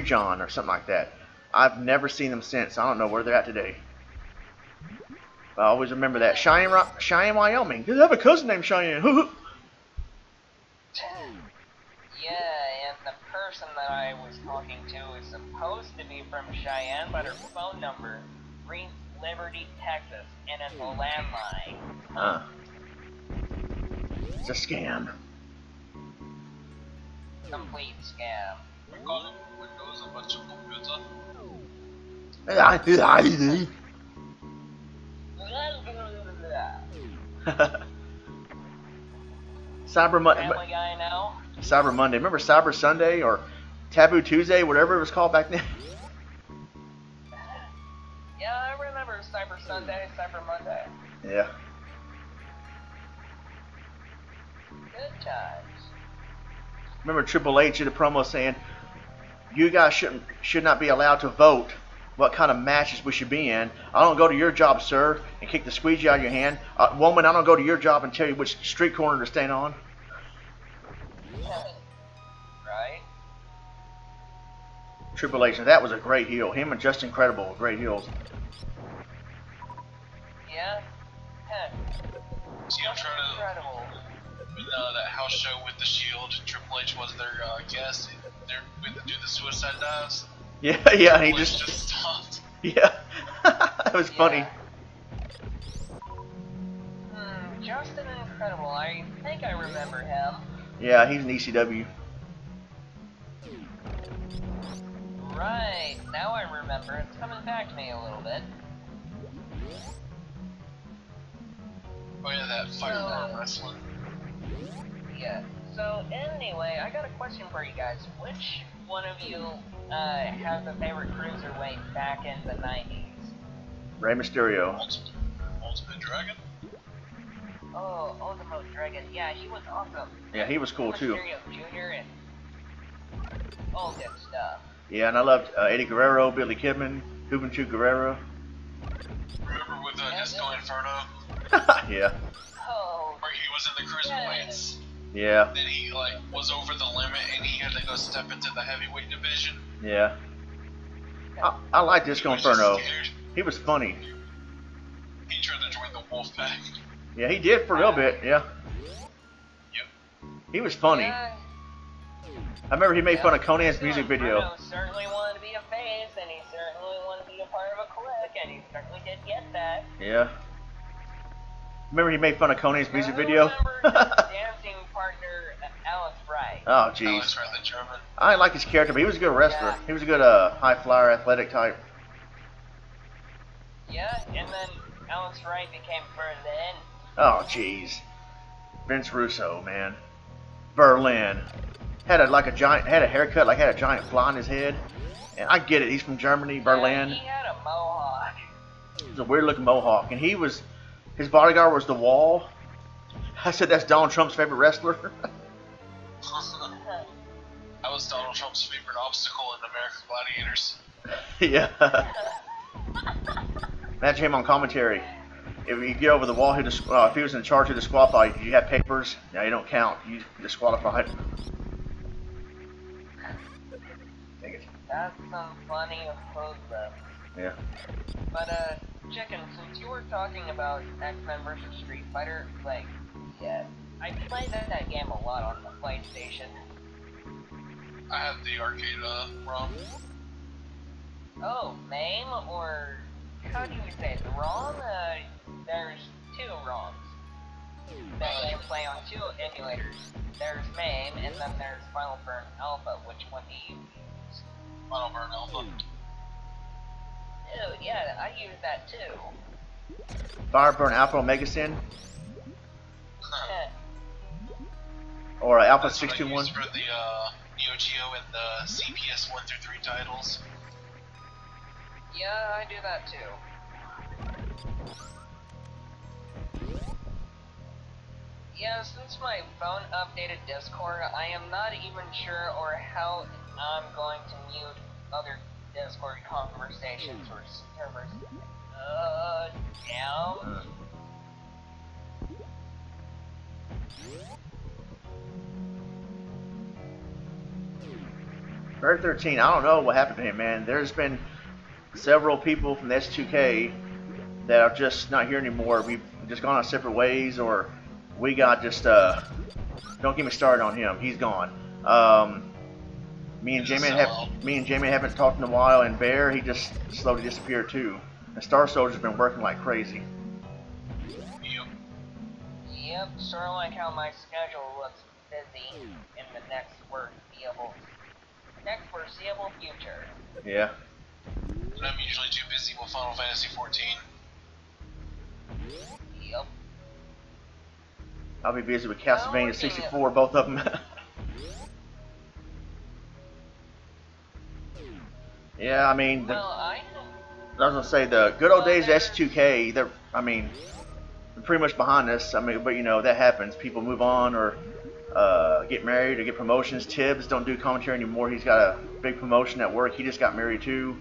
John or something like that. I've never seen them since. I don't know where they're at today. I always remember that. Cheyenne, Wyoming. They have a cousin named Cheyenne. Yeah, and the person that I was talking to is supposed to be from Cheyenne, but her phone number reads Liberty, Texas, and it's a landline. It's a scam. Complete scam. We call them Windows a bunch of computer. Cyber Monday. Family Guy now? Cyber Monday. Remember Cyber Sunday or Taboo Tuesday, whatever it was called back then? Yeah, I remember Cyber Sunday, Cyber Monday. Yeah. Good times. Remember Triple H did a promo saying, "You guys should not be allowed to vote what kind of matches we should be in. I don't go to your job, sir, and kick the squeegee out of your hand. Woman, I don't go to your job and tell you which street corner to stand on." Right? Triple H, and that was a great heel. Him and Just Incredible were great heels. Yeah? Heh. See, I'm trying to. Incredible. That house show with the Shield, Triple H was their guest. They're going to do the suicide dives. Yeah, yeah, and he Triple H just stopped. yeah, it was funny. Justin Incredible. I think I remember him. Yeah, he's an ECW. Right, now I remember. It's coming back to me a little bit. Oh yeah, that fire arm wrestling. Yeah. So anyway, I got a question for you guys. Which one of you has a favorite cruiserweight back in the 90s? Rey Mysterio. Ultimate Dragon? Oh, Ultimate Dragon. Yeah, he was awesome. Yeah, he was cool too. Mysterio Jr. and all good stuff. Yeah, and I loved Eddie Guerrero, Billy Kidman, Juventud Guerrero. Remember with Disco Inferno? Yeah. Oh, Where he was in the cruiserweights. Yeah. Then he was over the limit and he had to go step into the heavyweight division. Yeah. I like Disco He was just Inferno. scared. He was funny. He tried to join the Wolfpack. Yeah, he did for a little bit. Yeah. Yep. He was funny. yeah. I remember he made fun of Conan's music video. Inferno certainly wanted to be a face, and he certainly wanted to be a part of a clique, and he certainly did get that. Yeah. Remember he made fun of Conan's music Who video? remembers his dancing partner, Alex Wright? Oh, Alex jeez. Wright, the German. I didn't like his character, but he was a good wrestler. Yeah. He was a good high flyer, athletic type. Yeah, and then Alex Wright became Berlin. Oh, jeez. Vince Russo, man. Berlin. Had a haircut, like had a giant fly on his head. And I get it, he's from Germany, Berlin. Yeah, he had a mohawk. It was a weird looking mohawk. And his bodyguard was the Wall. I said that's Donald Trump's favorite wrestler. I was Donald Trump's favorite obstacle in American Gladiators. Yeah. Imagine him on commentary. If you get over the wall, if he was in charge of disqualify, you have papers. Now you don't count. You disqualified. Dang it. That's some funny hood though. Yeah. But Chicken, since you were talking about X-Men vs. Street Fighter, like, yeah, I played that game a lot on the PlayStation. I have the arcade ROM. Oh, MAME, or how do you say it? ROM? There's two ROMs that you can play on two emulators. There's MAME, and then there's Final Burn Alpha. Which one do you use? Final Burn Alpha. Oh, yeah, I use that too. Fireburn Alpha Omega Sin? Or Alpha That's what I 621? use for the Neo Geo and the CPS 1 through 3 titles. Yeah, I do that too. Yeah, since my phone updated Discord, I am not even sure or how I'm going to mute other Discord conversations or servers. Down. Bird 13, I don't know what happened to him, man. There's been several people from the S2K that are just not here anymore. We've just gone our separate ways, or we got just, don't get me started on him. He's gone. Me and J-Man haven't talked in a while, and Bear, he just slowly disappeared too. And Star Soldier's been working like crazy. Yep, sort of like how my schedule looks busy in the next foreseeable future. Yeah. And I'm usually too busy with Final Fantasy 14. Yep. I'll be busy with Castlevania 64, both of them. Yeah, I mean, I was gonna say the good old days of S2K. They're pretty much behind us. I mean, but you know that happens. People move on or get married or get promotions. Tibbs don't do commentary anymore. He's got a big promotion at work. He just got married too.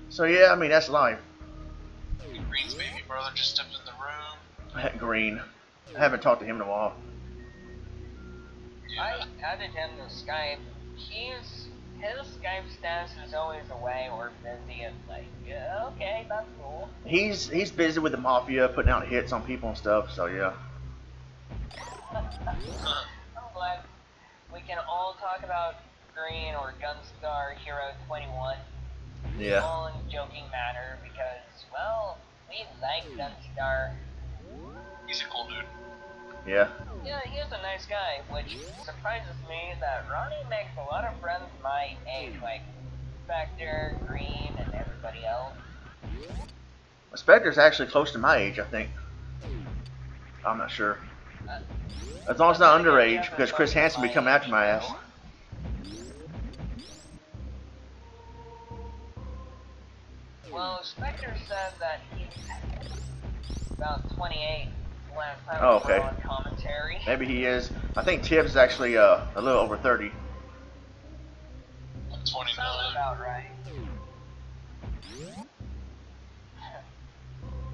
So yeah, I mean that's life. Green's baby brother just stepped in the room. Green. I haven't talked to him in a while. Yeah. I added him to Skype. His Skype status is always away or busy. It's like, yeah, okay, that's cool. He's busy with the Mafia, putting out hits on people and stuff. So yeah. I'm glad we can all talk about Green or Gunstar Hero 21. Yeah. All in joking manner because, well, we like Gunstar. He's a cool dude. Yeah. Yeah, he's a nice guy, which surprises me that Ronnie makes a lot of friends my age, like Spectre, Green, and everybody else. Spectre's actually close to my age, I think. I'm not sure. As long as it's not underage, because Chris Hansen be coming after my ass. Well, Spectre said that he's about 28 last time Oh, okay. on commentary. Maybe he is. I think Tibbs is actually a little over 30. I'm 29. Sounds about right.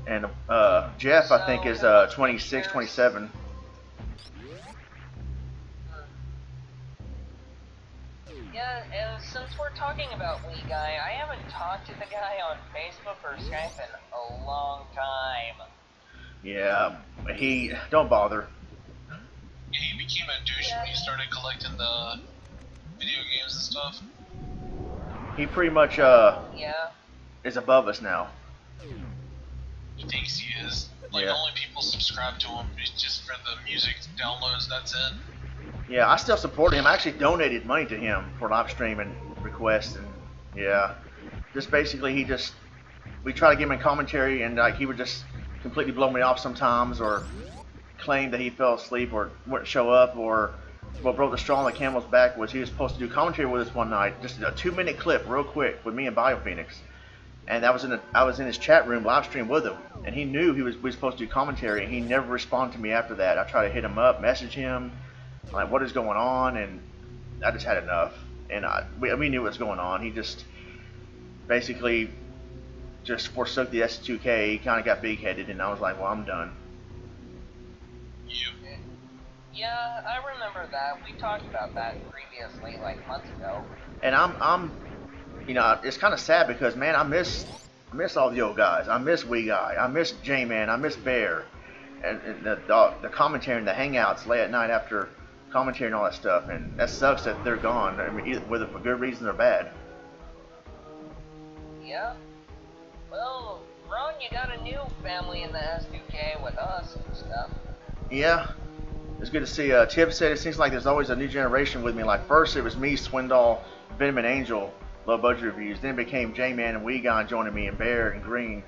And Jeff, I think, is 26, 27. Yeah, and since we're talking about Wii Guy, I haven't talked to the guy on Facebook or Skype in a long time. Yeah, don't bother. Yeah, he became a douche when he started collecting the video games and stuff. He pretty much Yeah. is above us now. He thinks he is. Like, Yeah. only people subscribe to him is just for the music downloads, that's it. Yeah, I still support him. I actually donated money to him for live stream and requests, and yeah, just basically we try to give him a commentary, and like he would just completely blow me off sometimes, or claim that he fell asleep or wouldn't show up, or what broke the straw on the camel's back was he was supposed to do commentary with us one night, just a 2-minute clip, real quick, with me and BioPhoenix, and I was in his chat room live stream with him, and he knew we were supposed to do commentary, and he never responded to me after that. I tried to hit him up, message him, like what is going on, and I just had enough, and we knew what was going on. He just basically just forsook the ST2K. He kind of got big-headed, and I was like, well, I'm done. Yeah, I remember that. We talked about that previously, like months ago. And I'm you know, it's kind of sad because, man, I miss all the old guys. I miss Wee Guy. I miss J-Man. I miss Bear. And the commentary and the hangouts late at night after commentary and all that stuff. And that sucks that they're gone. I mean, either whether for good reason or bad. Yeah. Well, Ron, you got a new family in the S2K with us and stuff. Yeah. It's good to see. Tib said it seems like there's always a new generation with me. Like first it was me, Swindoll, Venom, and Angel, low budget reviews. Then it became J-Man and Wee Guy joining me, and Bear and Green.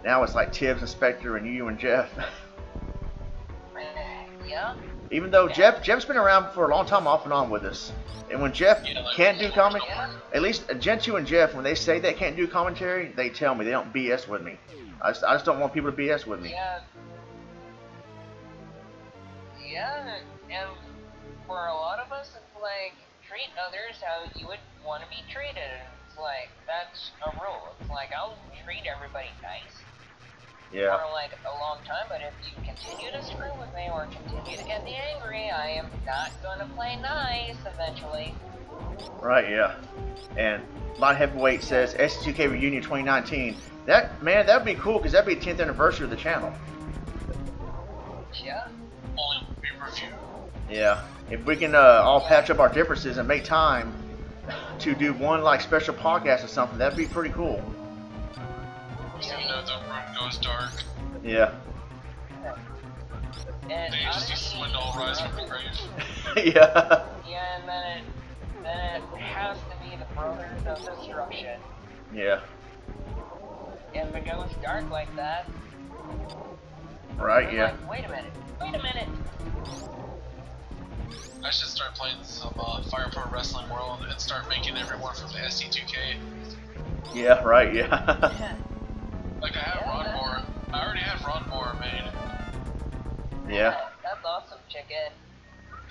Now it's like Tibbs and Spectre and you and Jeff. Yeah. Even though Jeff's been around for a long time off and on with us. And when Jeff can't do commentary, at least Gen2 and Jeff, when they say they can't do commentary, they tell me. They don't BS with me. I just don't want people to BS with me. Yeah. Yeah, and for a lot of us, it's like, treat others how you would want to be treated. It's like, that's a rule. It's like, I'll treat everybody nice. Yeah. For like a long time, but if you continue to screw with me or continue to get me angry, I am not going to play nice eventually. Right, yeah. And Light Heavyweight says ST2K Reunion 2019. That would be cool because that'd be the 10th anniversary of the channel. Yeah. Only pay-per-view. Yeah. If we can all patch up our differences and make time to do one like special podcast or something, that'd be pretty cool. Even though the room goes dark. Yeah. And They just see Swindoll rise from the grave. Yeah. Yeah, and then it has to be the Brothers of Destruction. Yeah. If it goes dark like that, Right, I'm yeah. like, wait a minute. I should start playing some Fire Pro Wrestling World and start making everyone from the ST2K. Yeah, right, yeah. Like I have Ronmower. I already have Ronmower made. Yeah. That's awesome, chicken.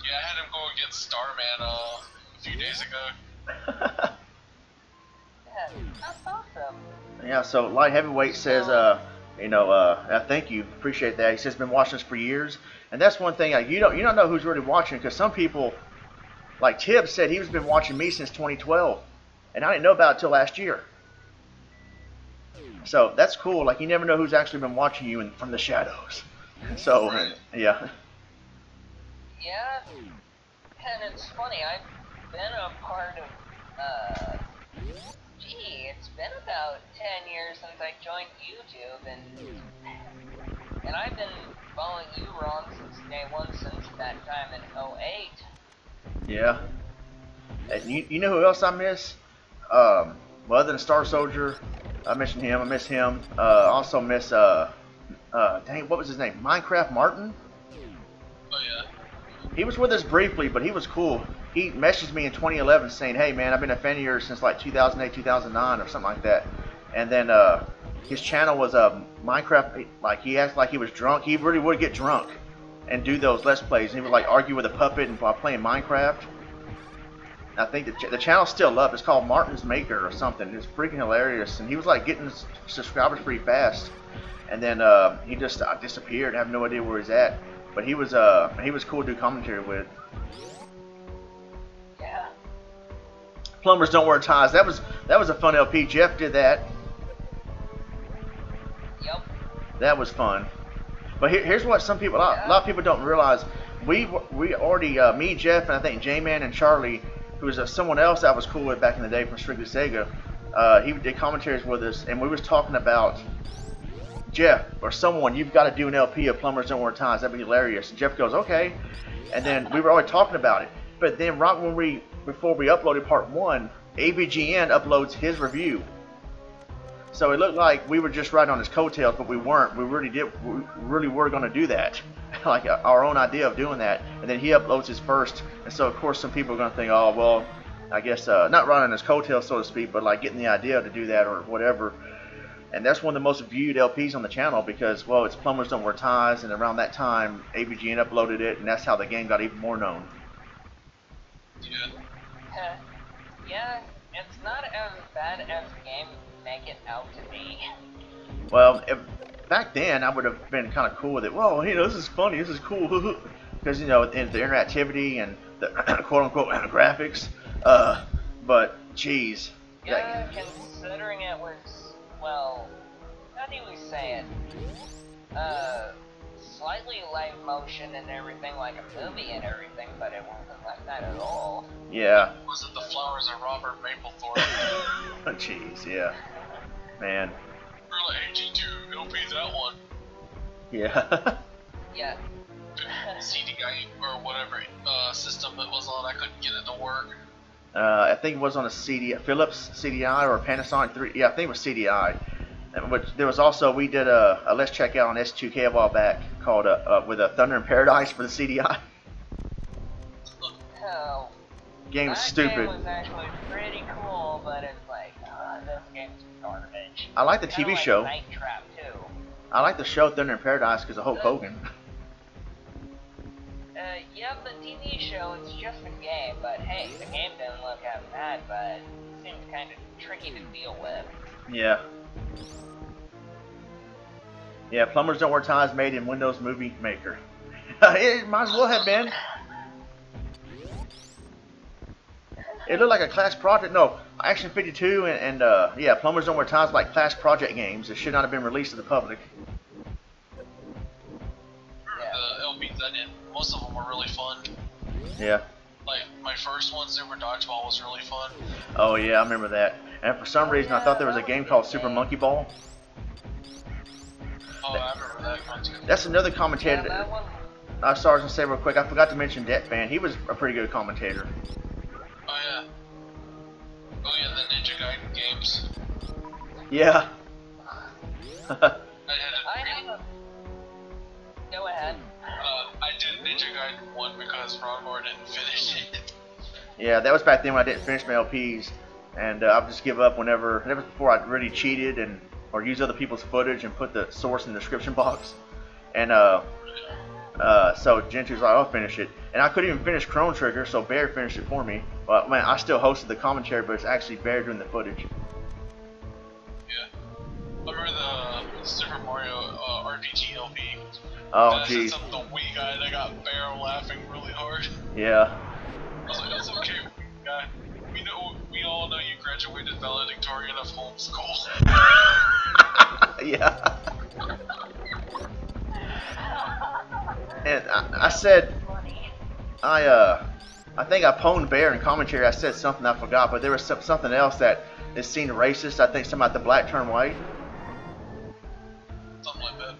Yeah, I had him go against Starman a few days ago. Yeah, that's awesome. Yeah, so Light Heavyweight says, thank you, appreciate that. He says been watching us for years, and that's one thing. Like, you don't know who's really watching, because some people, like Tibbs said, he's been watching me since 2012, and I didn't know about it till last year. So that's cool. Like you never know who's actually been watching you from the shadows. So yeah. Yeah, and it's funny. I've been a part of. It's been about 10 years since I joined YouTube, and I've been following you, Ron, since day one, since that time in 08. Yeah. And you know who else I miss? Well, other than Star Soldier, I mentioned him. I miss him. Also miss dang, what was his name? Minecraft Martin. Oh yeah. He was with us briefly, but he was cool. He messaged me in 2011 saying, "Hey man, I've been a fan of yours since like 2008, 2009 or something like that." And then his channel was Minecraft. Like he acted like he was drunk. He really would get drunk and do those Let's Plays. He would like argue with a puppet and while playing Minecraft. I think the channel's still up. It's called Martin's Maker or something. It's freaking hilarious. And he was like getting subscribers pretty fast. And then he just disappeared. I have no idea where he's at. But he was cool to do commentary with. Yeah. Plumbers Don't Wear Ties. That was a fun LP. Jeff did that. Yep. That was fun. But here's what some people, a lot of people don't realize. We already, me, Jeff, and I think J-Man and Charlie, who was someone else I was cool with back in the day from Strictly Sega, he did commentaries with us, and we was talking about Jeff or someone, you've got to do an LP of Plumbers Don't Wear Ties. That'd be hilarious. And Jeff goes, okay. And then we were already talking about it. But then right when before we uploaded part 1, AVGN uploads his review. So it looked like we were just riding on his coattails, but we weren't. We really were going to do that. Like our own idea of doing that. And then he uploads his first. And so of course some people are going to think, oh, well, I guess not riding on his coattails, so to speak, but like getting the idea to do that or whatever. And that's one of the most viewed LPs on the channel because, well, it's Plumbers Don't Wear Ties, and around that time, AVGN uploaded it, and that's how the game got even more known. Yeah. Yeah, it's not as bad as games make it out to be. Well, back then, I would have been kind of cool with it. Whoa, you know, this is funny, this is cool. Because, you know, the interactivity and the quote-unquote graphics. But, geez. Yeah, considering it was, well, how do we say it? Slightly live motion and everything, like a movie and everything, but it wasn't like that at all. Yeah. Was it the flowers of Robert Mapplethorpe? Jeez, yeah. Man. Really, AG2, it'll be that one. Yeah. Yeah. CDI or whatever system it was on, I couldn't get it to work. I think it was on a Philips CDI or Panasonic 3. Yeah, I think it was CDI. But there was also, we did a Let's Check Out on ST2K a while back called with a Thunder in Paradise for the CDI. Oh, Game was stupid. That game was actually pretty cool, but it's like, this game's garbage. I like the TV show. Night Trap too. I like the show Thunder in Paradise because of Hulk Hogan. Yeah, the TV show, it's just a game, but hey, the game didn't look as bad, but it seems kind of tricky to deal with. Yeah. Yeah, Plumbers Don't Wear Ties made in Windows Movie Maker. It might as well have been. It looked like a class project. No, Action 52 and yeah, Plumbers Don't Wear Ties like class project games. It should not have been released to the public. The LPs I did, most of them were really fun. Yeah. Like, my first one, Super Dodgeball, was really fun. Oh yeah, I remember that. And for some reason, I thought there was a game called Super Monkey Ball. Oh, I remember that one too. That's another commentator. Yeah, that one. I'm sorry to say real quick, I forgot to mention Deathfan. He was a pretty good commentator. Oh yeah. Oh yeah, the Ninja Gaiden games. Yeah. I have a... Go ahead. I did Ninja Gaiden 1 because Ronmower didn't finish it. Yeah, that was back then when I didn't finish my LPs, and I would just give up whenever before I really cheated and or use other people's footage and put the source in the description box. And so Gentry was like, I'll finish it, and I couldn't even finish Chrono Trigger, so Bear finished it for me. Well, man, I still hosted the commentary, but it's actually Bear doing the footage. Yeah. I remember the Super Mario RPG LP. Oh, geez. The Wii guy that got Bear laughing really hard. Yeah. I was like, that's okay, Wii guy. We all know you graduated valedictorian of homeschool. Yeah. And I said, I think I pwned Bear in commentary. I said something I forgot, but there was something else that is seen racist. I think something about the black turn white. Something like that.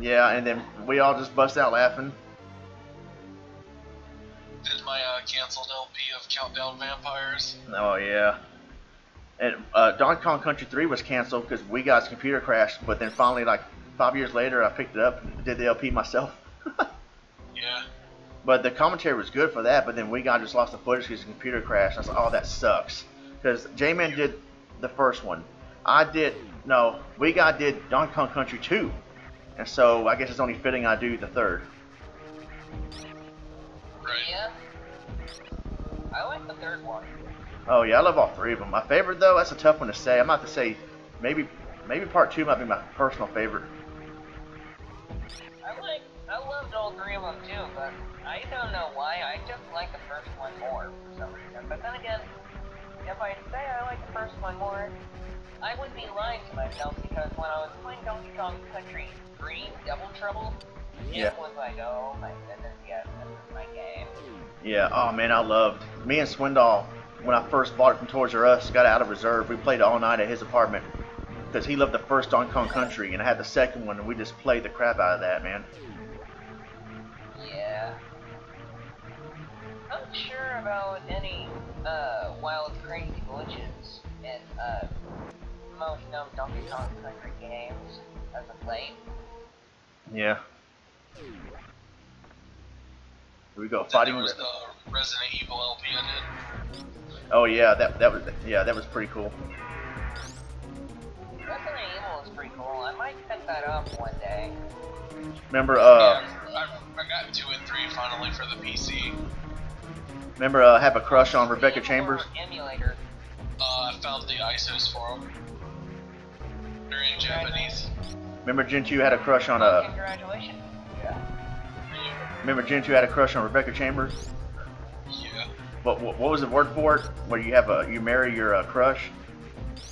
Yeah, and then we all just bust out laughing. Did my canceled LP of Countdown Vampires. Oh yeah. And Donkey Kong Country 3 was canceled because we got computer crashed. But then finally, like 5 years later, I picked it up and did the LP myself. Yeah. But the commentary was good for that. But then we got just lost the footage because the computer crashed. I was like, oh, that sucks. Because J-Man did the first one. We did Donkey Kong Country 2. And so I guess it's only fitting I do the third. Right. Yeah. I like the third one. Oh yeah, I love all three of them. My favorite though, that's a tough one to say. I'm about to say maybe part 2 might be my personal favorite. I loved all three of them too, but I don't know why. I just like the first one more for some reason. But then again, if I say I like the first one more, I would be lying to myself because when I was playing Donkey Kong Country 3 Double Trouble, Yeah. it was like, oh my goodness, yes, this is my game. Yeah, oh man, me and Swindoll, when I first bought it from Toys R Us, got it out of reserve. We played it all night at his apartment because he loved the first Donkey Kong Country, and I had the second one, and we just played the crap out of that, man. Yeah. I'm sure about any wild, crazy glitches in most known Donkey Kong Country games as of late. Yeah. Here we go, Then fighting. there was the Resident Evil LP I did. Oh yeah, that was pretty cool. Resident Evil is that up one day. Remember, Yeah, I got 2 and 3 finally for the PC. remember, have a crush on Rebecca Chambers. Emulator. I found the ISOs for them. They're in Japanese. Remember, Gen 2 had a crush on Congratulations. Yeah. Remember, Gen 2 had a crush on Rebecca Chambers. Yeah. What was the word for it? Where you have you marry your crush?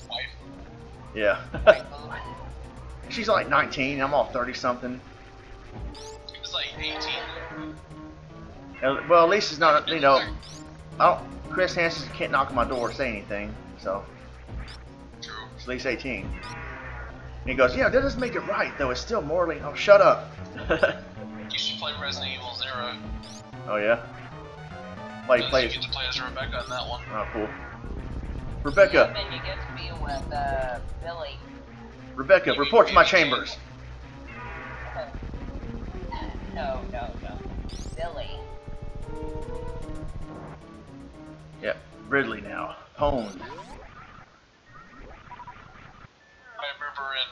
Wife. Yeah. She's like 19. I'm all 30 something. It was like 18. Well, at least it's not. You know, Chris Hansen can't knock on my door or say anything. So True. it's at least 18. And he goes, yeah, that doesn't make it right though. It's still morally. Oh, shut up. You should play Resident Evil 0. Oh yeah. Play. You get to play as Rebecca in that one. Oh, cool. Rebecca. Then you get to be with Billy. Rebecca, report to my chambers. No. Billy. Yep. Ridley now. Pwned. I remember in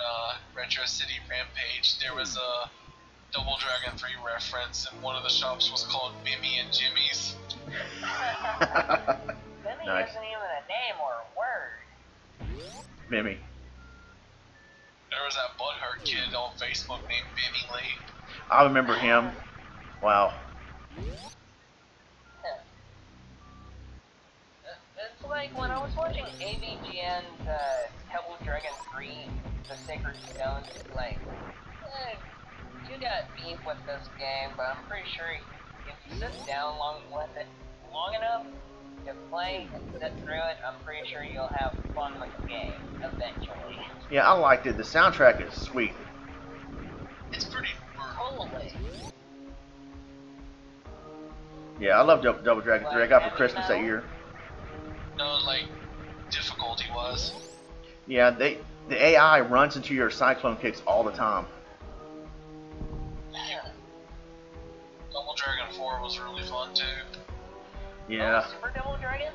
Retro City Rampage, there was a Double Dragon 3 reference, and one of the shops was called Mimmy and Jimmy's. Billy Nice. isn't even a name or a word. Mimi. There was that butthurt kid on Facebook named Mimmy Lee. I remember him. Wow. It's like when I was watching AVGN's Double Dragon 3, The Sacred Stones, it's like, you got beef with this game, but I'm pretty sure if you sit down long enough to play and sit through it, I'm pretty sure you'll have fun with the game eventually. Yeah, I liked it. The soundtrack is sweet. It's pretty Totally. Yeah, I love Double Dragon 3. I got it for Christmas that year. No, like, difficulty was. Yeah, the AI runs into your cyclone kicks all the time. Double Dragon 4 was really fun too. Yeah, Oh, Super Double Dragon?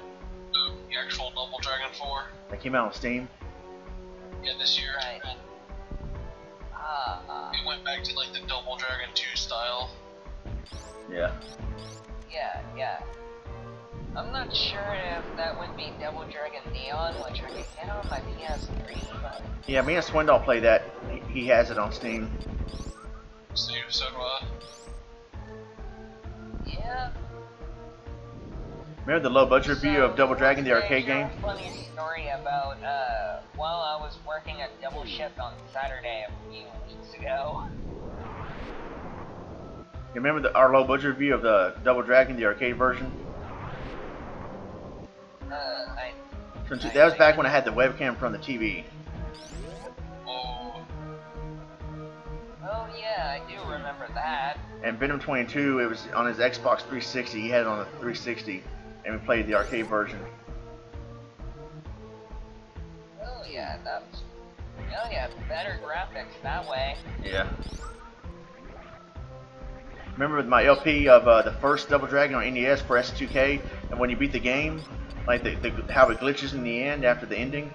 The actual Double Dragon 4. they came out on Steam. Yeah, this year. Right. It went back to like the Double Dragon 2 style. Yeah. Yeah. I'm not sure if that would be Double Dragon Neon, which I could get on my PS3, but... Yeah, me and Swindoll play that. He has it on Steam. So do I. Yeah. Remember the low budget review of Double Dragon, the arcade game? A funny story about, while I was working at Double Shift on Saturday a few weeks ago. You remember our low budget review of the Double Dragon, the arcade version? That was back when I had the webcam from the TV. Oh. Oh yeah, I do remember that. And Venom 22, it was on his Xbox 360. He had it on the 360, and we played the arcade version. Oh yeah, better graphics that way. Yeah. Remember my LP of the first Double Dragon on NES for ST2K, and when you beat the game, like how it glitches in the end after the ending.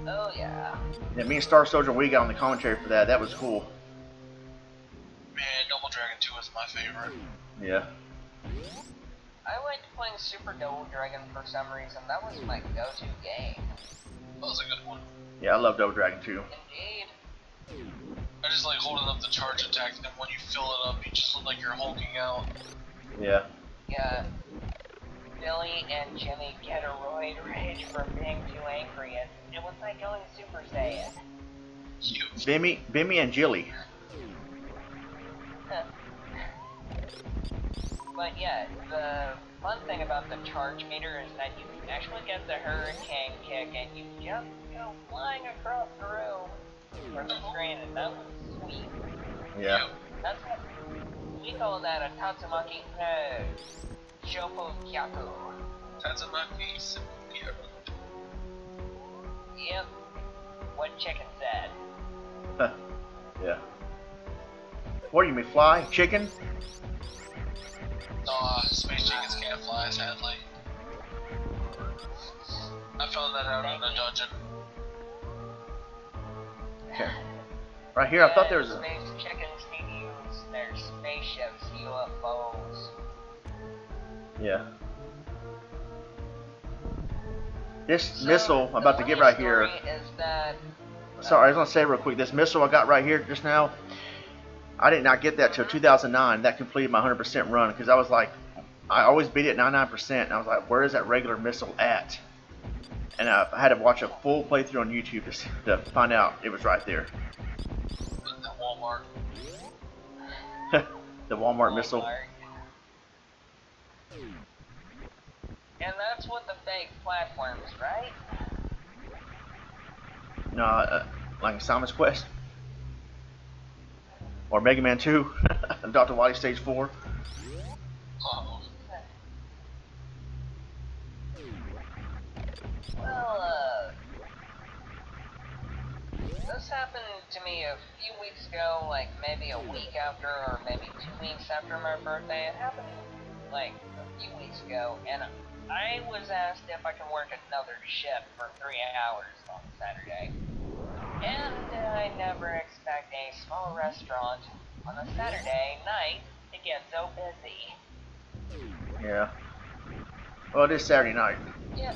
Oh yeah. Yeah, me and Star Soldier, we got on the commentary for that. That was cool. Man, Double Dragon 2 is my favorite. Yeah. I liked playing Super Double Dragon for some reason. That was my go-to game. That was a good one. Yeah, I love Double Dragon 2. Indeed. I just like holding up the charge attack, and then when you fill it up, you just look like you're hulking out. Yeah. Yeah. Billy and Jimmy get a roid rage for being too angry, and it was like going Super Saiyan. Bimmy and Jilly. But yeah, the fun thing about the charge meter is that you actually get the hurricane kick and you just go flying across the room or the screen, and that was sweet. Yeah. That's what we call that a Tatsumaki Shoko Kyaku. Tatsumaki Shoko. Yep. What chicken said. Yeah. What do you mean, fly? Chicken? Space chickens can't fly, sadly. I found that out in the dungeon. Okay. Right here, I thought there was a... Space chickens need to use their spaceships, UFOs. Yeah. This missile I'm about to get right here. Is that, sorry, I was gonna say real quick. This missile I got right here just now. I did not get that till 2009. That completed my 100% run because I was like, I always beat it 99%. And I was like, where is that regular missile at? And I had to watch a full playthrough on YouTube to find out it was right there. The Walmart. The Walmart missile. And that's what the fake platforms, right? No, like Simon's Quest. Or Mega Man 2. Dr. Wily Stage 4. Oh. Well, this happened to me a few weeks ago, like maybe a week after, or maybe 2 weeks after my birthday. It happened like a few weeks ago, and I was asked if I could work another shift for 3 hours on Saturday. And I never expect a small restaurant on a Saturday night to get so busy. Yeah. Well, it is Saturday night. Yeah.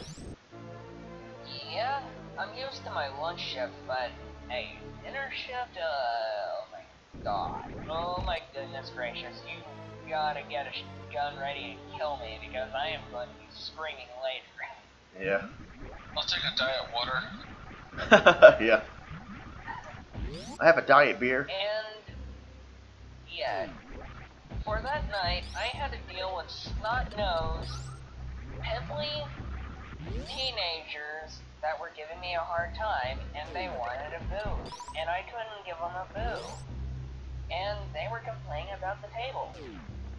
Yeah, I'm used to my lunch shift, but hey, dinner shift, oh my god. Oh my goodness gracious, you gotta get a gun ready and kill me because I am going to be screaming later. Yeah. I'll take a diet water. Yeah. I have a diet beer. And yeah, for that night, I had to deal with snot-nosed, pimply teenagers that were giving me a hard time, and they wanted a boo, and I couldn't give them a boo. And they were complaining about the table.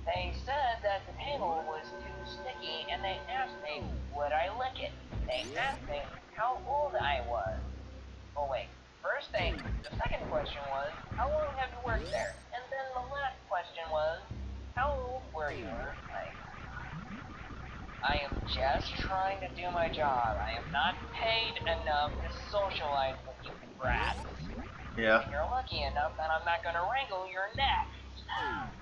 They said that the table was too sticky, and they asked me, would I lick it? They asked me how old I was. Oh wait, first the second question was, how long have you worked there? And then the last question was, how old were you? Like, I am just trying to do my job. I am not paid enough to socialize with you brats. Yeah. If you're lucky enough, then I'm not gonna wrangle your neck.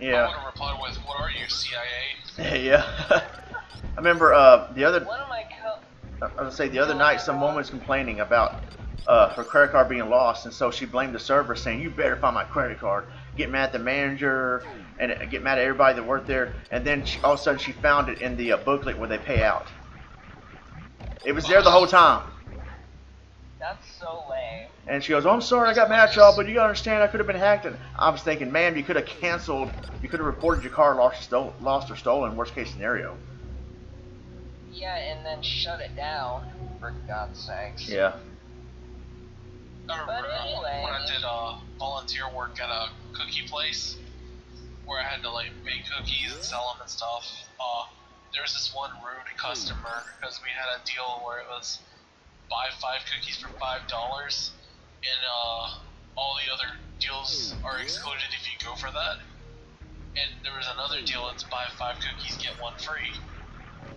Yeah. I would have replied with, what are you, CIA? Yeah. I remember the other. One of my I was gonna say the other night, some woman was complaining about her credit card being lost, and so she blamed the server, saying, "You better find my credit card." Get mad at the manager and get mad at everybody that worked there, and then all of a sudden she found it in the booklet where they pay out. It was there the whole time. That's so lame. And she goes, "Oh, I'm sorry, I got mad at y'all, but you gotta understand, I could have been hacked." And I was thinking, man, you could have canceled, you could have reported your car lost or stolen, worst case scenario. Yeah, and then shut it down, for God's sakes. Yeah. I remember But anyway. when I did volunteer work at a cookie place where I had to like make cookies and sell them and stuff. There was this one rude customer because we had a deal where it was buy 5 cookies for $5, and all the other deals are excluded if you go for that. And there was another deal that's buy 5 cookies get 1 free.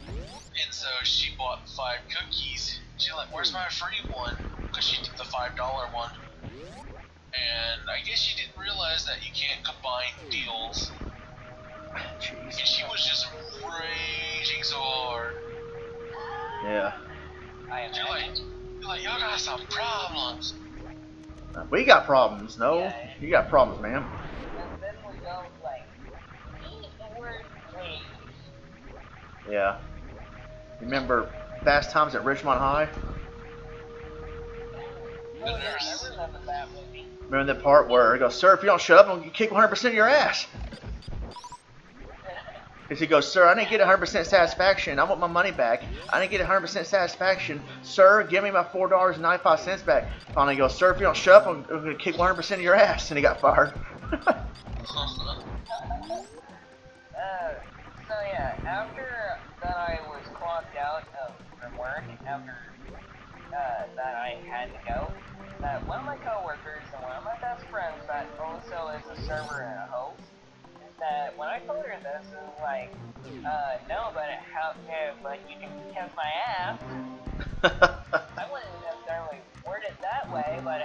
And so she bought 5 cookies. She's like, "Where's my free one?" Because she did the $5 one. And I guess she didn't realize that you can't combine deals. Jeez. And she was just raging so hard. Yeah. I imagine. You're like, y'all got some problems. We got problems. No, Yeah. you got problems, man. And then we go like, eat the word please. Yeah. Remember Fast Times at Ridgemont High? Oh yeah, I remember that movie. Remember that part where he goes, "Sir, if you don't shut up, I'll kick 100% of your ass." Because he goes, "Sir, I didn't get 100% satisfaction. I want my money back. I didn't get 100% satisfaction. Sir, give me my $4.95 back." Finally he goes, "Sir, if you don't shut up, I'm going to kick 100% of your ass." And he got fired. So yeah, after that I was clocked out from work, after that I had to go, one of my coworkers and one of my best friends that also is a server and a host, that when I told her this, it was like, no, but you can kiss my ass. I wouldn't necessarily word it that way, but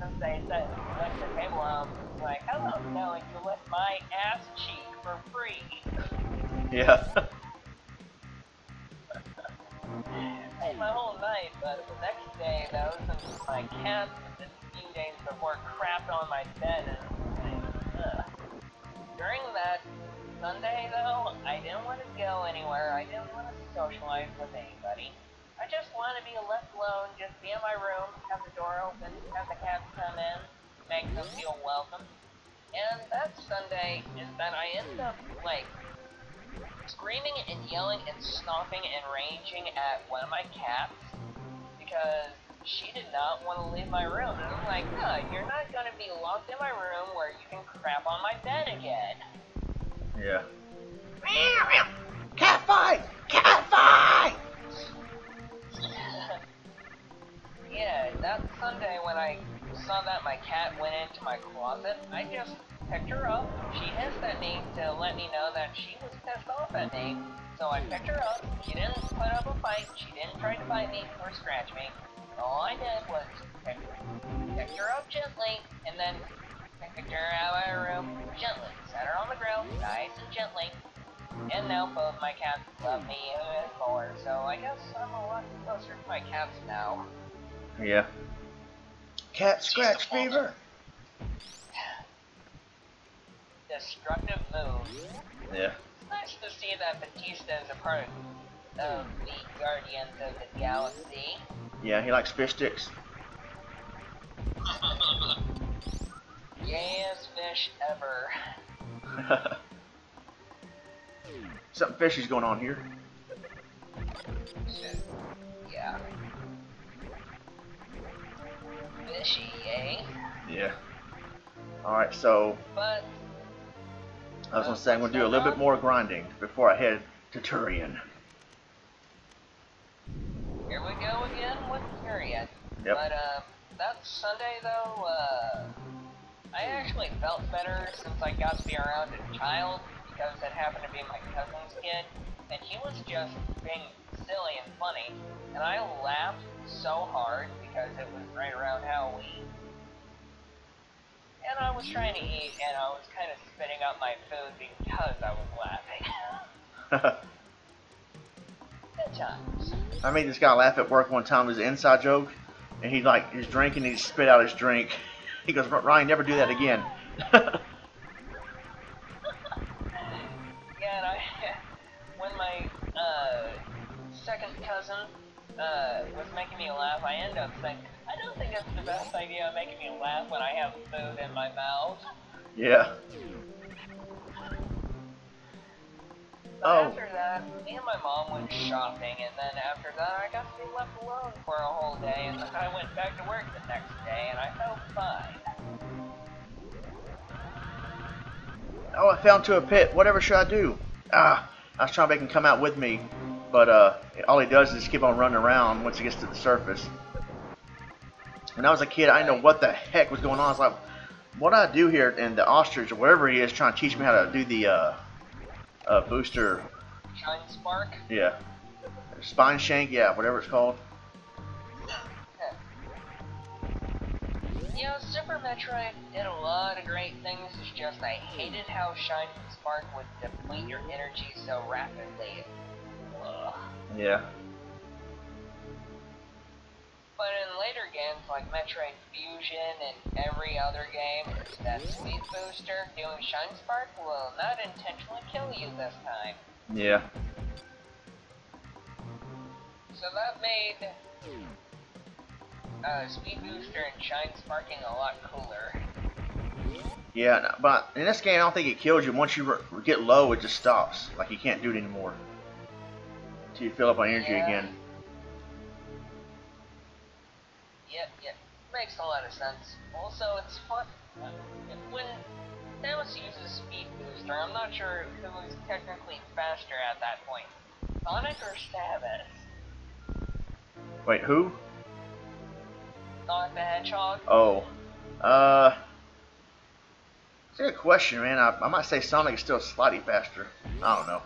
since they said lift the table up, like, hello, no, you lift my ass cheek for free. Yeah. Made my whole night, but the next day, though, since my cat, a few days before, crapped on my bed, and during that Sunday, though, I didn't want to go anywhere. I didn't want to socialize with anybody. I just wanted to be left alone, just be in my room, have the door open, have the cats come in, make them feel welcome. And that Sunday is that I ended up, like, screaming and yelling and stomping and raging at one of my cats because she did not want to leave my room. And I'm like, no, you're not going to be locked in my room where you can crap on my bed again. Yeah. Cat fight! Cat fight! Yeah, that Sunday when I saw that my cat went into my closet, I just picked her up. She hissed at me to let me know that she was pissed off at me. So I picked her up. She didn't put up a fight. She didn't try to bite me or scratch me. All I did was pick her up gently, and then picked her out of my room gently. Set her on the grill, nice and gently. And now both my cats love me even more. So I guess I'm a lot closer to my cats now. Yeah. Cat scratch fever. Destructive move. Yeah. It's nice to see that Batista is a part of the Guardians of the Galaxy. Yeah, he likes fish sticks. Gayest fish ever. Something fishy's going on here. Yeah. Fishy, eh? Yeah. Alright, so But I was gonna say I'm gonna do a little bit more grinding before I head to Turian. here we go again with Tyrion. Yep. But that Sunday though, I actually felt better since I got to be around a child because it happened to be my cousin's kid, and he was just being silly and funny, and I laughed so hard because it was right around Halloween. And I was trying to eat, and I was kind of spitting out my food because I was laughing. Good times. I made this guy laugh at work one time. It was an inside joke, and he's drinking, and he spit out his drink. He goes, Ryan, never do that again. Yeah, and when my second cousin was making me laugh, I ended up saying, I don't think it's the best idea of making me laugh when I have food in my mouth. Yeah. But Oh. after that, me and my mom went shopping, and then after that, I got to be left alone for a whole day, and then I went back to work the next day, and I felt fine. Oh, I fell into a pit. Whatever should I do? I was trying to make him come out with me, but all he does is keep on running around once he gets to the surface. When I was a kid, I didn't know what the heck was going on. I was like, what do I do here? And the ostrich, or whatever he is, trying to teach me how to do the booster. Shine Spark? Yeah. Spine shank, yeah, whatever it's called. You know, Super Metroid did a lot of great things, it's just I hated how Shine Spark would deplete your energy so rapidly. Ugh. Yeah. But in later games like Metroid Fusion and every other game, it's that speed booster. Doing Shine Spark will not intentionally kill you this time. Yeah. So that made speed booster and Shine Sparking a lot cooler. Yeah, no, but in this game, I don't think it kills you. Once you get low, it just stops. Like, you can't do it anymore. Until you fill up on energy again. Yep. Makes a lot of sense. Also, it's fun. When Samus uses speed booster, I'm not sure who was technically faster at that point. Sonic or Samus? Wait, who? Sonic the Hedgehog? Oh. It's a good question, man. I might say Sonic is still slightly faster. I don't know.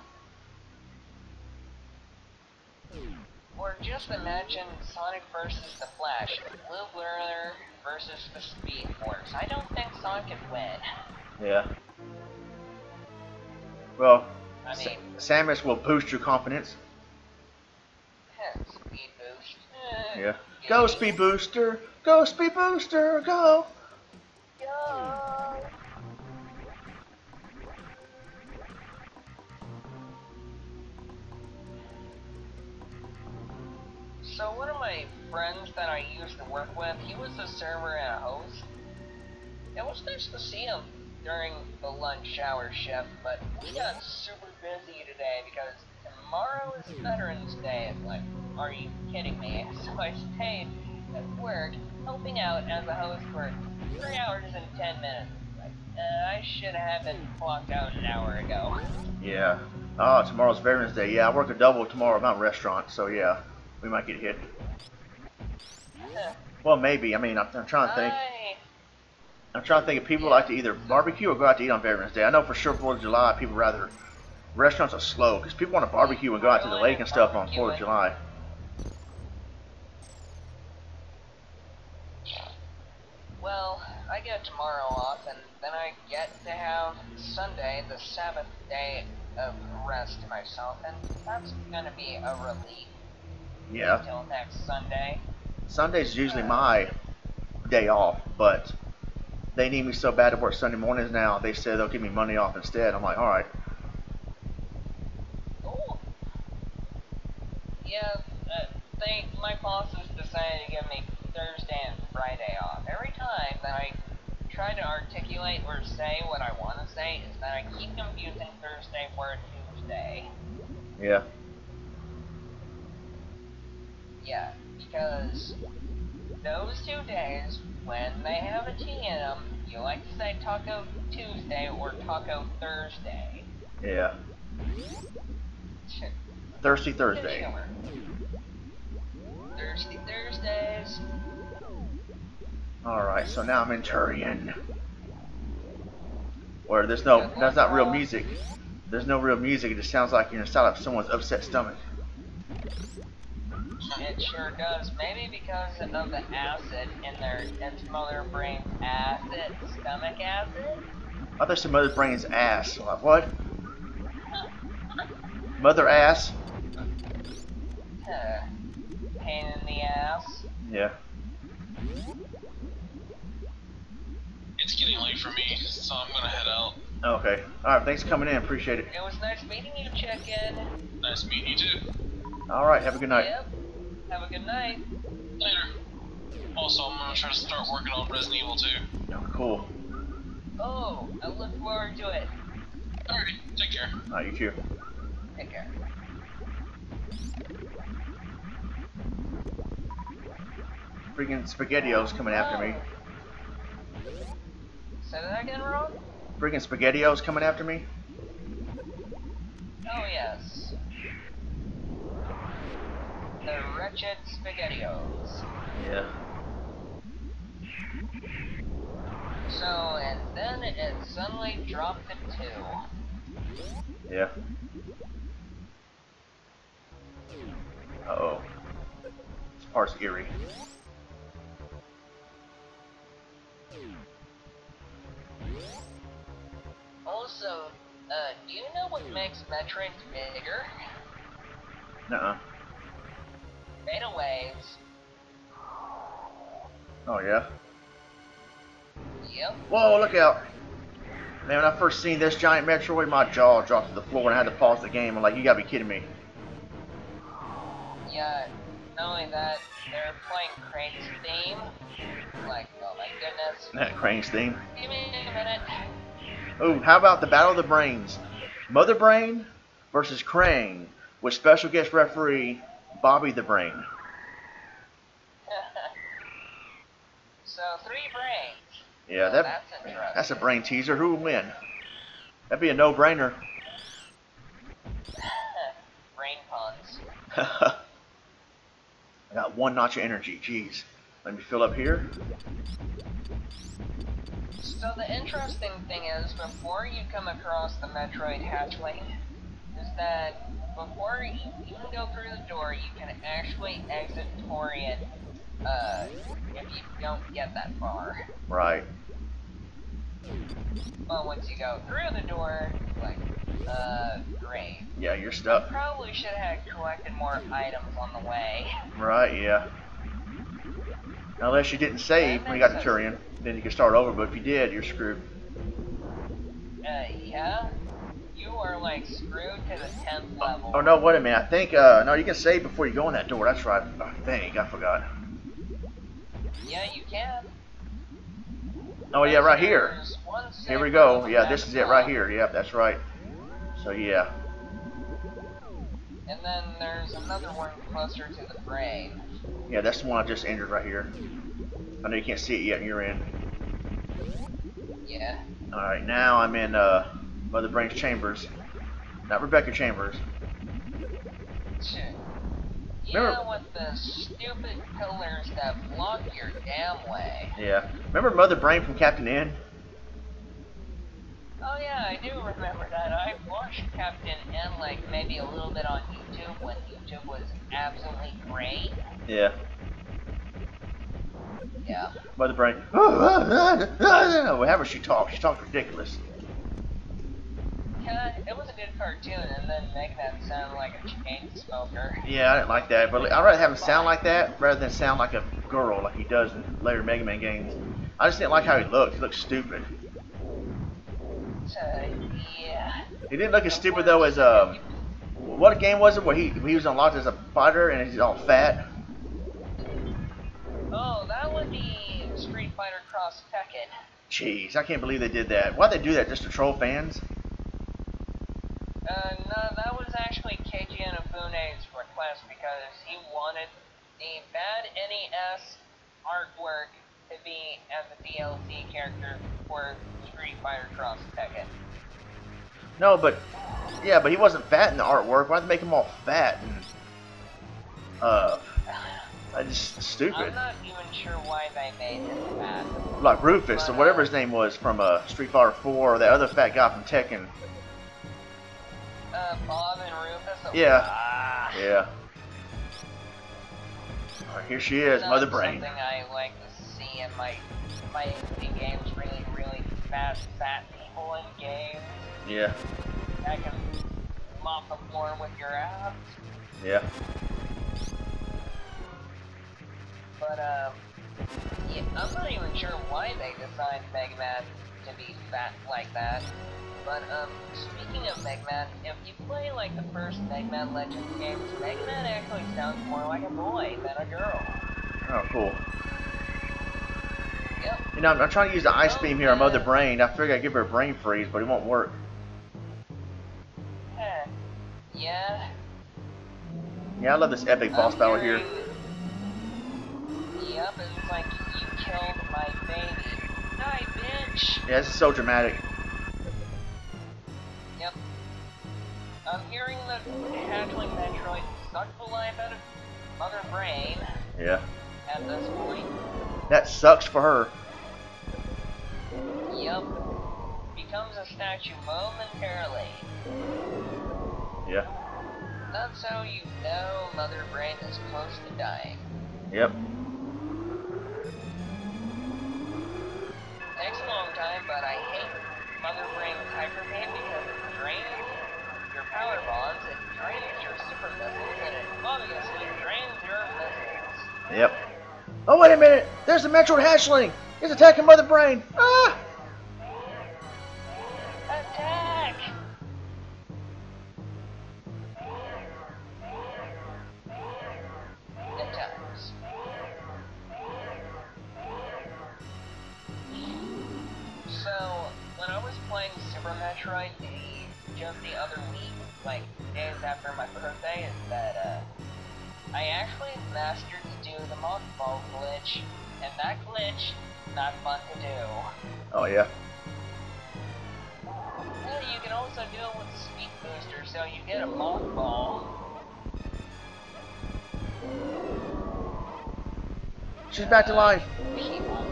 Or just imagine Sonic versus the Flash, the Blue Blur versus the Speed Force. I don't think Sonic could win. Yeah. Well, I mean, Samus will boost your confidence. Speed boost. Yeah. Go Speed Booster! Go Speed Booster! Go! Go! So one of my friends that I used to work with, he was a server and a host. It was nice to see him during the lunch hour shift, but we got super busy today because tomorrow is Veterans Day. It's like, are you kidding me? So I stayed at work helping out as a host for 3 hours and 10 minutes. Like, I should have been clocked out an hour ago. Yeah. Oh, tomorrow's Veterans Day. Yeah, I work a double tomorrow at my restaurant, so yeah, we might get hit. Well, maybe. I mean, I'm trying to think. I'm trying to think if people like to either barbecue or go out to eat on Veterans Day. I know for sure 4th of July, people rather... Restaurants are slow, because people want to barbecue and go out to the lake and stuff on 4th of July. Well, I get tomorrow off, and then I get to have Sunday, the Sabbath day of rest to myself, and that's gonna be a relief. Yeah. Until next Sunday. Sunday's usually my day off, but they need me so bad to work Sunday mornings now, they said they'll give me Monday off instead. I'm like, alright. Cool. Yeah, my bosses decided to give me Thursday and Friday off. Every time that I try to articulate or say what I want to say, is that I keep confusing Thursday for Tuesday. Yeah. Yeah, because those 2 days, when they have a T in them, you like to say Taco Tuesday or Taco Thursday. Yeah. Thirsty Thursday. Thirsty Thursdays. Alright, so now I'm in Turian. Where there's that's not real music. There's no real music, it just sounds like you're inside of someone's upset stomach. It sure does. Maybe because of the acid in Mother Brain's acid, stomach acid? I thought some Mother Brain's ass. I'm like, what? Mother ass? Pain in the ass. Yeah. It's getting late for me, so I'm gonna head out. Okay. Alright, thanks for coming in. Appreciate it. It was nice meeting you, Chicken. Nice meeting you too. Alright, have a good night. Yep. Have a good night. Later. Also, I'm gonna try to start working on Resident Evil 2. Oh, cool. Oh, I look forward to it. Alright, take care. Alright, you too. Take care. Freaking SpaghettiOs coming after me. Say that again, Ron? Freaking SpaghettiOs coming after me. Oh, yes. The wretched SpaghettiOs. Yeah. So, and then it suddenly dropped to 2. Yeah. Uh-oh. This part's eerie. Also, do you know what makes Metroid bigger? Nuh-uh. Beta waves. Oh, yeah? Yep. Whoa, look out. Man, when I first seen this giant Metroid, my jaw dropped to the floor and I had to pause the game. I'm like, you gotta be kidding me. Yeah, not only that, they're playing Crane's theme. Like, oh my goodness. That Crane's theme. Give me a minute. Ooh, how about the Battle of the Brains? Mother Brain versus Crane with special guest referee Bobby the Brain. So, 3 brains. Yeah, Well, that's interesting. that's a brain teaser. Who would win? That'd be a no-brainer. Brain puns. I got 1 notch of energy. Jeez. Let me fill up here. So the interesting thing is, before you come across the Metroid hatchling, is that before you can go through the door, you can actually exit Torian, if you don't get that far. Right. But once you go through the door, like, great. Yeah, you're stuck. Probably should have collected more items on the way. Right, yeah. Unless you didn't save when you got to Turian, then you can start over, but if you did, you're screwed. Yeah. You are, like, screwed to the 10th level. Oh, no, wait a minute. I think, no, you can save before you go in that door. That's right. I think. I forgot. Yeah, you can. Oh, yeah, right here. There's one Here we save go. room Yeah, this is it that's right here. Yep, that's right. So, yeah. And then there's another one closer to the brain. Yeah, that's the one I just entered right here. I know you can't see it yet, and you're in. Yeah. Alright, now I'm in, Mother Brain's chambers. Not Rebecca Chambers. Yeah, Remember- with the stupid pillars that block your damn way. Yeah. Remember Mother Brain from Captain N? Oh yeah, I do remember that. I watched Captain N like maybe a little bit on YouTube when YouTube was absolutely great. Yeah. Yeah. Mother Brain. However she talks. She talks ridiculous. Yeah, it was a good cartoon, and then making that sound like a chain smoker. Yeah, I didn't like that, but I'd rather have him sound like that rather than sound like a girl like he does in later Mega Man games. I just didn't like how he looked. He looked stupid. Yeah. He didn't look as stupid though as what game was it where he was unlocked as a fighter and he's all fat? Oh, that would be Street Fighter Cross Tekken. Jeez, I can't believe they did that. Why'd they do that? Just to troll fans? No, that was actually Keiji Inafune's request because he wanted the bad NES artwork to be as a DLC character for Street Fighter Cross Tekken. No, but yeah, but he wasn't fat in the artwork. Why'd they make him all fat and that's just stupid. I'm not even sure why they made him fat. Like Rufus or whatever his name was from Street Fighter 4 or that other fat guy from Tekken. Bob and Rufus. Yeah. Yeah. Alright, here she is, Mother Brain. Something I like to see in my indie games, really fast, fat people in games. Yeah. That can mop the floor with your ass. Yeah. But, yeah, I'm not even sure why they designed Mega Man to be fat like that. But, speaking of Mega Man, if you play, like, the first Mega Man Legends games, Mega Man actually sounds more like a boy than a girl. Oh, cool. Yep. You know, I'm trying to use the ice beam here on Mother Brain. I figured I'd give her a brain freeze, but it won't work. Yeah. Yeah, I love this epic boss battle here. Yep, it's like, you killed my baby. Die, bitch! Yeah, this is so dramatic. Yep. I'm hearing that Hatchling Metroid sucked the life out of Mother Brain Yeah. at this point. That sucks for her. Yep. Becomes a statue momentarily. Yeah. That's how you know Mother Brain is close to dying. Yep. Takes a long time, but I hate Mother Brain's hyper beam because it drains your power bonds, it drains your super missiles, and it obviously drains your missiles. Yep. Oh, wait a minute! There's the Metroid hatchling! He's attacking Mother Brain! Ah! Attack! Good times. So, when I was playing Super Metroid just the other week, like days after my birthday, is that I actually mastered to do the Mock Ball glitch, and that glitch, not fun to do. Oh, yeah. Yeah, you can also do it with the Speed Booster, so you get a Mock Ball. She's back to life. People.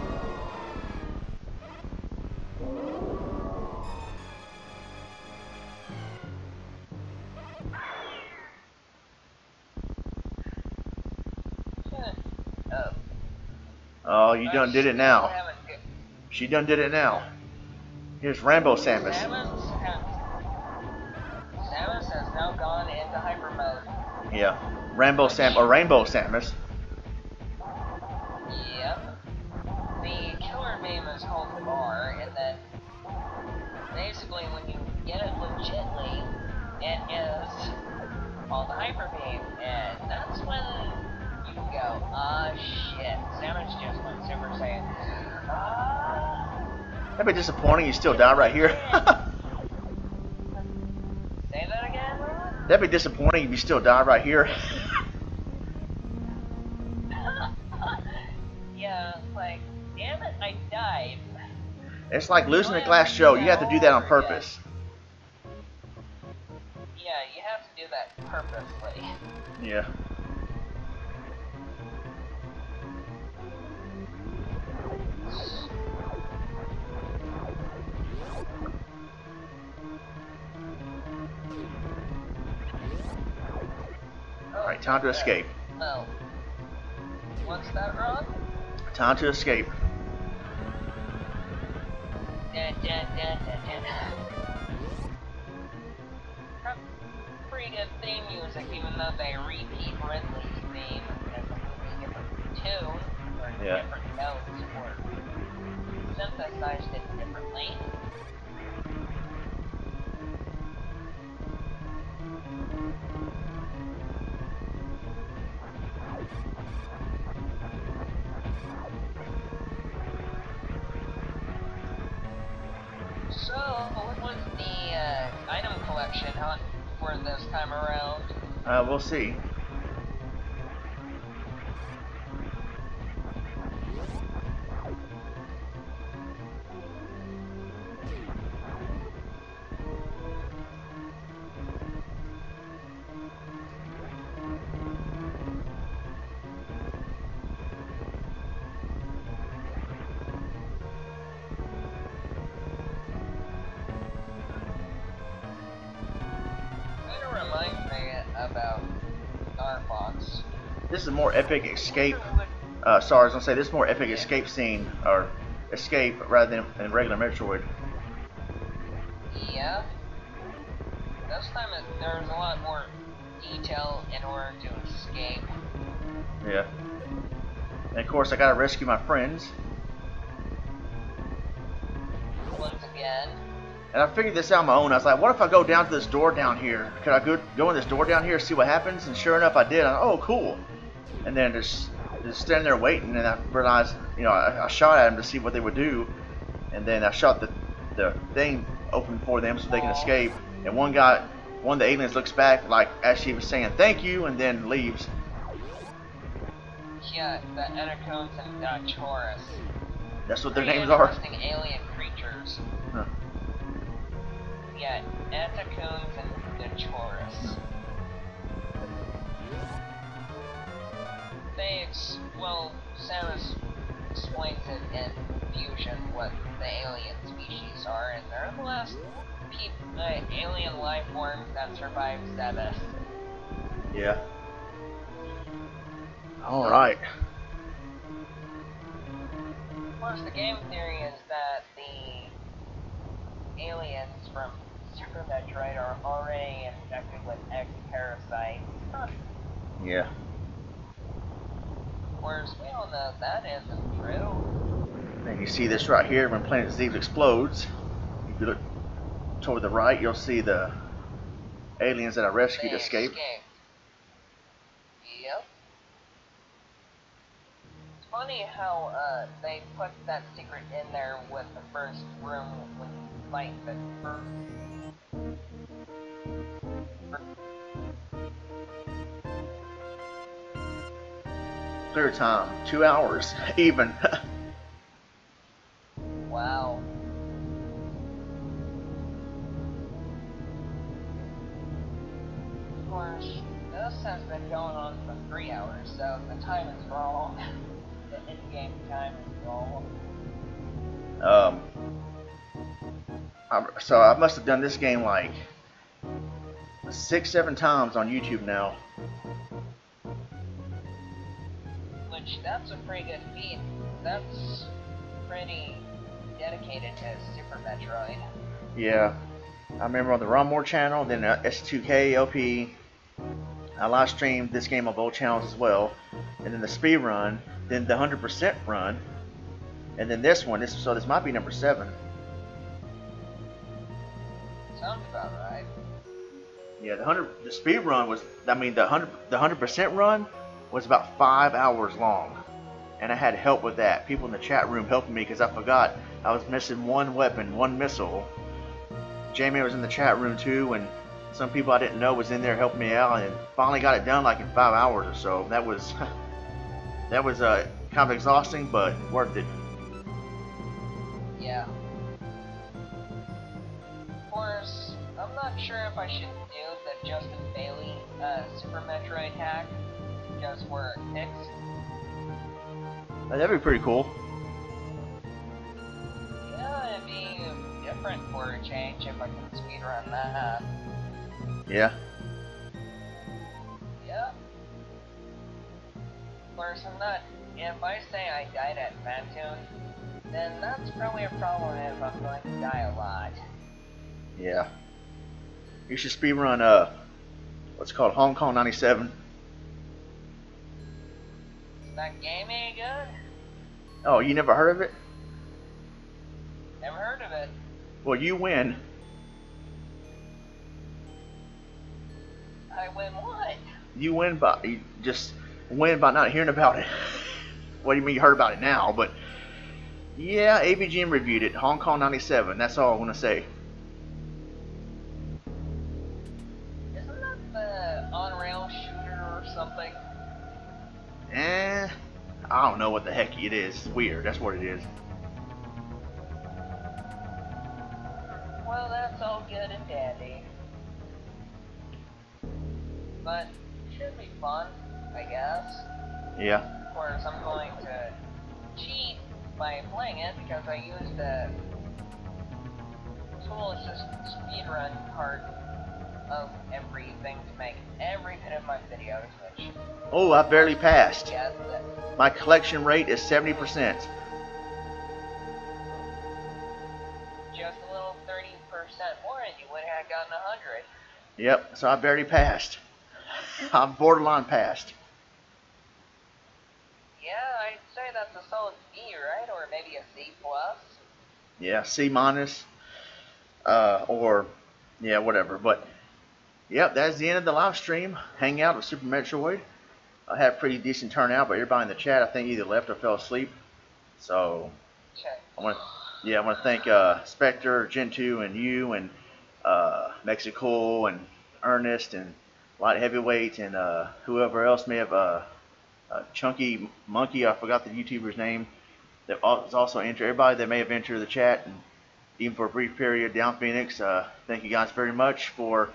Oh, you done did it now. Haven't She done did it now. Here's Rambo Samus. Samus has now gone into hyper mode. Yeah, Rainbow Samus. Yep. The killer beam is called the bar, and then basically when you get it legitly, it is called the hyper beam, and that's when you go, ah shit, Samus just went Super Saiyan. That'd be disappointing. You still die right here. Say that again, Ron? That'd be disappointing if you still die right here. Yeah, like, damn it, I died. It's like losing a glass show. You have to do that on purpose. Yeah, you have to do that purposely. Yeah. Alright, time to escape. Oh. What's that, Ron? Time to escape. Dun, dun, dun, dun, dun. Pretty good theme music, even though they repeat Ridley's theme as a different tune, or Yeah. different notes, or synthesized it differently. So, what was the item collection hunt for this time around? We'll see. Kind of reminds me about Star Fox. This is a more epic escape. Sorry, I was gonna say this is more epic escape scene or escape rather than regular Metroid. Yeah. This time there's a lot more detail in order to escape. Yeah. And of course, I gotta rescue my friends. Once again. And I figured this out on my own. I was like, what if I go down to this door down here? Could I go in this door down here and see what happens? And sure enough, I did. Oh, cool. And then just standing there waiting, and I realized, you know, I shot at them to see what they would do. And then I shot the thing open for them so they can escape. And one of the aliens looks back, like, as she was saying thank you, and then leaves. Yeah, the Anacones and Dachoris. That's what their Pretty names are. interesting alien creatures. Huh. Yeah, Anacones and Dachoris. Samus explains it in Fusion what the alien species are, and they're the last alien life forms that survived Zebeth. Yeah. Alright. Of course, the game theory is that the aliens from Super Metroid are already infected with X parasites. Yeah. Of course, we all know that isn't true. And you see this right here when Planet Z explodes. If you look toward the right, you'll see the aliens that I rescued They escape. Yep. It's funny how they put that secret in there with the first room when you fight the first. Clear time, 2 hours, even. Wow. Of course, this has been going on for 3 hours, so the time is wrong. The in-game time is wrong. So I must have done this game like 6-7 times on YouTube now. Which, that's a pretty good feat, that's pretty dedicated to Super Metroid. Yeah, I remember on the Ronmower channel, then ST2K, LP. I live streamed this game on both channels as well, and then the speed run, then the 100% run, and then this one. So this might be number 7. Sounds about right. Yeah, the speed run was, I mean, the 100% run was about 5 hours long, and I had help with that. People in the chat room helping me because I forgot I was missing one weapon, one missile. Jamie was in the chat room too, and some people I didn't know was in there helping me out, and finally got it done like in 5 hours or so. That was kind of exhausting, but worth it. Yeah. Of course, I'm not sure if I should do the Justin Bailey Super Metroid hack, just where it picks. That'd be pretty cool. Yeah, it'd be different for a change if I can speedrun that. Yeah. Yeah. Of course, I'm not. If I say I died at Phantom, then that's probably a problem if I'm going to die a lot. Yeah. You should speedrun what's it called, Hong Kong 97. Is that game any good? Oh, you never heard of it? Never heard of it. Well, you win. I win what? You just win by not hearing about it. What do you mean you heard about it now? But yeah, AVGM reviewed it. Hong Kong 97. That's all I want to say. Isn't that the on-rail shooter or something? I don't know what the heck it is. It's weird. That's what it is. Well, that's all good and dandy. But it should be fun, I guess. Yeah. Of course, I'm going to cheat by playing it because I used the tool assist speedrun part of everything to make every bit of my videos, which... Oh, I barely passed. Yes, My collection rate is 70%. just a little 30% more and you would have gotten 100. Yep, so I barely passed. I'm borderline passed. Yeah, I'd say that's a solid B, right? Or maybe a C+. Yeah, C minus. Or, yeah, whatever. But, yep, that's the end of the live stream. Hangout with Super Metroid. I had a pretty decent turnout, but everybody in the chat, I think, either left or fell asleep. So, Check. I want to thank Spectre, Gen2, and you, and Mexico, and Ernest, and Light Heavyweight, and whoever else may have, Chunky Monkey, I forgot the YouTuber's name, that was also entered. Everybody that may have entered the chat, and even for a brief period, Down Phoenix, thank you guys very much for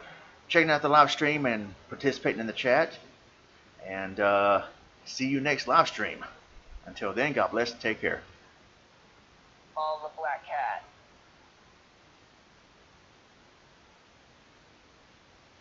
checking out the live stream and participating in the chat. And see you next live stream. Until then, God bless and take care. Follow the black cat.